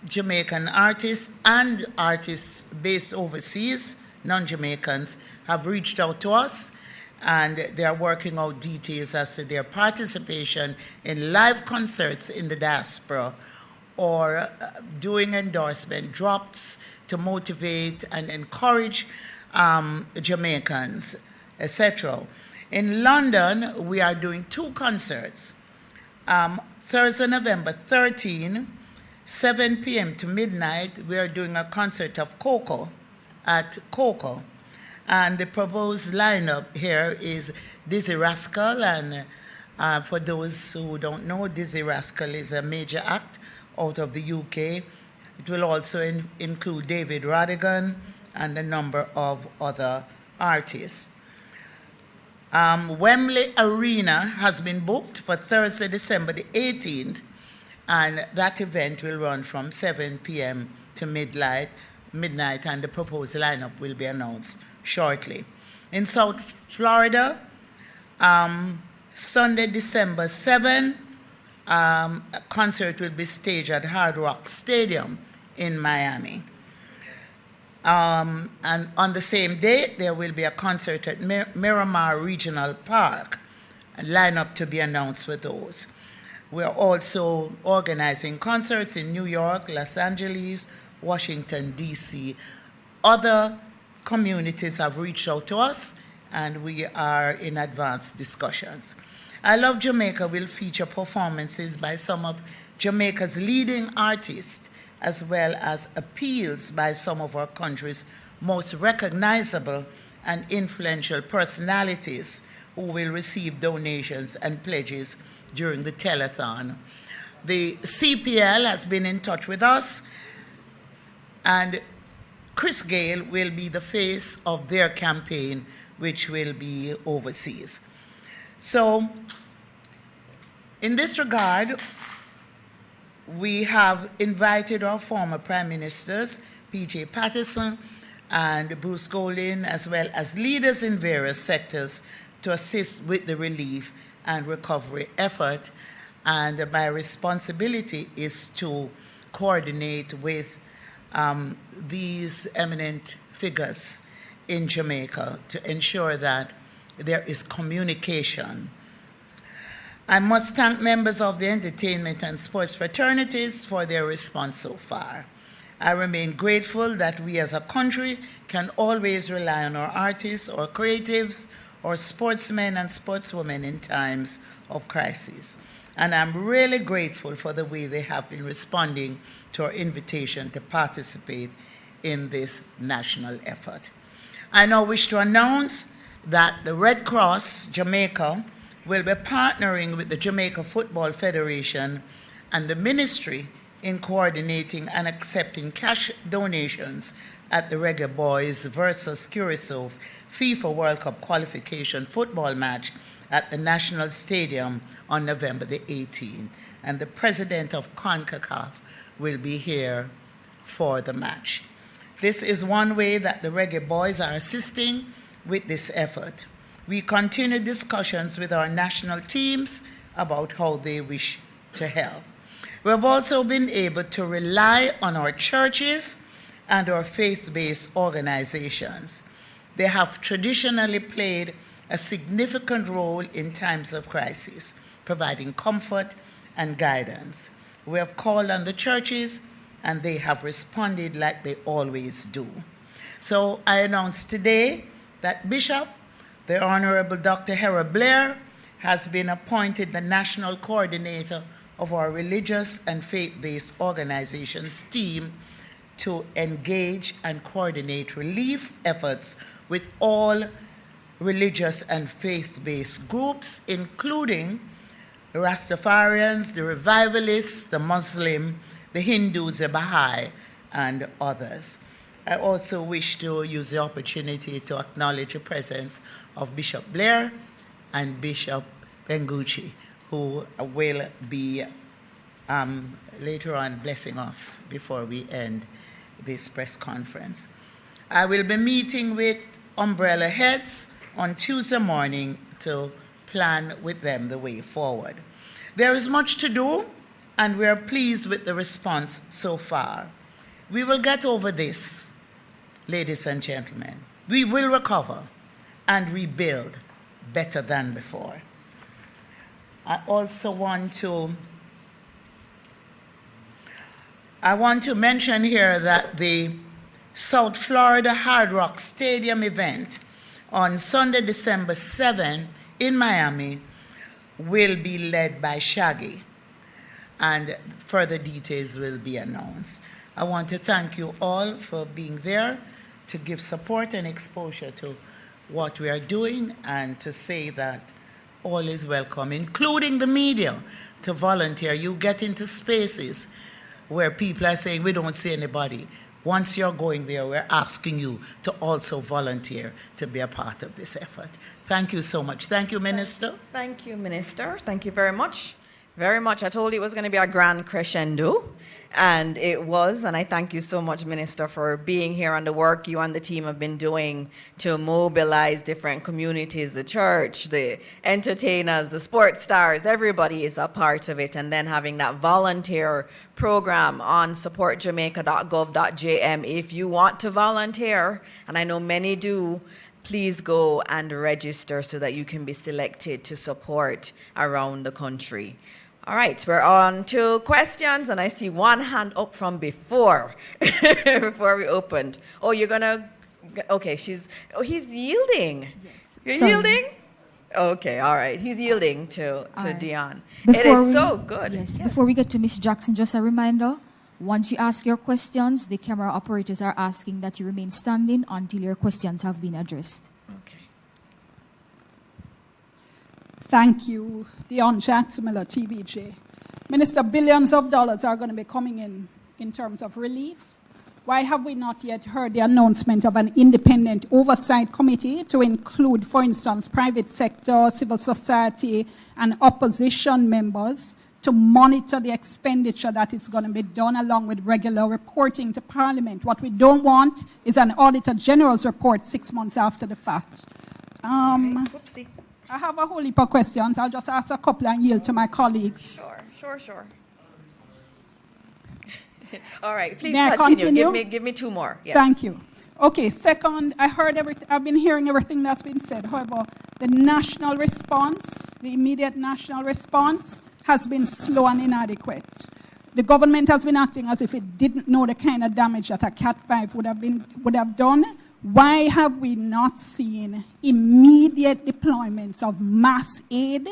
Jamaican artists and artists based overseas, non-Jamaicans, have reached out to us, and they are working out details as to their participation in live concerts in the diaspora or doing endorsement drops to motivate and encourage Jamaicans, etc. In London, we are doing 2 concerts. Thursday, November 13, 7 p.m. to midnight, we are doing a concert of Coco at Coco. And the proposed lineup here is Dizzy Rascal, and for those who don't know, Dizzy Rascal is a major act out of the UK. It will also include David Radigan and a number of other artists. Wembley Arena has been booked for Thursday, December the 18th, and that event will run from 7 p.m. to midnight, and the proposed lineup will be announced shortly. In South Florida, Sunday, December 7, a concert will be staged at Hard Rock Stadium in Miami. And on the same date, there will be a concert at Miramar Regional Park, a lineup to be announced for those. We're also organizing concerts in New York, Los Angeles, Washington, D.C. Other communities have reached out to us, and we are in advanced discussions. I Love Jamaica will feature performances by some of Jamaica's leading artists, as well as appeals by some of our country's most recognizable and influential personalities who will receive donations and pledges during the telethon. The CPL has been in touch with us, and Chris Gale will be the face of their campaign, which will be overseas. So, in this regard, we have invited our former Prime Ministers, P.J. Patterson and Bruce Golding, as well as leaders in various sectors, to assist with the relief and recovery effort. And my responsibility is to coordinate with these eminent figures in Jamaica to ensure that there is communication. I must thank members of the entertainment and sports fraternities for their response so far. I remain grateful that we as a country can always rely on our artists or creatives or sportsmen and sportswomen in times of crisis. And I'm really grateful for the way they have been responding to our invitation to participate in this national effort. I now wish to announce that the Red Cross Jamaica will be partnering with the Jamaica Football Federation and the ministry in coordinating and accepting cash donations at the Reggae Boys versus Curacao FIFA World Cup qualification football match at the National Stadium on November the 18th. And the president of CONCACAF will be here for the match. This is one way that the Reggae Boys are assisting with this effort. We continue discussions with our national teams about how they wish to help. We have also been able to rely on our churches and our faith-based organizations. They have traditionally played a significant role in times of crisis, providing comfort and guidance. We have called on the churches, and they have responded like they always do. So I announce today that Bishop, the Honorable Dr. Hera Blair, has been appointed the national coordinator of our religious and faith-based organizations team to engage and coordinate relief efforts with all religious and faith-based groups, including the Rastafarians, the Revivalists, the Muslim, the Hindus, the Baha'i, and others. I also wish to use the opportunity to acknowledge the presence of Bishop Blair and Bishop Bengucci, who will be later on blessing us before we end this press conference. I will be meeting with umbrella heads on Tuesday morning to plan with them the way forward. There is much to do, and we are pleased with the response so far. We will get over this, ladies and gentlemen. We will recover and rebuild better than before. I also want to mention here that the South Florida Hard Rock Stadium event on Sunday, December 7 in Miami will be led by Shaggy, and further details will be announced. I want to thank you all for being there to give support and exposure to what we are doing, and to say that all is welcome, including the media, to volunteer. You get into spaces where people are saying, we don't see anybody. Once you're going there, we're asking you to also volunteer to be a part of this effort. Thank you so much. Thank you, Minister. Thank you, Minister. Thank you very much. Very much. I told you it was going to be a grand crescendo, and it was. And I thank you so much, Minister, for being here and the work you and the team have been doing to mobilize different communities, the church, the entertainers, the sports stars. Everybody is a part of it. And then having that volunteer program on supportjamaica.gov.jm. If you want to volunteer, and I know many do, please go and register so that you can be selected to support around the country. All right, we're on to questions, and I see one hand up from before we opened. Oh, you're gonna, okay, he's yielding. Yes. You're Sorry. yielding? Okay, all right, he's yielding to Dion. It is so good. Yes, before we get to Ms. Jackson, just a reminder, once you ask your questions, the camera operators are asking that you remain standing until your questions have been addressed. Thank you, Dion Jackson Miller, TBJ. Minister, billions of dollars are going to be coming in terms of relief. Why have we not yet heard the announcement of an independent oversight committee to include, for instance, private sector, civil society, and opposition members to monitor the expenditure that is going to be done, along with regular reporting to Parliament? What we don't want is an Auditor General's report 6 months after the fact. Whoopsie. I have a whole heap of questions. I'll just ask a couple and yield to my colleagues. Sure. All right, please May I continue. Give me two more. Yes. Thank you. Okay, second, I've been hearing everything that's been said. However, the national response, the immediate national response, has been slow and inadequate. The government has been acting as if it didn't know the kind of damage that a Cat 5 would have done. Why have we not seen immediate deployments of mass aid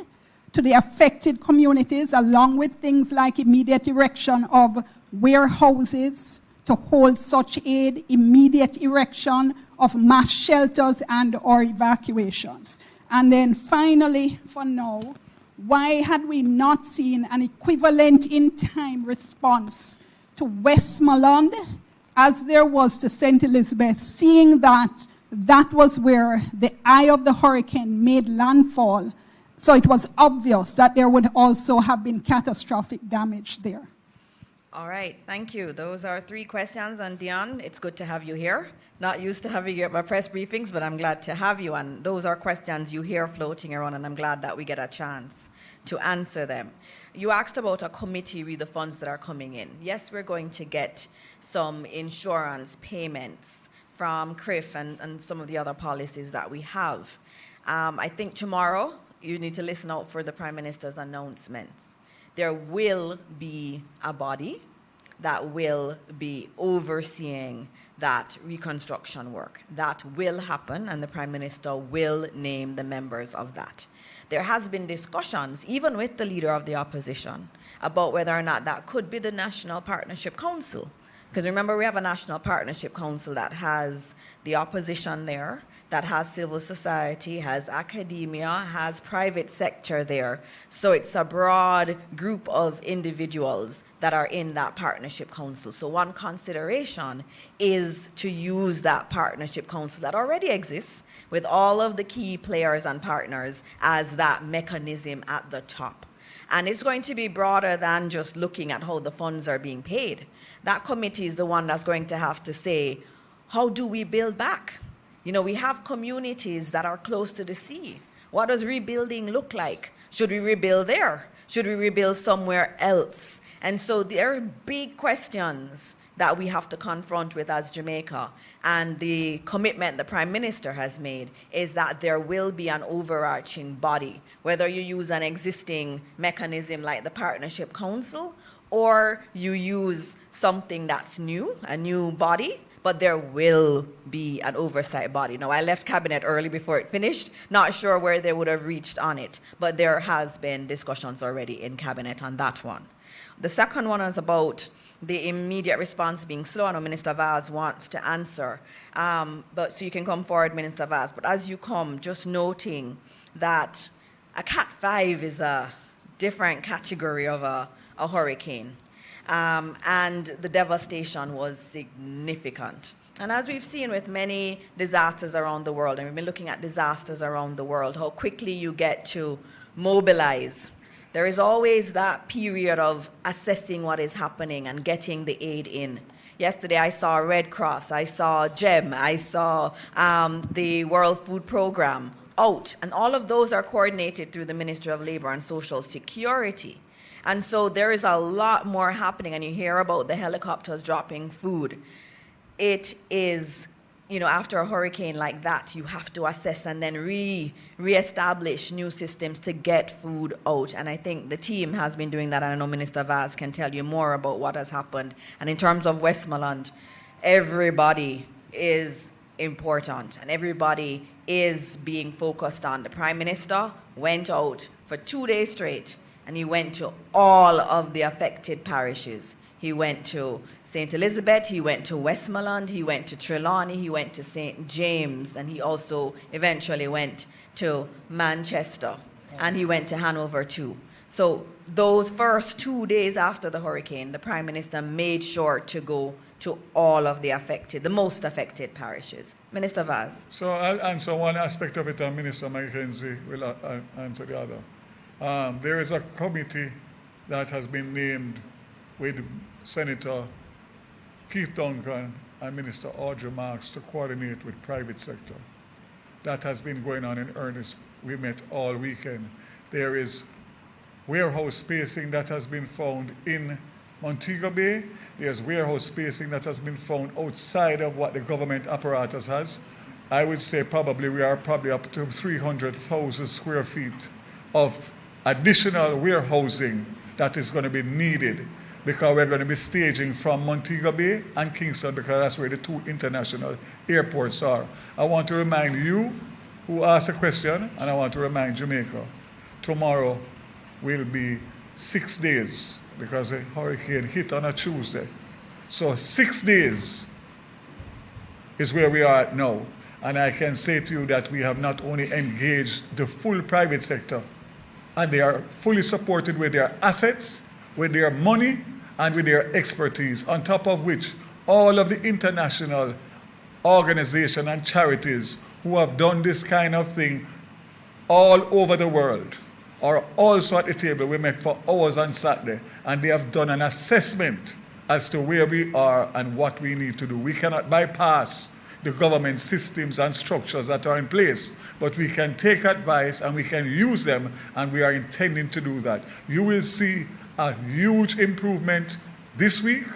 to the affected communities, along with things like immediate erection of warehouses to hold such aid, immediate erection of mass shelters and or evacuations? And then finally, for now, why had we not seen an equivalent in-time response to Westmoreland as there was to St. Elizabeth, seeing that that was where the eye of the hurricane made landfall? So it was obvious that there would also have been catastrophic damage there. All right, thank you. Those are three questions. And Dion, it's good to have you here. Not used to having you at my press briefings, but I'm glad to have you. And those are questions you hear floating around, and I'm glad that we get a chance to answer them. You asked about a committee with the funds that are coming in. Yes, we're going to get some insurance payments from CRIF and some of the other policies that we have. I think tomorrow you need to listen out for the Prime Minister's announcements. There will be a body that will be overseeing that reconstruction work. That will happen, and the Prime Minister will name the members of that. There has been discussions, even with the leader of the opposition, about whether or not that could be the National Partnership Council Because remember, we have a National Partnership Council that has the opposition there, that has civil society, has academia, has private sector there. So it's a broad group of individuals that are in that partnership council. So one consideration is to use that partnership council that already exists with all of the key players and partners as that mechanism at the top. And it's going to be broader than just looking at how the funds are being paid. That committee is the one that's going to have to say, how do we build back? You know, we have communities that are close to the sea. What does rebuilding look like? Should we rebuild there? Should we rebuild somewhere else? And so there are big questions that we have to confront with as Jamaica. And the commitment the Prime Minister has made is that there will be an overarching body, whether you use an existing mechanism like the Partnership Council, or you use something that's new, a new body, but there will be an oversight body. Now, I left Cabinet early before it finished, not sure where they would have reached on it, but there has been discussions already in Cabinet on that one. The second one is about the immediate response being slow. I know Minister Vaz wants to answer, but so you can come forward, Minister Vaz. But as you come, just noting that a Cat 5 is a different category of a hurricane. And the devastation was significant. And as we've seen with many disasters around the world, and we've been looking at disasters around the world, how quickly you get to mobilize. There is always that period of assessing what is happening and getting the aid in. Yesterday I saw Red Cross, I saw GEM, I saw the World Food Program out, and all of those are coordinated through the Ministry of Labor and Social Security. And so there is a lot more happening, and you hear about the helicopters dropping food. It is, you know, after a hurricane like that, you have to assess and then reestablish new systems to get food out. And I think the team has been doing that, and I know Minister Vaz can tell you more about what has happened. And in terms of Westmoreland, everybody is important, and everybody is being focused on. The Prime Minister went out for 2 days straight, and he went to all of the affected parishes. He went to St. Elizabeth, he went to Westmoreland, he went to Trelawney, he went to St. James, and he also eventually went to Manchester, and he went to Hanover too. So those first 2 days after the hurricane, the Prime Minister made sure to go to all of the affected, the most affected parishes. Minister Vaz. So I'll answer one aspect of it, and Minister McKenzie will answer the other. There is a committee that has been named with Senator Keith Duncan and Minister Audrey Marks to coordinate with private sector. That has been going on in earnest. We met all weekend. There is warehouse spacing that has been found in Montego Bay. There's warehouse spacing that has been found outside of what the government apparatus has. I would say we are probably up to 300,000 square feet of additional warehousing that is going to be needed, because we're going to be staging from Montego Bay and Kingston, because that's where the two international airports are. I want to remind you who asked the question, and I want to remind Jamaica, tomorrow will be 6 days, because the hurricane hit on a Tuesday. So 6 days is where we are at now. And I can say to you that we have not only engaged the full private sector, and they are fully supported with their assets, with their money, and with their expertise, on top of which all of the international organizations and charities who have done this kind of thing all over the world are also at the table. We met for hours on Saturday, and they have done an assessment as to where we are and what we need to do. We cannot bypass the government systems and structures that are in place, but we can take advice and we can use them, and we are intending to do that. You will see a huge improvement this week,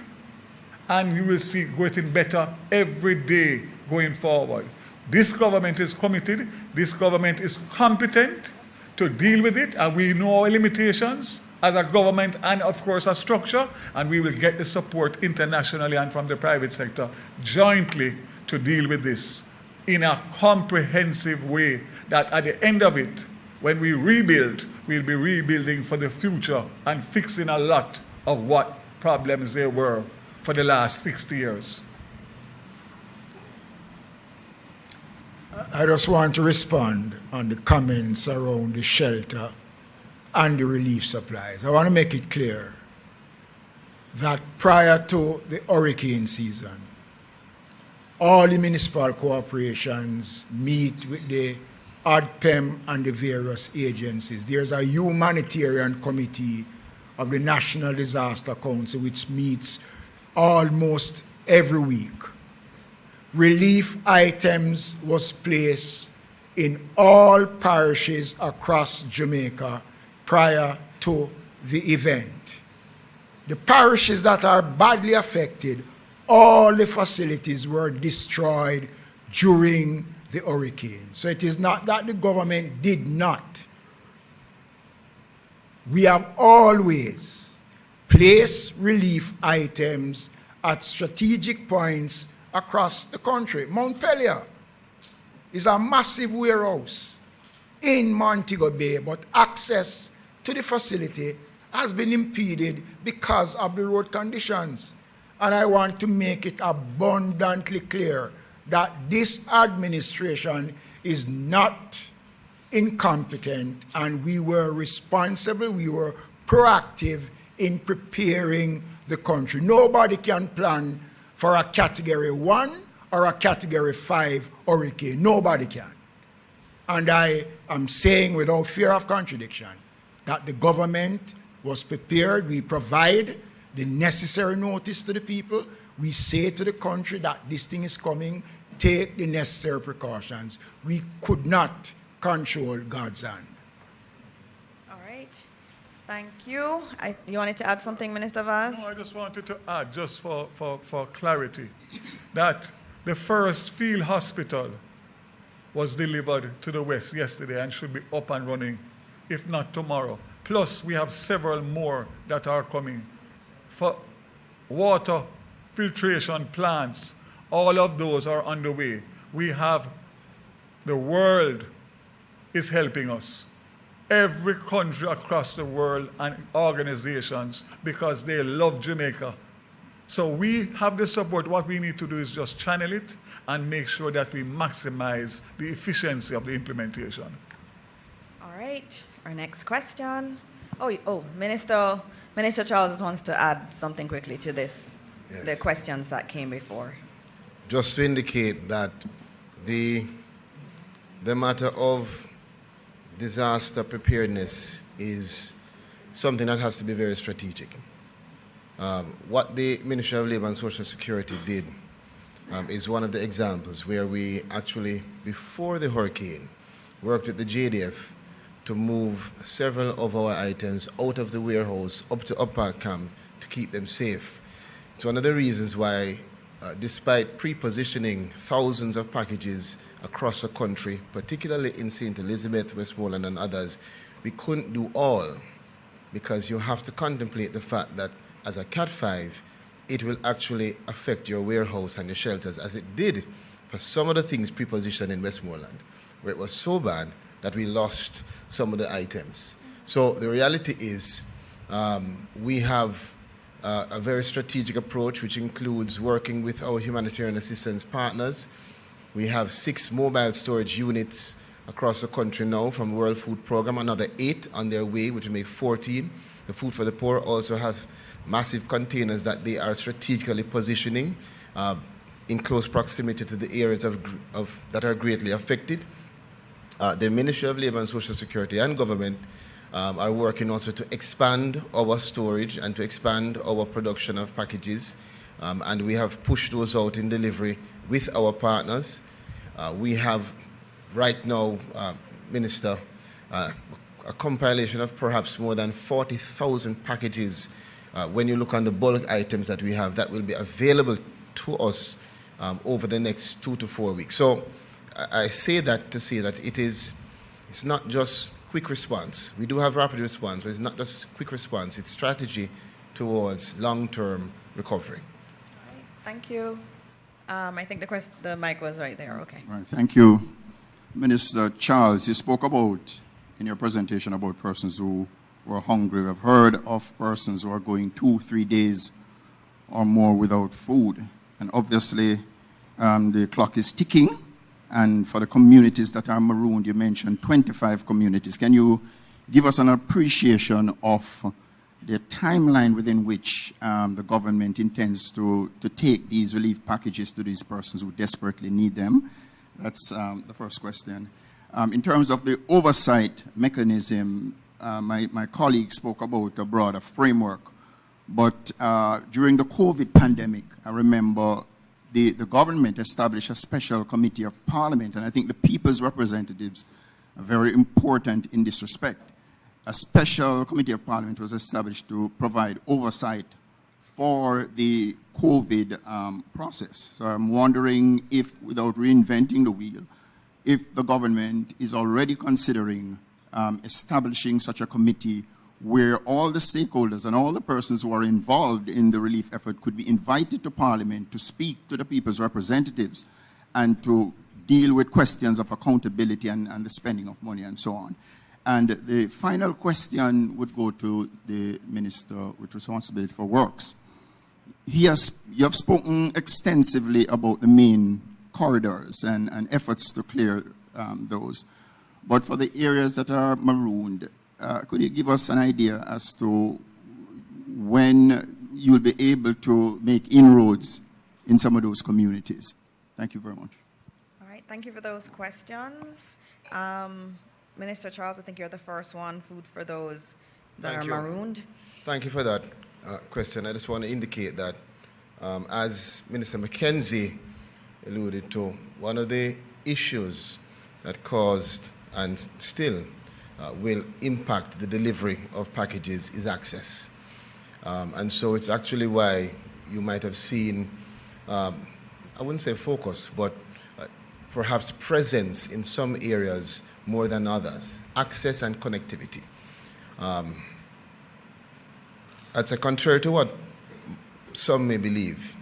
and you will see getting better every day going forward. This government is committed, this government is competent to deal with it, and we know our limitations as a government and of course a structure, and we will get the support internationally and from the private sector jointly to deal with this in a comprehensive way, that at the end of it, when we rebuild, we'll be rebuilding for the future and fixing a lot of what problems there were for the last 60 years. I just want to respond on the comments around the shelter and the relief supplies. I want to make it clear that prior to the hurricane season, all the municipal corporations meet with the OPM and the various agencies. There's a humanitarian committee of the National Disaster Council which meets almost every week. Relief items was placed in all parishes across Jamaica prior to the event. The parishes that are badly affected, all the facilities were destroyed during the hurricane. So it is not that the government did not. We have always placed relief items at strategic points across the country. Mount Pelier is a massive warehouse in Montego Bay, but access to the facility has been impeded because of the road conditions. And I want to make it abundantly clear that this administration is not incompetent, and we were responsible, we were proactive in preparing the country. Nobody can plan for a Category 1 or a Category 5 hurricane. Nobody can. And I am saying without fear of contradiction that the government was prepared. We provide the necessary notice to the people. We say to the country that this thing is coming, take the necessary precautions. We could not control God's hand. All right. Thank you. You wanted to add something, Minister Vaz? No, I just wanted to add, just for clarity, that the first field hospital was delivered to the West yesterday and should be up and running, if not tomorrow. Plus, we have several more that are coming. For water filtration plants, all of those are underway. We have, the world is helping us. Every country across the world and organizations, because they love Jamaica. So we have the support. What we need to do is just channel it and make sure that we maximize the efficiency of the implementation. All right. Our next question. Minister Charles wants to add something quickly to this, yes. The questions that came before. Just to indicate that the matter of disaster preparedness is something that has to be very strategic. What the Ministry of Labour and Social Security did is one of the examples where we actually, before the hurricane, worked with the JDF to move several of our items out of the warehouse up to Upper Camp to keep them safe. It's one of the reasons why, despite pre-positioning thousands of packages across the country, particularly in St. Elizabeth, Westmoreland, and others, we couldn't do all, because you have to contemplate the fact that as a Cat 5, it will actually affect your warehouse and your shelters, as it did for some of the things pre-positioned in Westmoreland, where it was so bad that we lost some of the items. So the reality is we have a very strategic approach, which includes working with our humanitarian assistance partners. We have 6 mobile storage units across the country now from World Food Programme, another 8 on their way, which will make 14. The Food for the Poor also have massive containers that they are strategically positioning in close proximity to the areas that are greatly affected. The Ministry of Labour and Social Security and government are working also to expand our storage and to expand our production of packages, and we have pushed those out in delivery with our partners. We have right now, Minister, a compilation of perhaps more than 40,000 packages when you look on the bulk items that we have that will be available to us over the next 2 to 4 weeks. So I say that to say that it's not just quick response. We do have rapid response, but it's not just quick response. It's strategy towards long-term recovery. All right, thank you. I think the mic was right there. Okay. Right, thank you. Minister Charles, you spoke about, in your presentation, about persons who were hungry. We've heard of persons who are going 2-3 days or more without food. And obviously, the clock is ticking. And for the communities that are marooned, you mentioned 25 communities. Can you give us an appreciation of the timeline within which the government intends to take these relief packages to these persons who desperately need them? That's the first question. In terms of the oversight mechanism, my colleague spoke about a broader framework. But during the COVID pandemic, I remember the government established a special committee of parliament, and I think the people's representatives are very important in this respect. A special committee of parliament was established to provide oversight for the COVID process. So I'm wondering if, without reinventing the wheel, if the government is already considering establishing such a committee where all the stakeholders and all the persons who are involved in the relief effort could be invited to Parliament to speak to the people's representatives and to deal with questions of accountability and the spending of money and so on. And the final question would go to the Minister with responsibility for works. You have spoken extensively about the main corridors and efforts to clear those. But for the areas that are marooned, could you give us an idea as to when you'll be able to make inroads in some of those communities? Thank you very much. All right, thank you for those questions. Minister Charles, I think you're the first one, food for those that are marooned. Thank you for that question. I just want to indicate that as Minister McKenzie alluded to, one of the issues that caused and still will impact the delivery of packages is access. And so it's actually why you might have seen, I wouldn't say focus, but perhaps presence in some areas more than others, access and connectivity. That's contrary to what some may believe.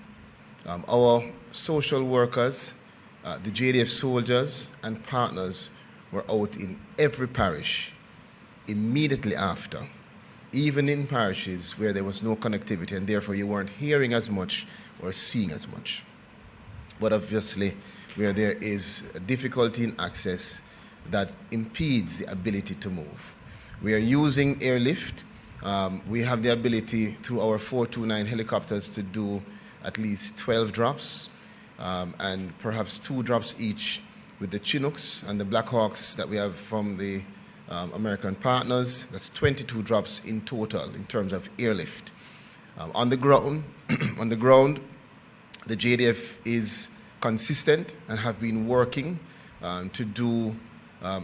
Our social workers, the JDF soldiers and partners were out in every parish immediately after, even in parishes where there was no connectivity and therefore you weren't hearing as much or seeing as much. But obviously, where there is a difficulty in access that impedes the ability to move. We are using airlift. We have the ability through our 429 helicopters to do at least 12 drops and perhaps 2 drops each with the Chinooks and the Black Hawks that we have from the American partners. That's 22 drops in total in terms of airlift. On the ground, the JDF is consistent and have been working to do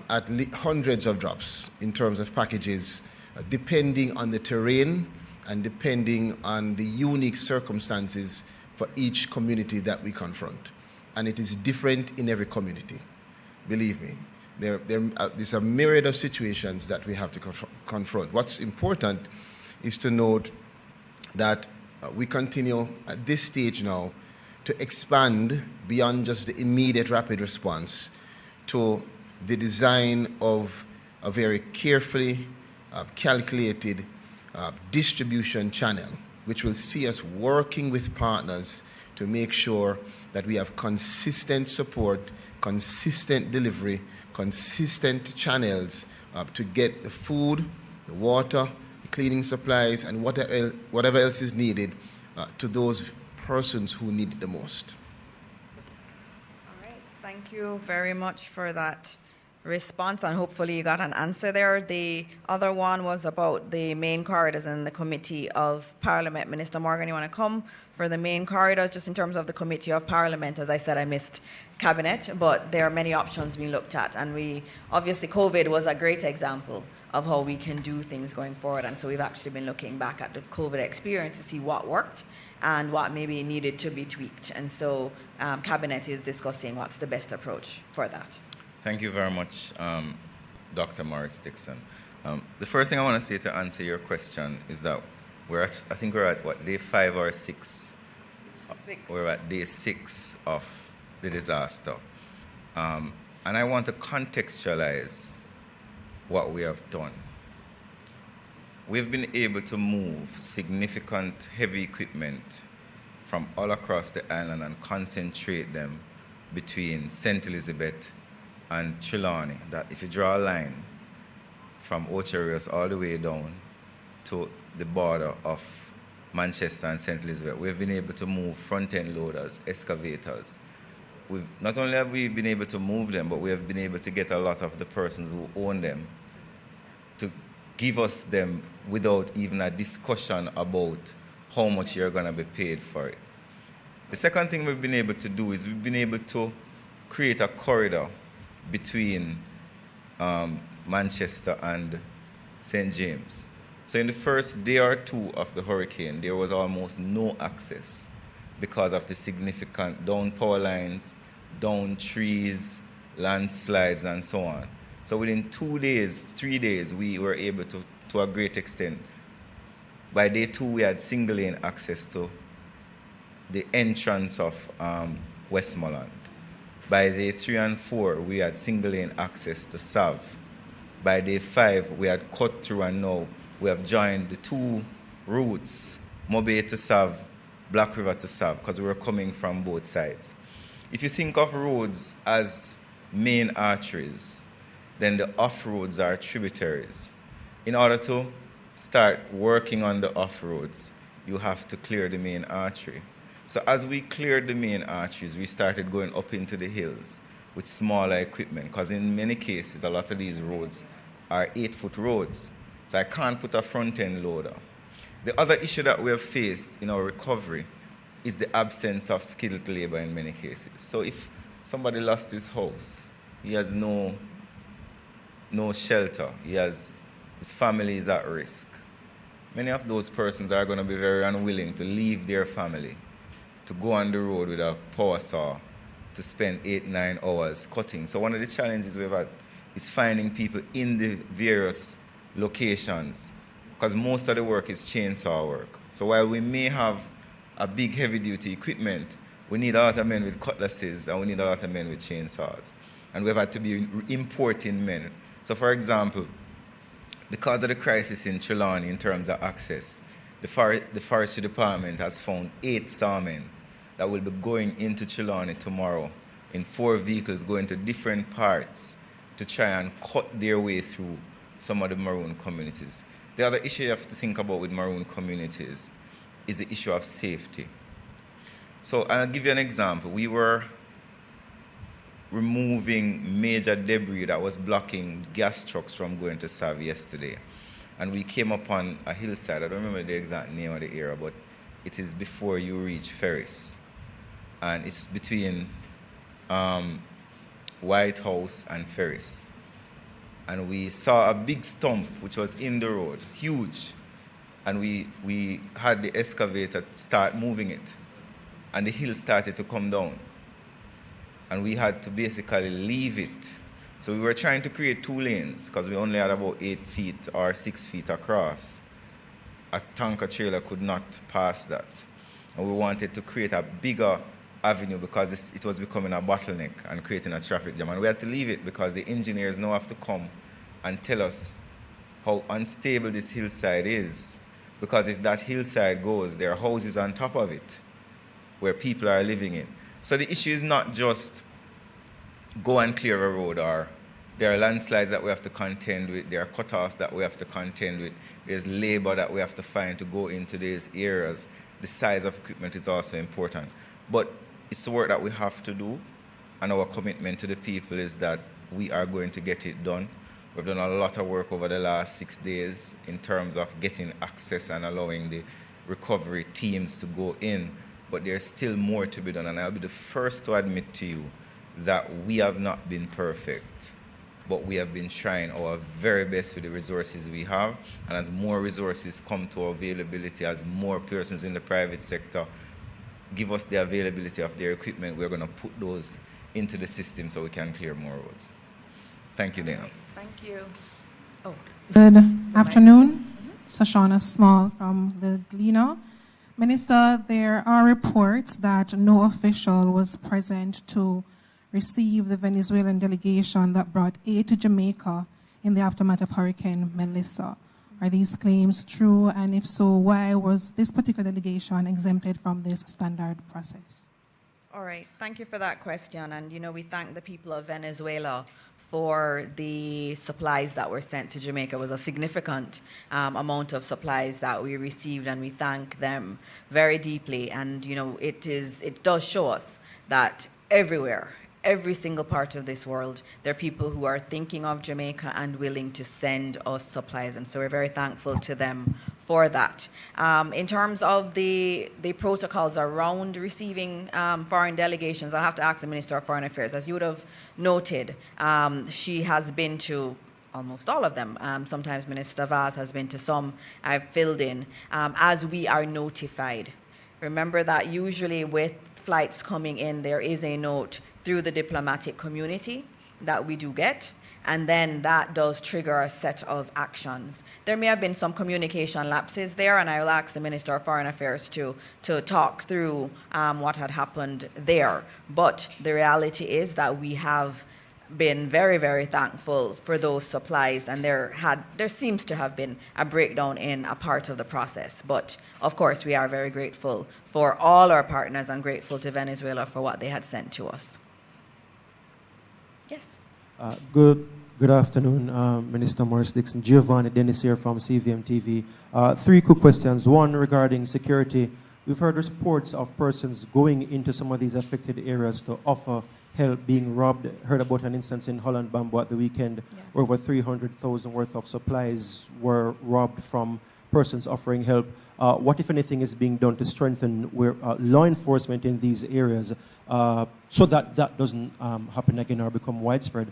at least hundreds of drops in terms of packages, depending on the terrain and depending on the unique circumstances for each community that we confront. And it is different in every community. Believe me, there's a myriad of situations that we have to confront. What's important is to note that we continue at this stage now to expand beyond just the immediate rapid response to the design of a very carefully calculated distribution channel, which will see us working with partners to make sure that we have consistent support, consistent delivery, consistent channels to get the food, the water, the cleaning supplies, and whatever else is needed to those persons who need it the most. All right, thank you very much for that response, and hopefully you got an answer there. The other one was about the main corridors and the Committee of Parliament. Minister Morgan, you want to come for the main corridors? Just in terms of the Committee of Parliament, as I said, I missed Cabinet, but there are many options being looked at, and obviously COVID was a great example of how we can do things going forward, and so we've actually been looking back at the COVID experience to see what worked and what maybe needed to be tweaked, and so Cabinet is discussing what's the best approach for that. Thank you very much, Dr. Morris Dixon. The first thing I want to say to answer your question is that I think we're at what, day 5 or 6? 6. We're at day 6 of the disaster. And I want to contextualize what we have done. We've been able to move significant heavy equipment from all across the island and concentrate them between St. Elizabeth and Trelawney. That if you draw a line from Ocherios all the way down to the border of Manchester and St. Elizabeth, we've been able to move front-end loaders, excavators. Not only have we been able to move them, but we have been able to get a lot of the persons who own them to give us them without even a discussion about how much you're going to be paid for it. The second thing we've been able to do is we've been able to create a corridor between Manchester and St. James. So in the first day or two of the hurricane, there was almost no access because of the significant down power lines, down trees, landslides, and so on. So within 2 days, 3 days, we were able to a great extent. By day 2, we had single lane access to the entrance of Westmoreland. By day 3 and 4, we had single lane access to Sav. By day 5, we had cut through, and now we have joined the 2 routes, Mobay to Sav, Black River to Sav, because we were coming from both sides. If you think of roads as main arteries, then the off-roads are tributaries. In order to start working on the off-roads, you have to clear the main artery. So as we cleared the main arteries, we started going up into the hills with smaller equipment, because in many cases, a lot of these roads are 8-foot roads. So I can't put a front-end loader. The other issue that we have faced in our recovery is the absence of skilled labor in many cases. So if somebody lost his house, he has no shelter, his family is at risk. Many of those persons are going to be very unwilling to leave their family, to go on the road with a power saw, to spend 8-9 hours cutting. So one of the challenges we've had is finding people in the various locations, because most of the work is chainsaw work. So while we may have a big heavy-duty equipment, we need a lot of men with cutlasses, and we need a lot of men with chainsaws. And we've had to be importing men. So for example, because of the crisis in Trelawney in terms of access, the forestry department has found 8 sawmen that will be going into Trelawney tomorrow in 4 vehicles going to different parts to try and cut their way through some of the maroon communities. The other issue you have to think about with maroon communities is the issue of safety. So I'll give you an example. We were removing major debris that was blocking gas trucks from going to Sav yesterday. And we came upon a hillside. I don't remember the exact name of the area, but it is before you reach Ferris. And it's between White House and Ferris. And we saw a big stump which was in the road, huge. And we had the excavator start moving it. And the hill started to come down. And we had to basically leave it. So we were trying to create 2 lanes because we only had about 8 feet or 6 feet across. A tanker trailer could not pass that. And we wanted to create a bigger avenue because it was becoming a bottleneck and creating a traffic jam. And we had to leave it because the engineers now have to come and tell us how unstable this hillside is. Because if that hillside goes, there are houses on top of it where people are living in. So the issue is not just go and clear a road, or there are landslides that we have to contend with, there are cutoffs that we have to contend with, there's labor that we have to find to go into these areas. The size of equipment is also important. But it's the work that we have to do, and our commitment to the people is that we are going to get it done. We've done a lot of work over the last 6 days in terms of getting access and allowing the recovery teams to go in, but there's still more to be done, and I'll be the first to admit to you that we have not been perfect, but we have been trying our very best with the resources we have, and as more resources come to availability, as more persons in the private sector give us the availability of their equipment, we're going to put those into the system so we can clear more roads. Thank you, Dana. Thank you. Oh. Good afternoon. Sashana Small from the Gleaner. Minister, there are reports that no official was present to receive the Venezuelan delegation that brought aid to Jamaica in the aftermath of Hurricane Melissa. Are these claims true? And if so, why was this particular delegation exempted from this standard process? All right, thank you for that question. And, we thank the people of Venezuela for the supplies that were sent to Jamaica. It was a significant amount of supplies that we received, and we thank them very deeply. And, it does show us that everywhere, every single part of this world, there are people who are thinking of Jamaica and willing to send us supplies. And so we're very thankful to them for that. In terms of the protocols around receiving foreign delegations, I'll have to ask the Minister of Foreign Affairs. As you would have noted, she has been to almost all of them. Sometimes Minister Vaz has been to some. I've filled in as we are notified. Remember that usually with flights coming in, there is a note through the diplomatic community that we do get, and then that does trigger a set of actions. There may have been some communication lapses there, and I will ask the Minister of Foreign Affairs to talk through what had happened there. But the reality is that we have been very, very thankful for those supplies, and there seems to have been a breakdown in a part of the process. But of course, we are very grateful for all our partners and grateful to Venezuela for what they had sent to us. Yes. Good afternoon, Minister Morris Dixon. Giovanni Dennis here from CVM TV. 3 quick questions. One regarding security. We've heard reports of persons going into some of these affected areas to offer help being robbed. Heard about an instance in Holland Bamboo at the weekend where over 300,000 worth of supplies were robbed from persons offering help. What, if anything, is being done to strengthen law enforcement in these areas so that that doesn't happen again or become widespread?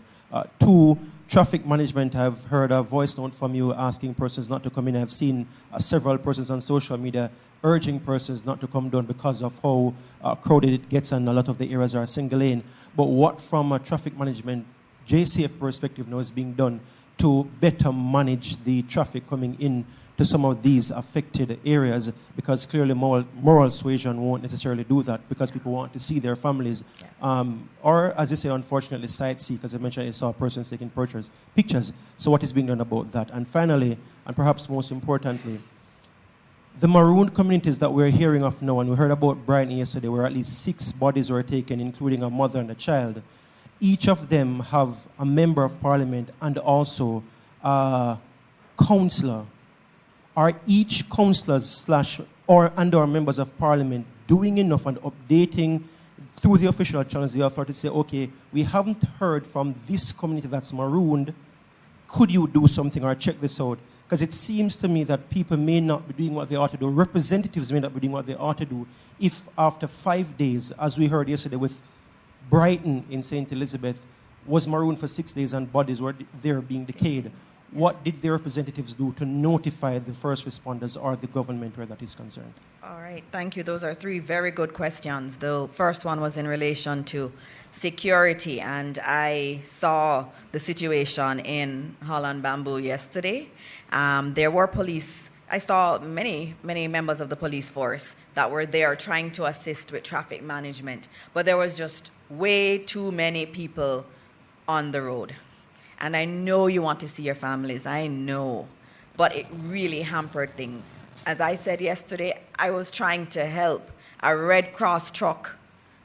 2, traffic management. I've heard a voice note from you asking persons not to come in. I've seen several persons on social media urging persons not to come down because of how crowded it gets, and a lot of the areas are single lane. But what, from a traffic management JCF perspective, now is being done to better manage the traffic coming in to some of these affected areas? Because clearly moral suasion won't necessarily do that, because people want to see their families. Yes. Or, as you say, unfortunately, sightsee, because I mentioned I saw persons taking pictures. So what is being done about that? And finally, and perhaps most importantly, the marooned communities that we're hearing of now, and we heard about Brighton yesterday, where at least 6 bodies were taken, including a mother and a child. Each of them have a member of parliament and also a councillor. Are each councillors or members of parliament doing enough and updating through the official channels the authority to say, okay, we haven't heard from this community that's marooned, could you do something or check this out? Because it seems to me that people may not be doing what they ought to do, representatives may not be doing what they ought to do, if after 5 days, as we heard yesterday with Brighton in St. Elizabeth, was marooned for 6 days and bodies were there being decayed. What did the representatives do to notify the first responders or the government where that is concerned? All right, thank you. Those are 3 very good questions. The first one was in relation to security, and I saw the situation in Holland Bamboo yesterday. There were police. I saw many members of the police force that were there trying to assist with traffic management, but there was just way too many people on the road. And I know you want to see your families, I know, but it really hampered things. As I said yesterday, I was trying to help a Red Cross truck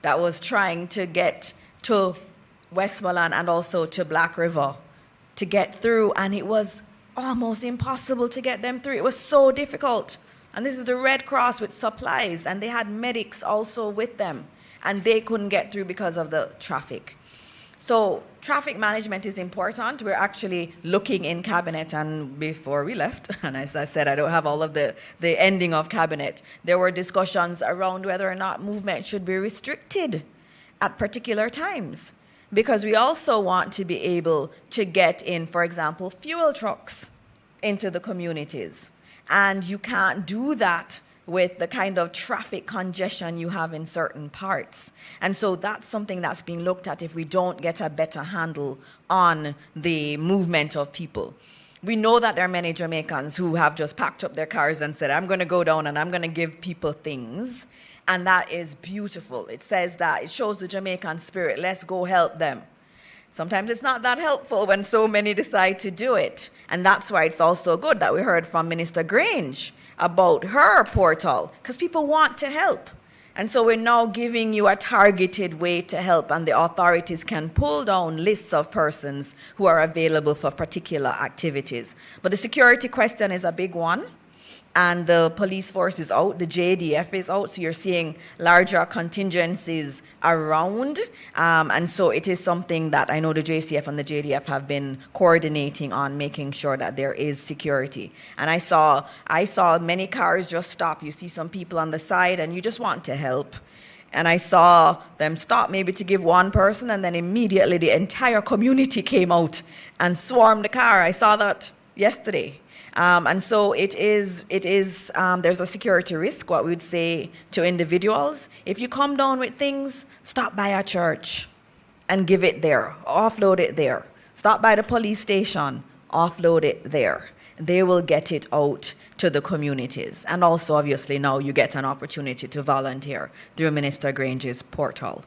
that was trying to get to Westmoreland and also to Black River to get through, and it was almost impossible to get them through. It was so difficult. And this is the Red Cross with supplies, and they had medics also with them, and they couldn't get through because of the traffic. So traffic management is important. We're actually looking in cabinet, and before we left, and as I said, I don't have all of the ending of cabinet, there were discussions around whether or not movement should be restricted at particular times, because we also want to be able to get in, for example, fuel trucks into the communities. And you can't do that with the kind of traffic congestion you have in certain parts. And so that's something that's being looked at if we don't get a better handle on the movement of people. We know that there are many Jamaicans who have just packed up their cars and said, I'm going to go down and I'm going to give people things. And that is beautiful. It says that, it shows the Jamaican spirit, let's go help them. Sometimes it's not that helpful when so many decide to do it. And that's why it's also good that we heard from Minister Grange about her portal, because people want to help. And so we're now giving you a targeted way to help, and the authorities can pull down lists of persons who are available for particular activities. But the security question is a big one. And the police force is out, the JDF is out, so you're seeing larger contingencies around. And so it is something that I know the JCF and the JDF have been coordinating on, making sure that there is security. And I saw many cars just stop. You see some people on the side and you just want to help. And I saw them stop maybe to give one person, and then immediately the entire community came out and swarmed the car. I saw that yesterday. And so there's a security risk, what we would say to individuals. If you come down with things, stop by a church and give it there, offload it there. Stop by the police station, offload it there. They will get it out to the communities. And also, obviously, now you get an opportunity to volunteer through Minister Grange's portal.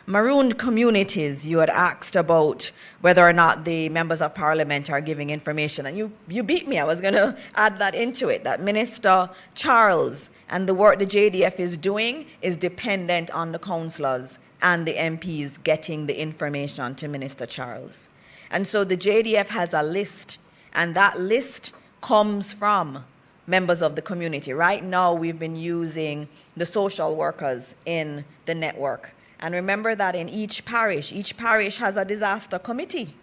Marooned communities, you had asked about whether or not the members of parliament are giving information, and you beat me. I was going to add that into it, that Minister Charles and the work the JDF is doing is dependent on the councillors and the MPs getting the information to Minister Charles. And so the JDF has a list, and that list comes from members of the community. Right now, we've been using the social workers in the network. And remember that in each parish has a disaster committee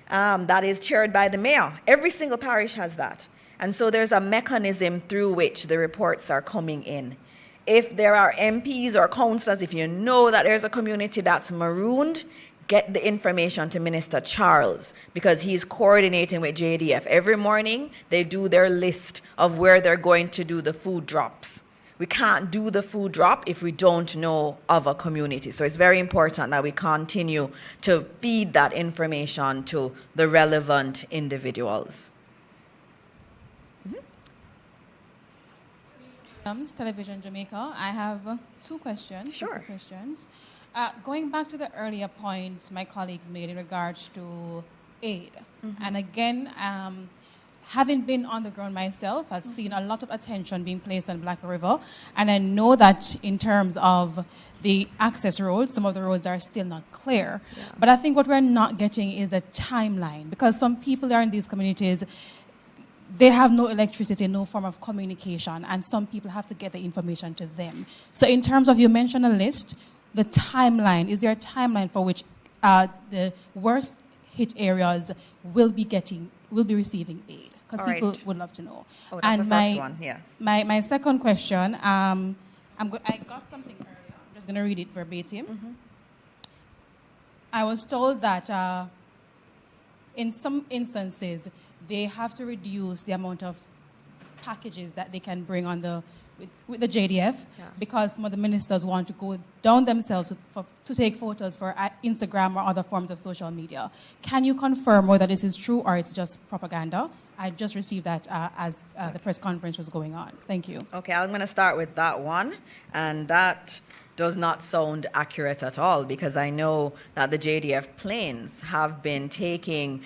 that is chaired by the mayor. Every single parish has that. And so there's a mechanism through which the reports are coming in. If there are MPs or councillors, if you know that there's a community that's marooned, get the information to Minister Charles, because he's coordinating with JDF. Every morning, they do their list of where they're going to do the food drops. We can't do the food drop if we don't know of a community. So it's very important that we continue to feed that information to the relevant individuals. Television Jamaica. I have two questions. Sure. Questions. Going back to the earlier points my colleagues made in regards to aid. And again, having been on the ground myself, I've seen a lot of attention being placed on Black River, and I know that in terms of the access roads, some of the roads are still not clear. Yeah. But I think what we're not getting is the timeline, because some people are in these communities, they have no electricity, no form of communication, and some people have to get the information to them. So in terms of, you mentioned a list, the timeline, is there a timeline for which the worst hit areas will be receiving aid? Because people would love to know. Oh, that's the first one, yes. My second question, I got something earlier. I'm just going to read it verbatim. I was told that in some instances, they have to reduce the amount of packages that they can bring on with the JDF, because some of the ministers want to go down themselves to take photos for Instagram or other forms of social media. Can you confirm whether this is true or it's just propaganda? I just received that as the press conference was going on. Thank you. Okay, I'm going to start with that one, and that does not sound accurate at all, because I know that the JDF planes have been taking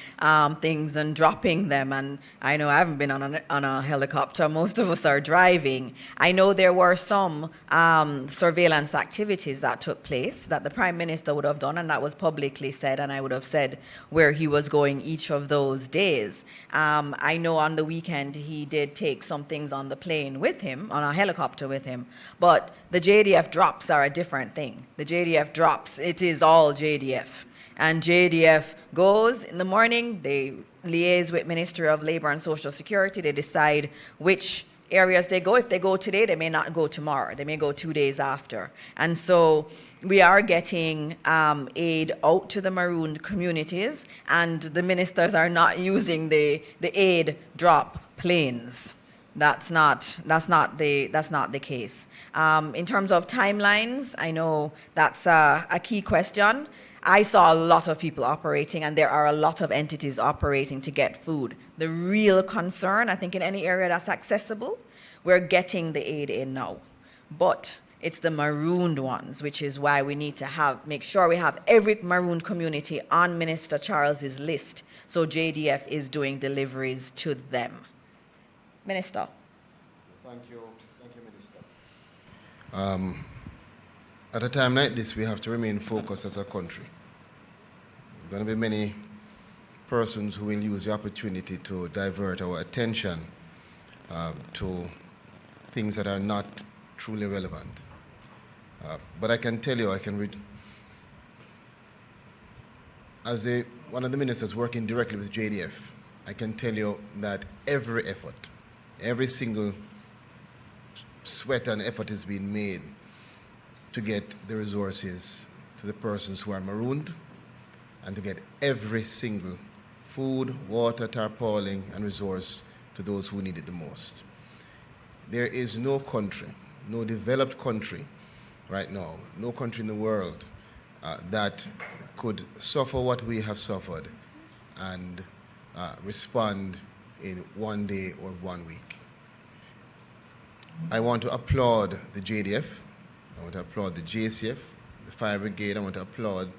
things and dropping them, and I know I haven't been on a helicopter. Most of us are driving. I know there were some surveillance activities that took place that the Prime Minister would have done, and that was publicly said, and I would have said where he was going each of those days. I know on the weekend he did take some things on the plane with him, on a helicopter with him, but the JDF drops are a different thing. The JDF drops, it is all JDF. And JDF goes in the morning, they liaise with Ministry of Labour and Social Security, they decide which areas they go. If they go today, they may not go tomorrow. They may go 2 days after. And so we are getting aid out to the marooned communities, and the ministers are not using the aid drop planes. That's not the case. In terms of timelines, I know that's a key question. I saw a lot of people operating, and there are a lot of entities operating to get food. The real concern, I think, in any area that's accessible, we're getting the aid in now. But It's the marooned ones, which is why we need to make sure we have every marooned community on Minister Charles's list. So JDF is doing deliveries to them. Minister. Thank you, Minister. At a time like this, we have to remain focused as a country. There are going to be many persons who will use the opportunity to divert our attention to things that are not truly relevant. But I can tell you, as one of the ministers working directly with JDF, I can tell you that every effort, every single sweat and effort is being made to get the resources to the persons who are marooned and to get every single food, water, tarpaulin, and resource to those who need it the most. There is no country, no developed country right now, no country in the world that could suffer what we have suffered and respond in 1 day or 1 week. I want to applaud the JDF, I want to applaud the JCF, the Fire Brigade, I want to applaud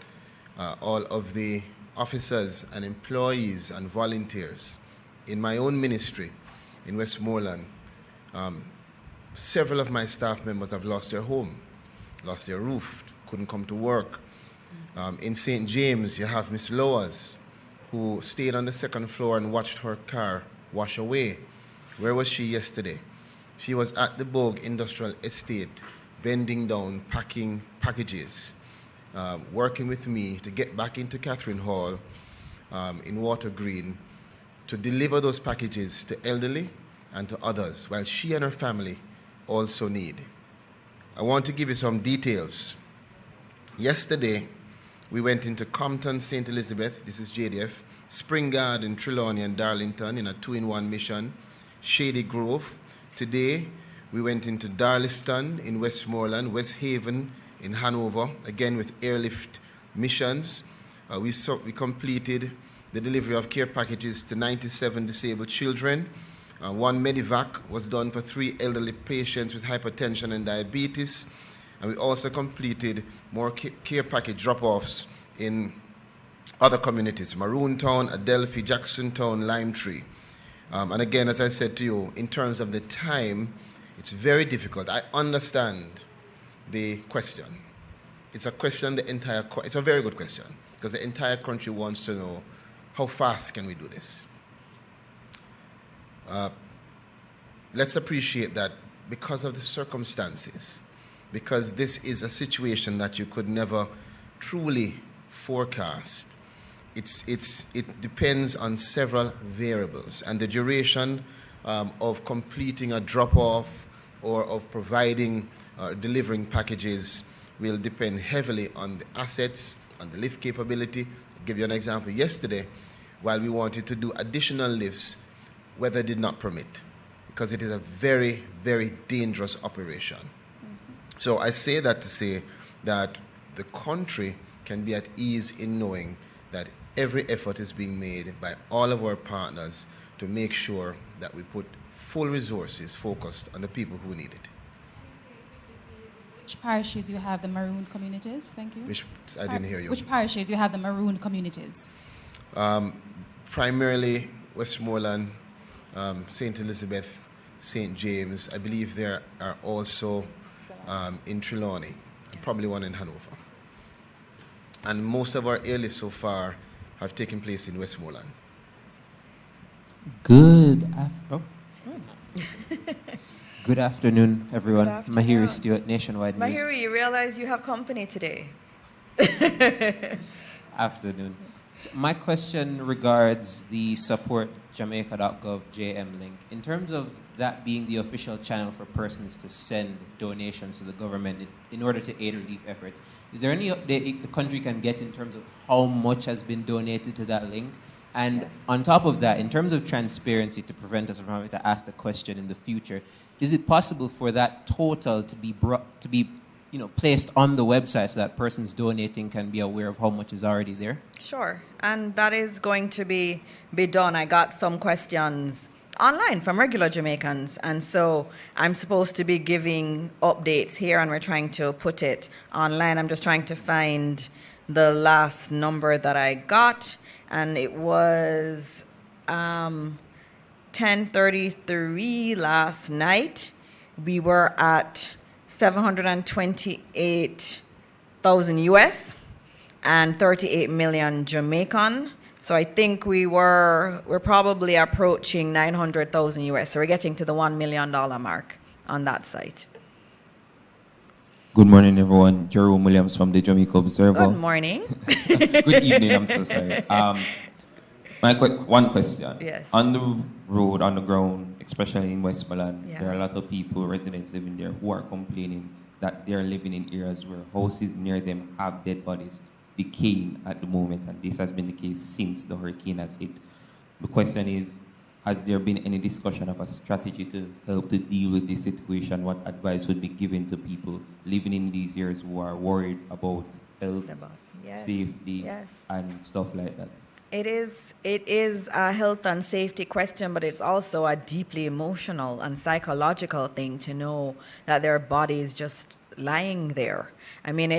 all of the officers and employees and volunteers in my own ministry in Westmoreland. Several of my staff members have lost their home, lost their roof, couldn't come to work. In St. James, you have Miss Loas, who stayed on the second floor and watched her car wash away. Where was she yesterday? She was at the Bogue Industrial Estate, bending down, packing packages, working with me to get back into Catherine Hall in Water Green to deliver those packages to elderly and to others, while she and her family also need. I want to give you some details. Yesterday, we went into Compton, St. Elizabeth, this is JDF, Spring Garden, Trelawney, and Darlington in a 2-in-1 mission, Shady Grove. Today, we went into Darliston in Westmoreland, West Haven in Hanover, again with airlift missions. We completed the delivery of care packages to 97 disabled children. 1 Medivac was done for 3 elderly patients with hypertension and diabetes. And we also completed more care package drop-offs in other communities, Maroontown, Adelphi, Jacksontown, Limetree. And again, as I said to you, in terms of the time, it's very difficult. I understand the question. It's a question it's a very good question, because the entire country wants to know, how fast can we do this? Let's appreciate that because of the circumstances, because this is a situation that you could never truly forecast, it depends on several variables, and the duration of completing a drop-off or of providing delivering packages will depend heavily on the assets, on the lift capability. I'll give you an example. Yesterday, while we wanted to do additional lifts, weather did not permit, because it is a very, very dangerous operation. So I say that to say that the country can be at ease in knowing that every effort is being made by all of our partners to make sure that we put full resources focused on the people who need it. Which parishes you have the marooned communities? Thank you. I didn't hear you. Which parishes you have the marooned communities? Primarily Westmoreland, St. Elizabeth, St. James. I believe there are also in Trelawney, probably one in Hanover. And most of our airlifts so far have taken place in Westmoreland. Good afternoon, everyone. Good afternoon. Mahiri Stewart, Nationwide News. Mahiri, you realize you have company today. Afternoon. So my question regards the support Jamaica.gov JM link. In terms of that being the official channel for persons to send donations to the government in order to aid relief efforts, is there any update the country can get in terms of how much has been donated to that link? And yes, on top of that, in terms of transparency, to prevent us from having to ask the question in the future, is it possible for that total to be placed on the website so that persons donating can be aware of how much is already there? Sure, and that is going to be done. I got some questions online from regular Jamaicans. And so I'm supposed to be giving updates here, and we're trying to put it online. I'm just trying to find the last number that I got, and it was 10:33 last night. We were at 728,000 US and 38 million Jamaican. So I think we're probably approaching 900,000 US. So we're getting to the $1 million mark on that site. Good morning, everyone. Jerome Williams from the Jamaica Observer. Good morning. Good evening, I'm so sorry. One question. Yes. On the road, on the ground, especially in Westmoreland, Yeah. there are a lot of people, residents living there, who are complaining that they are living in areas where houses near them have dead bodies decaying at the moment, and this has been the case since the hurricane has hit. The question is, has there been any discussion of a strategy to help to deal with this situation? What advice would be given to people living in these areas who are worried about health, safety, and stuff like that? It is a health and safety question, but it's also a deeply emotional and psychological thing to know that their body is just lying there. I mean,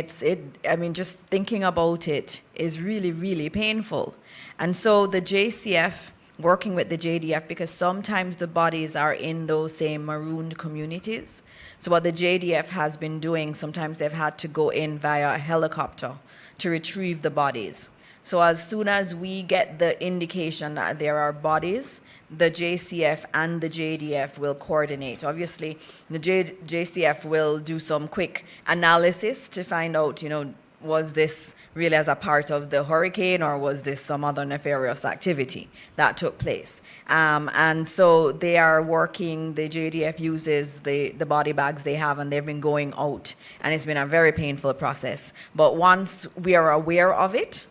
just thinking about it is really, really painful. And so the JCF, working with the JDF, because sometimes the bodies are in those same marooned communities. So what the JDF has been doing, sometimes they've had to go in via a helicopter to retrieve the bodies. So as soon as we get the indication that there are bodies, the JCF and the JDF will coordinate. Obviously, the JCF will do some quick analysis to find out, was this really as a part of the hurricane, or was this some other nefarious activity that took place? And so they are working, the JDF uses the body bags they have, and they've been going out, and it's been a very painful process. But once we are aware of it,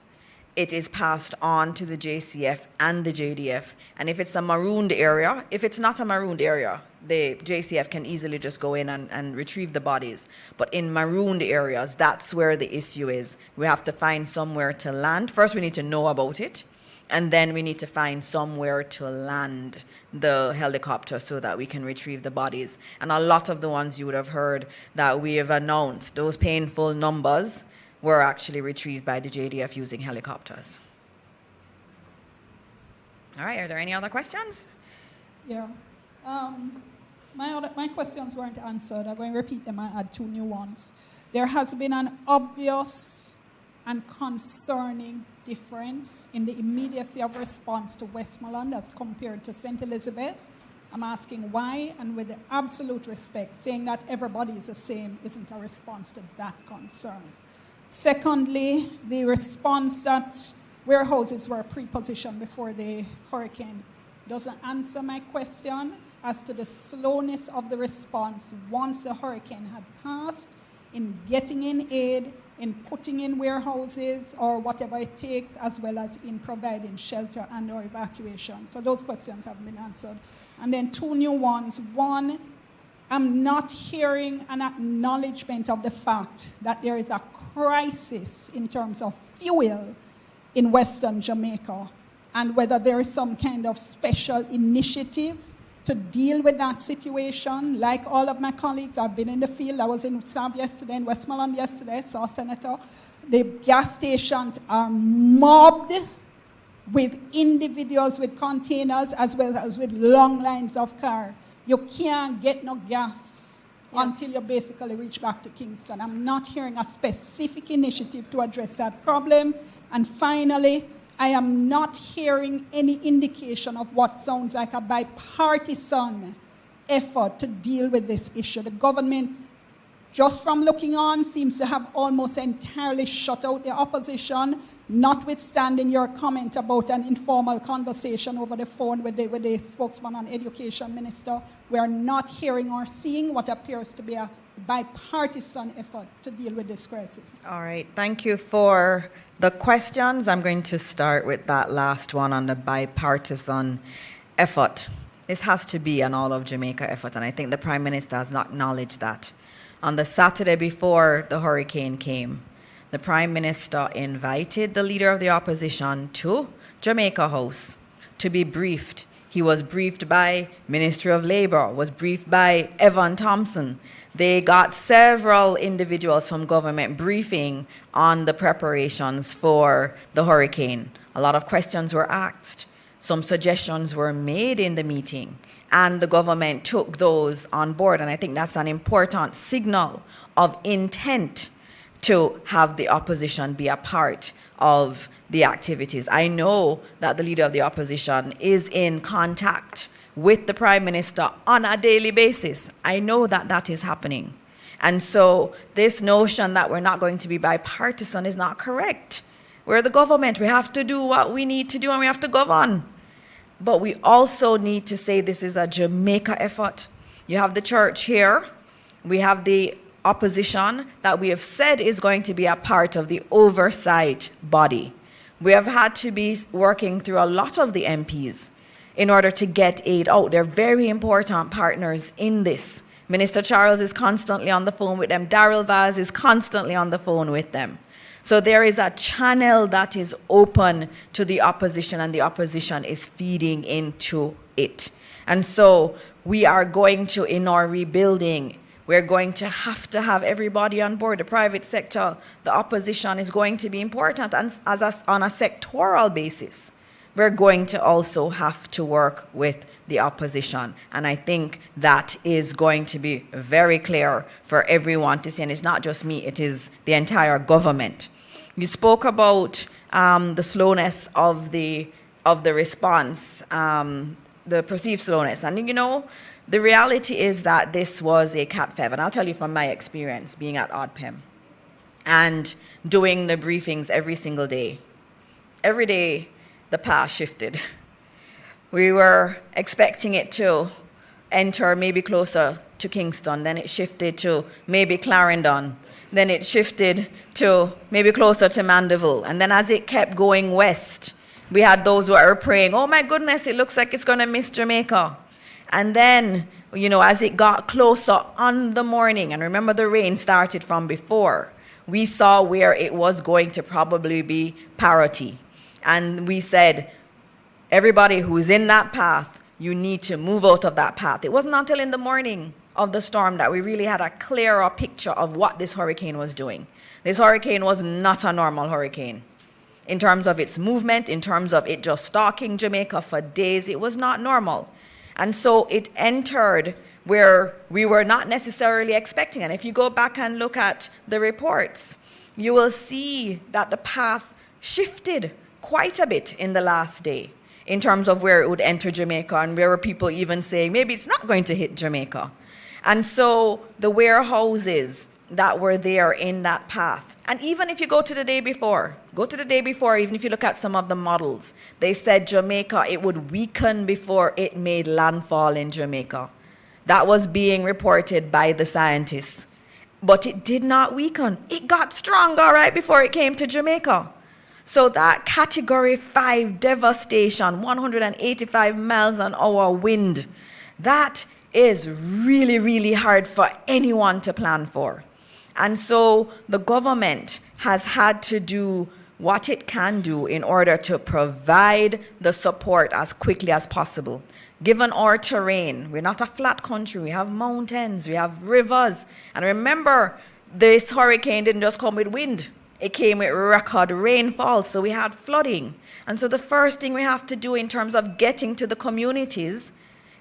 it is passed on to the JCF and the JDF. And if it's a marooned area, if it's not a marooned area, the JCF can easily just go in and retrieve the bodies. But in marooned areas, that's where the issue is. We have to find somewhere to land. First, we need to know about it. And then we need to find somewhere to land the helicopter so that we can retrieve the bodies. And a lot of the ones you would have heard that we have announced, those painful numbers, were actually retrieved by the JDF using helicopters. All right, are there any other questions? Yeah. My questions weren't answered. I'm going to repeat them and add 2 new ones. There has been an obvious and concerning difference in the immediacy of response to Westmoreland as compared to St. Elizabeth. I'm asking why, and with the absolute respect, saying that everybody is the same isn't a response to that concern. Secondly, the response that warehouses were pre-positioned before the hurricane doesn't answer my question as to the slowness of the response once the hurricane had passed in getting in aid, in putting in warehouses or whatever it takes, as well as in providing shelter and or evacuation. So those questions have been answered. And then 2 new ones. One, I'm not hearing an acknowledgement of the fact that there is a crisis in terms of fuel in Western Jamaica, and whether there is some kind of special initiative to deal with that situation. Like all of my colleagues, I've been in the field. I was in Sav yesterday, in Westmoreland yesterday, saw Senator. The gas stations are mobbed with individuals with containers as well as with long lines of cars. You can't get no gas until you basically reach back to Kingston. I'm not hearing a specific initiative to address that problem. And finally, I am not hearing any indication of what sounds like a bipartisan effort to deal with this issue. The government, just from looking on, seems to have almost entirely shut out the opposition, notwithstanding your comment about an informal conversation over the phone with the spokesman and education minister. We are not hearing or seeing what appears to be a bipartisan effort to deal with this crisis. All right, thank you for the questions. I'm going to start with that last one on the bipartisan effort. This has to be an all of Jamaica effort, and I think the Prime Minister has not acknowledged that. On the Saturday before the hurricane came, the Prime Minister invited the Leader of the Opposition to Jamaica House to be briefed He was briefed by Ministry of Labor, was briefed by Evan Thompson. They got several individuals from government briefing on the preparations for the hurricane. A lot of questions were asked. Some suggestions were made in the meeting, and the government took those on board. And I think that's an important signal of intent to have the opposition be a part of the activities. I know that the leader of the opposition is in contact with the Prime Minister on a daily basis. I know that that is happening. And so this notion that we're not going to be bipartisan is not correct. We're the government. We have to do what we need to do, and we have to govern. But we also need to say this is a Jamaica effort. You have the church here. We have the opposition that we have said is going to be a part of the oversight body. We have had to be working through a lot of the MPs in order to get aid out. They're very important partners in this. Minister Charles is constantly on the phone with them. Daryl Vaz is constantly on the phone with them. So there is a channel that is open to the opposition, and the opposition is feeding into it. And so we are going to, in our rebuilding, we're going to have everybody on board. The private sector, the opposition is going to be important. And on a sectoral basis, we're going to also have to work with the opposition. And I think that is going to be very clear for everyone to see. And it's not just me, it is the entire government. You spoke about the slowness of the response, the perceived slowness. And you know, the reality is that this was a Cat 5. And I'll tell you from my experience being at OPM and doing the briefings every single day. Every day, the path shifted. We were expecting it to enter maybe closer to Kingston. Then it shifted to maybe Clarendon. Then it shifted to maybe closer to Mandeville. And then as it kept going west, we had those who were praying, oh my goodness, it looks like it's going to miss Jamaica. And then, you know, as it got closer on the morning, and remember the rain started from before, we saw where it was going to probably be parity. And we said, everybody who's in that path, you need to move out of that path. It wasn't until in the morning of the storm that we really had a clearer picture of what this hurricane was doing. This hurricane was not a normal hurricane. In terms of its movement, in terms of it just stalking Jamaica for days, it was not normal. And so it entered where we were not necessarily expecting. And if you go back and look at the reports, you will see that the path shifted quite a bit in the last day in terms of where it would enter Jamaica, and where were people even saying maybe it's not going to hit Jamaica. And so the warehouses that were there in that path, and even if you go to the day before, even if you look at some of the models, they said Jamaica, it would weaken before it made landfall in Jamaica. That was being reported by the scientists. But it did not weaken. It got stronger right before it came to Jamaica. So that Category 5 devastation, 185 miles an hour wind, that is really, really hard for anyone to plan for. And so the government has had to do what it can do in order to provide the support as quickly as possible. Given our terrain, we're not a flat country, we have mountains, we have rivers. And remember, this hurricane didn't just come with wind. It came with record rainfall, so we had flooding. And so the first thing we have to do in terms of getting to the communities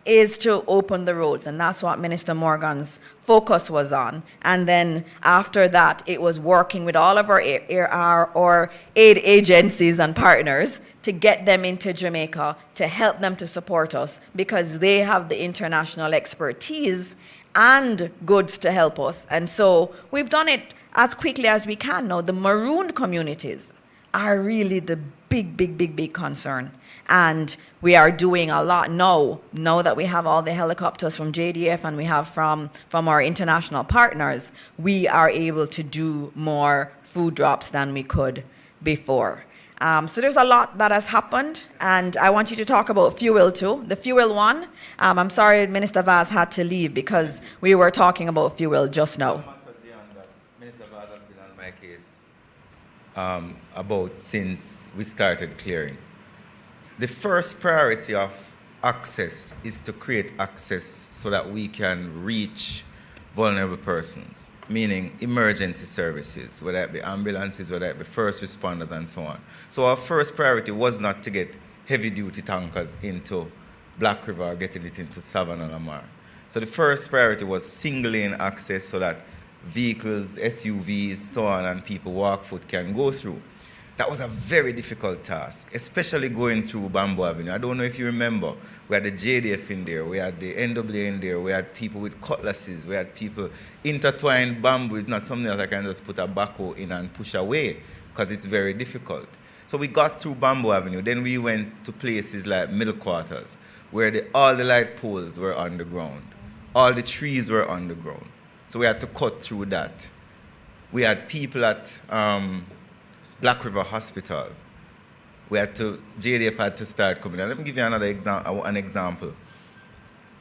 is to open the roads. And that's what Minister Morgan's focus was on. And then after that, it was working with all of our aid agencies and partners to get them into Jamaica, to help them to support us, because they have the international expertise and goods to help us. And so we've done it as quickly as we can. Now, the marooned communities are really the big concern. And we are doing a lot now that we have all the helicopters from JDF and we have from our international partners, we are able to do more food drops than we could before. So there's a lot that has happened, and I want you to talk about fuel too. The fuel one, I'm sorry Minister Vaz had to leave because we were talking about fuel just now. Minister Vaz has been on my case about since we started clearing. The first priority of access is to create access so that we can reach vulnerable persons, meaning emergency services, whether it be ambulances, whether it be first responders, and so on. So our first priority was not to get heavy-duty tankers into Black River or getting it into Savannah Lamar. So the first priority was single-lane access so that vehicles, SUVs, so on, and people walk foot can go through. That was a very difficult task, especially going through Bamboo Avenue. I don't know if you remember, we had the JDF in there, we had the NWA in there, we had people with cutlasses, we had people intertwined. Bamboo is not something that I can just put a backhoe in and push away, because it's very difficult. So we got through Bamboo Avenue, then we went to places like Middle Quarters, where all the light poles were on the ground, all the trees were on the ground. So we had to cut through that. We had people at Black River Hospital. JDF had to start coming. Now, let me give you an example.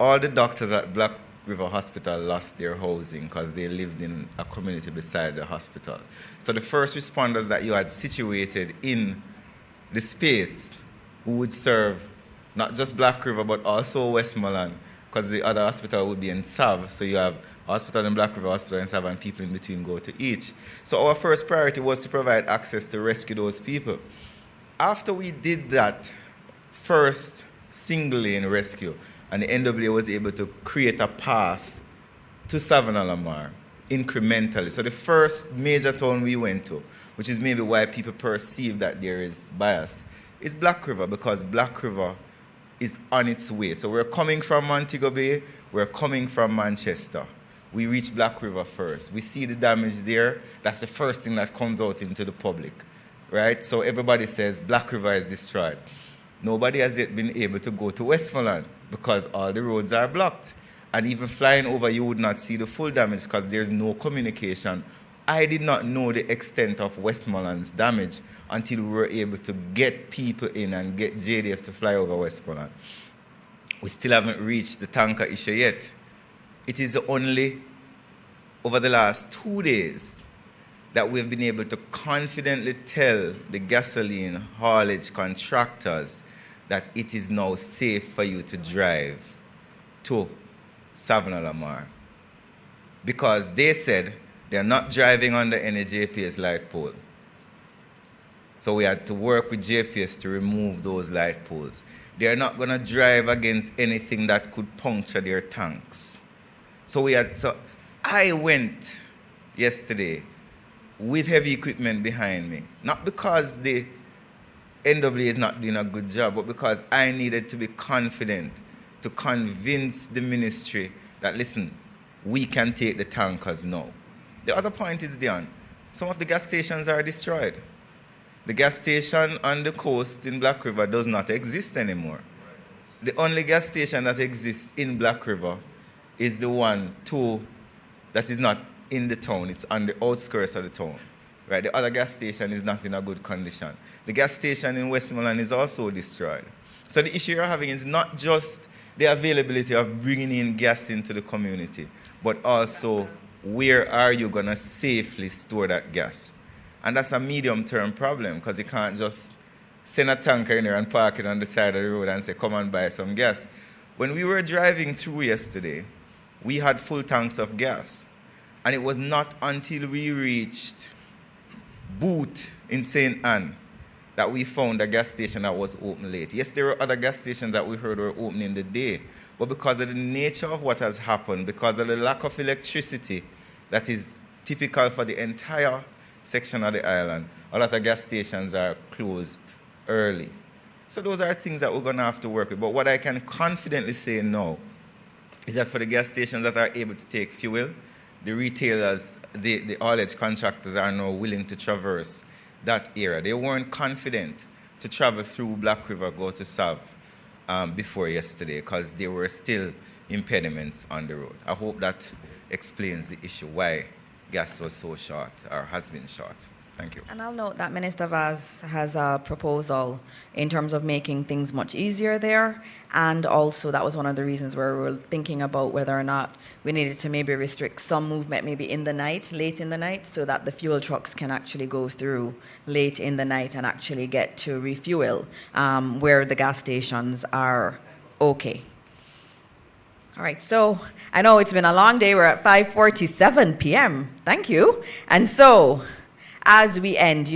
All the doctors at Black River Hospital lost their housing because they lived in a community beside the hospital. So the first responders that you had situated in the space who would serve not just Black River but also Westmoreland, because the other hospital would be in Sav, so you have hospital in Black River, hospital in Sav, and people in between go to each. So our first priority was to provide access to rescue those people. After we did that first single-lane rescue, and the NWA was able to create a path to Savannah Lamar incrementally. So the first major town we went to, which is maybe why people perceive that there is bias, is Black River, because Black River is on its way. So we're coming from Montego Bay, we're coming from Manchester. We reach Black River first. We see the damage there. That's the first thing that comes out into the public, right? So everybody says Black River is destroyed. Nobody has yet been able to go to Westmoreland because all the roads are blocked. And even flying over, you would not see the full damage because there's no communication. I did not know the extent of Westmoreland's damage until we were able to get people in and get JDF to fly over Westmoreland. We still haven't reached the tanker issue yet. It is only over the last 2 days that we've been able to confidently tell the gasoline haulage contractors that it is now safe for you to drive to Savannah Lamar. Because they said they're not driving under any JPS light pole. So we had to work with JPS to remove those light poles. They're not going to drive against anything that could puncture their tanks. So I went yesterday with heavy equipment behind me, not because the NWA is not doing a good job, but because I needed to be confident to convince the ministry that, listen, we can take the tankers now. The other point is, Dion, some of the gas stations are destroyed. The gas station on the coast in Black River does not exist anymore. The only gas station that exists in Black River is the one, that is not in the town. It's on the outskirts of the town. Right? The other gas station is not in a good condition. The gas station in Westmoreland is also destroyed. So the issue you're having is not just the availability of bringing in gas into the community, but also where are you going to safely store that gas? And that's a medium-term problem, because you can't just send a tanker in there and park it on the side of the road and say, come and buy some gas. When we were driving through yesterday, we had full tanks of gas. And it was not until we reached Boot in St. Anne that we found a gas station that was open late. Yes, there were other gas stations that we heard were open in the day, but because of the nature of what has happened, because of the lack of electricity that is typical for the entire section of the island, a lot of gas stations are closed early. So those are things that we're going to have to work with. But what I can confidently say now is that for the gas stations that are able to take fuel, the retailers, the haulage contractors are now willing to traverse that area. They weren't confident to travel through Black River, go to Sav before yesterday, because there were still impediments on the road. I hope that explains the issue, why gas was so short, or has been short. Thank you. And I'll note that Minister Vaz has a proposal in terms of making things much easier there. And also that was one of the reasons where we were thinking about whether or not we needed to maybe restrict some movement maybe in the night, late in the night, so that the fuel trucks can actually go through late in the night and actually get to refuel where the gas stations are okay. All right, so I know it's been a long day. We're at 5:47 p.m. Thank you. And so, as we end,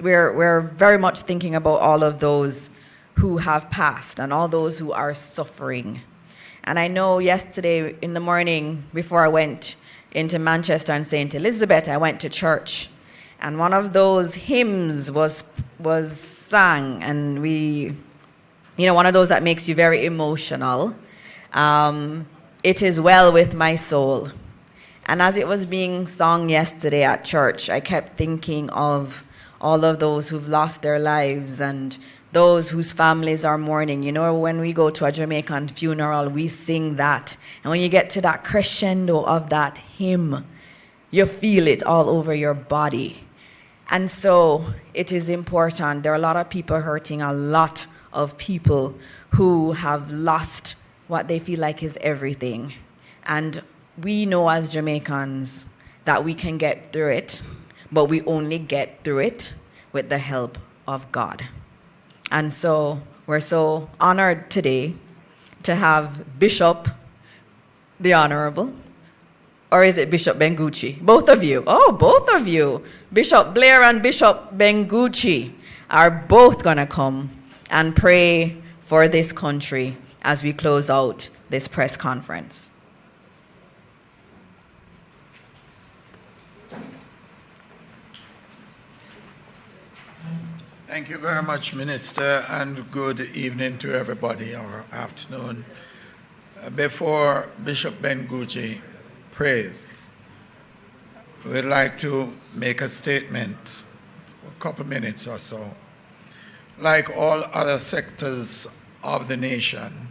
we're very much thinking about all of those who have passed and all those who are suffering. And I know yesterday in the morning, before I went into Manchester and St. Elizabeth, I went to church, and one of those hymns was sung, and one of those that makes you very emotional. It is well with my soul. And as it was being sung yesterday at church, I kept thinking of all of those who've lost their lives and those whose families are mourning. When we go to a Jamaican funeral, we sing that. And when you get to that crescendo of that hymn, you feel it all over your body. And so it is important. There are a lot of people hurting, a lot of people who have lost what they feel like is everything. And we know as Jamaicans that we can get through it, but we only get through it with the help of God. And so we're so honored today to have Bishop, the Honorable, or is it Bishop Bengucci? Both of you. Oh, both of you. Bishop Blair and Bishop Bengucci are both going to come and pray for this country as we close out this press conference. Thank you very much, Minister, and good evening to everybody, or afternoon. Before Bishop Bengucci prays, we'd like to make a statement for a couple minutes or so. Like all other sectors of the nation,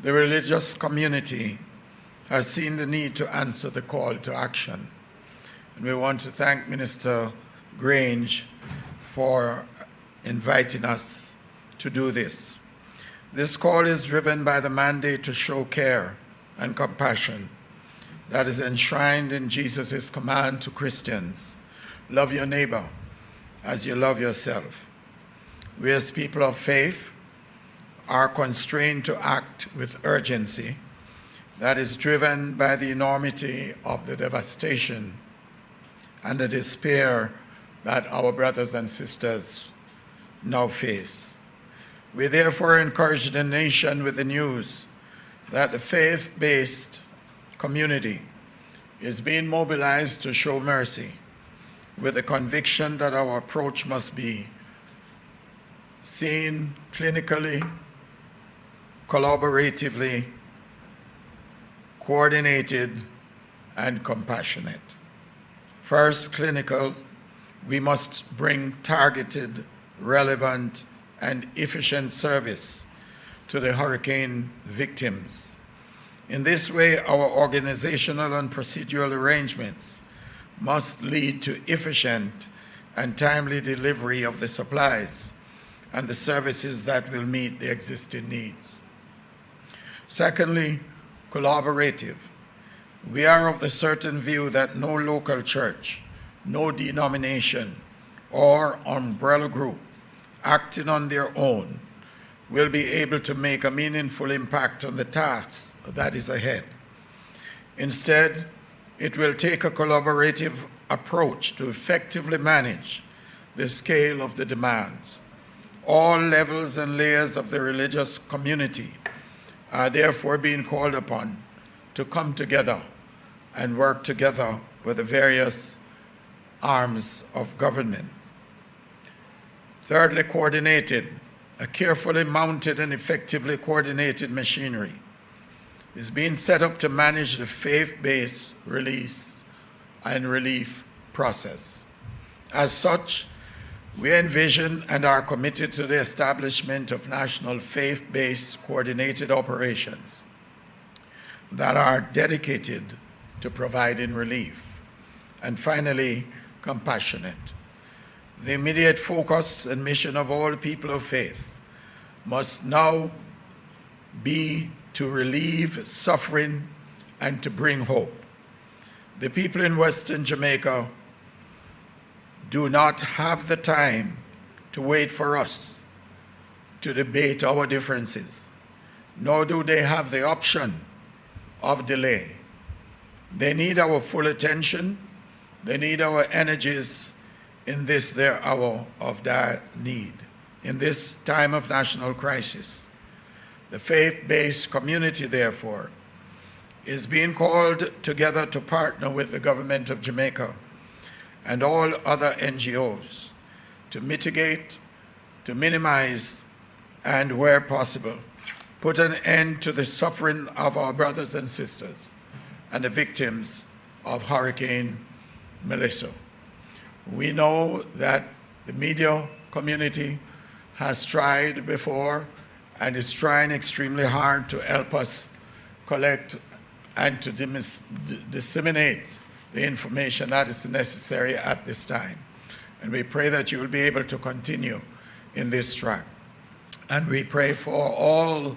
the religious community has seen the need to answer the call to action. And we want to thank Minister Grange for inviting us to do this. This call is driven by the mandate to show care and compassion that is enshrined in Jesus' command to Christians: love your neighbor as you love yourself. We as people of faith are constrained to act with urgency that is driven by the enormity of the devastation and the despair that our brothers and sisters now face. We therefore encourage the nation with the news that the faith-based community is being mobilized to show mercy, with the conviction that our approach must be seen clinically, collaboratively, coordinated, and compassionate. First, clinical. We must bring targeted, relevant, and efficient service to the hurricane victims. In this way, our organizational and procedural arrangements must lead to efficient and timely delivery of the supplies and the services that will meet the existing needs. Secondly, collaborative. We are of the certain view that no local church, no denomination, or umbrella group acting on their own will be able to make a meaningful impact on the task that is ahead. Instead, it will take a collaborative approach to effectively manage the scale of the demands. All levels and layers of the religious community are therefore being called upon to come together and work together with the various arms of government. Thirdly, coordinated. A carefully mounted and effectively coordinated machinery is being set up to manage the faith-based release and relief process. As such, we envision and are committed to the establishment of national faith-based coordinated operations that are dedicated to providing relief. And finally, compassionate. The immediate focus and mission of all people of faith must now be to relieve suffering and to bring hope. The people in Western Jamaica do not have the time to wait for us to debate our differences, nor do they have the option of delay. They need our full attention. They need our energies in this their hour of dire need. In this time of national crisis, the faith-based community, therefore, is being called together to partner with the government of Jamaica and all other NGOs to mitigate, to minimize, and where possible, put an end to the suffering of our brothers and sisters and the victims of Hurricane Melissa. We know that the media community has tried before and is trying extremely hard to help us collect and to disseminate the information that is necessary at this time. And we pray that you will be able to continue in this track. And we pray for all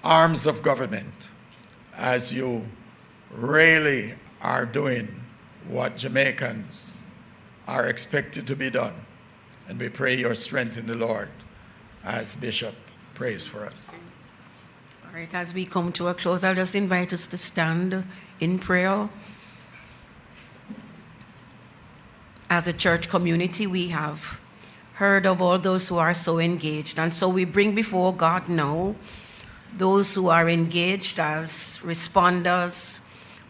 arms of government as you really are doing what Jamaicans are expected to be done. And we pray your strength in the Lord as Bishop prays for us. All right, as we come to a close, I'll just invite us to stand in prayer. As a church community, we have heard of all those who are so engaged. And so we bring before God now those who are engaged as responders,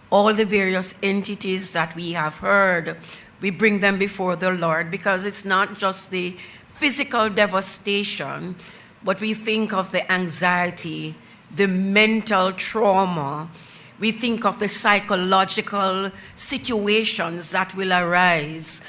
all the various entities that we have heard. We bring them before the Lord because it's not just the physical devastation, but we think of the anxiety, the mental trauma. We think of the psychological situations that will arise.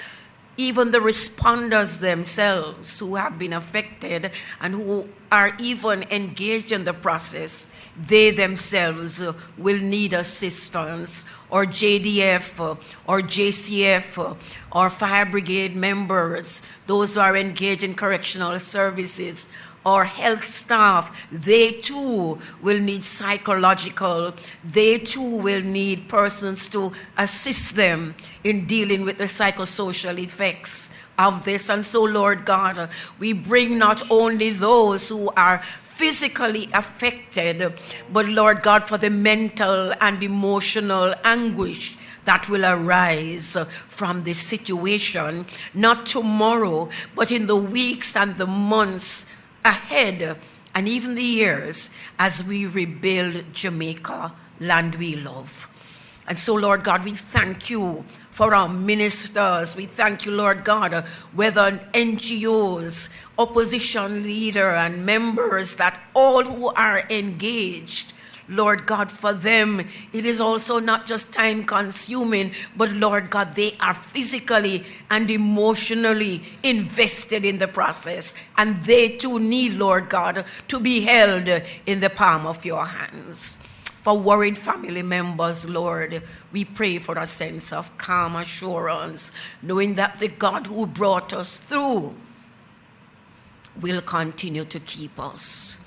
Even the responders themselves who have been affected and who are even engaged in the process, they themselves will need assistance, or JDF, or JCF, or fire brigade members, those who are engaged in correctional services, or health staff, they too will need psychological, they too will need persons to assist them in dealing with the psychosocial effects of this. And so, Lord God, we bring not only those who are physically affected, but Lord God, for the mental and emotional anguish that will arise from this situation, not tomorrow, but in the weeks and the months ahead, and even the years as we rebuild Jamaica, land we love. And so, Lord God, we thank you for our ministers. We thank you, Lord God, whether NGOs, opposition leader and members, that all who are engaged, Lord God, for them, it is also not just time consuming, but Lord God, they are physically and emotionally invested in the process. And they too need, Lord God, to be held in the palm of your hands. For worried family members, Lord, we pray for a sense of calm assurance, knowing that the God who brought us through will continue to keep us.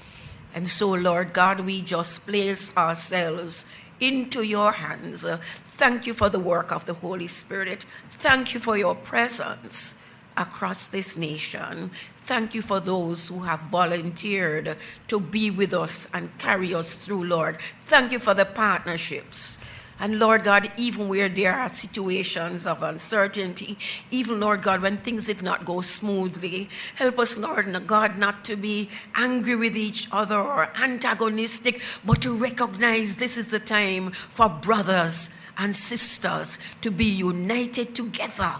And so, Lord God, we just place ourselves into your hands. Thank you for the work of the Holy Spirit. Thank you for your presence across this nation. Thank you for those who have volunteered to be with us and carry us through, Lord. Thank you for the partnerships. And Lord God, even where there are situations of uncertainty, even, Lord God, when things did not go smoothly, help us, Lord God, not to be angry with each other or antagonistic, but to recognize this is the time for brothers and sisters to be united together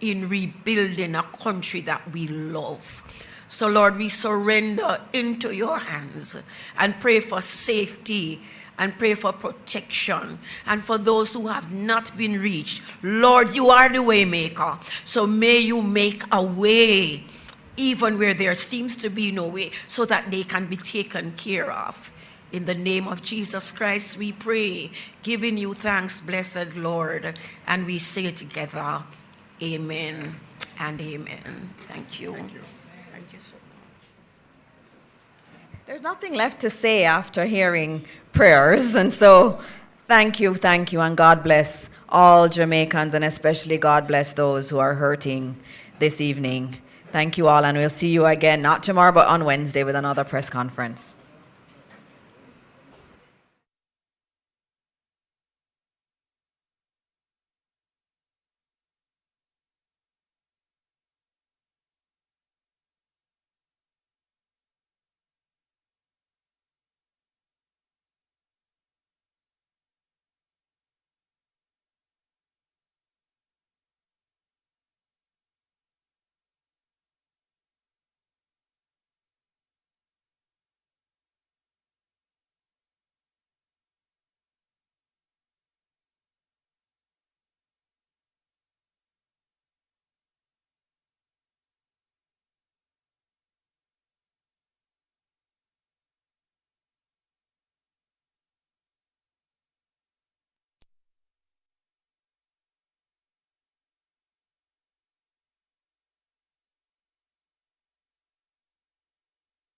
in rebuilding a country that we love. So, Lord, we surrender into your hands and pray for safety and pray for protection. And for those who have not been reached, Lord, you are the way maker. So may you make a way even where there seems to be no way, so that they can be taken care of. In the name of Jesus Christ, we pray, giving you thanks, blessed Lord. And we say together, amen and amen. Thank you. Thank you. Thank you so much. There's nothing left to say after hearing prayers, and so thank you, and God bless all Jamaicans, and especially God bless those who are hurting this evening. Thank you all, and we'll see you again, not tomorrow, but on Wednesday with another press conference.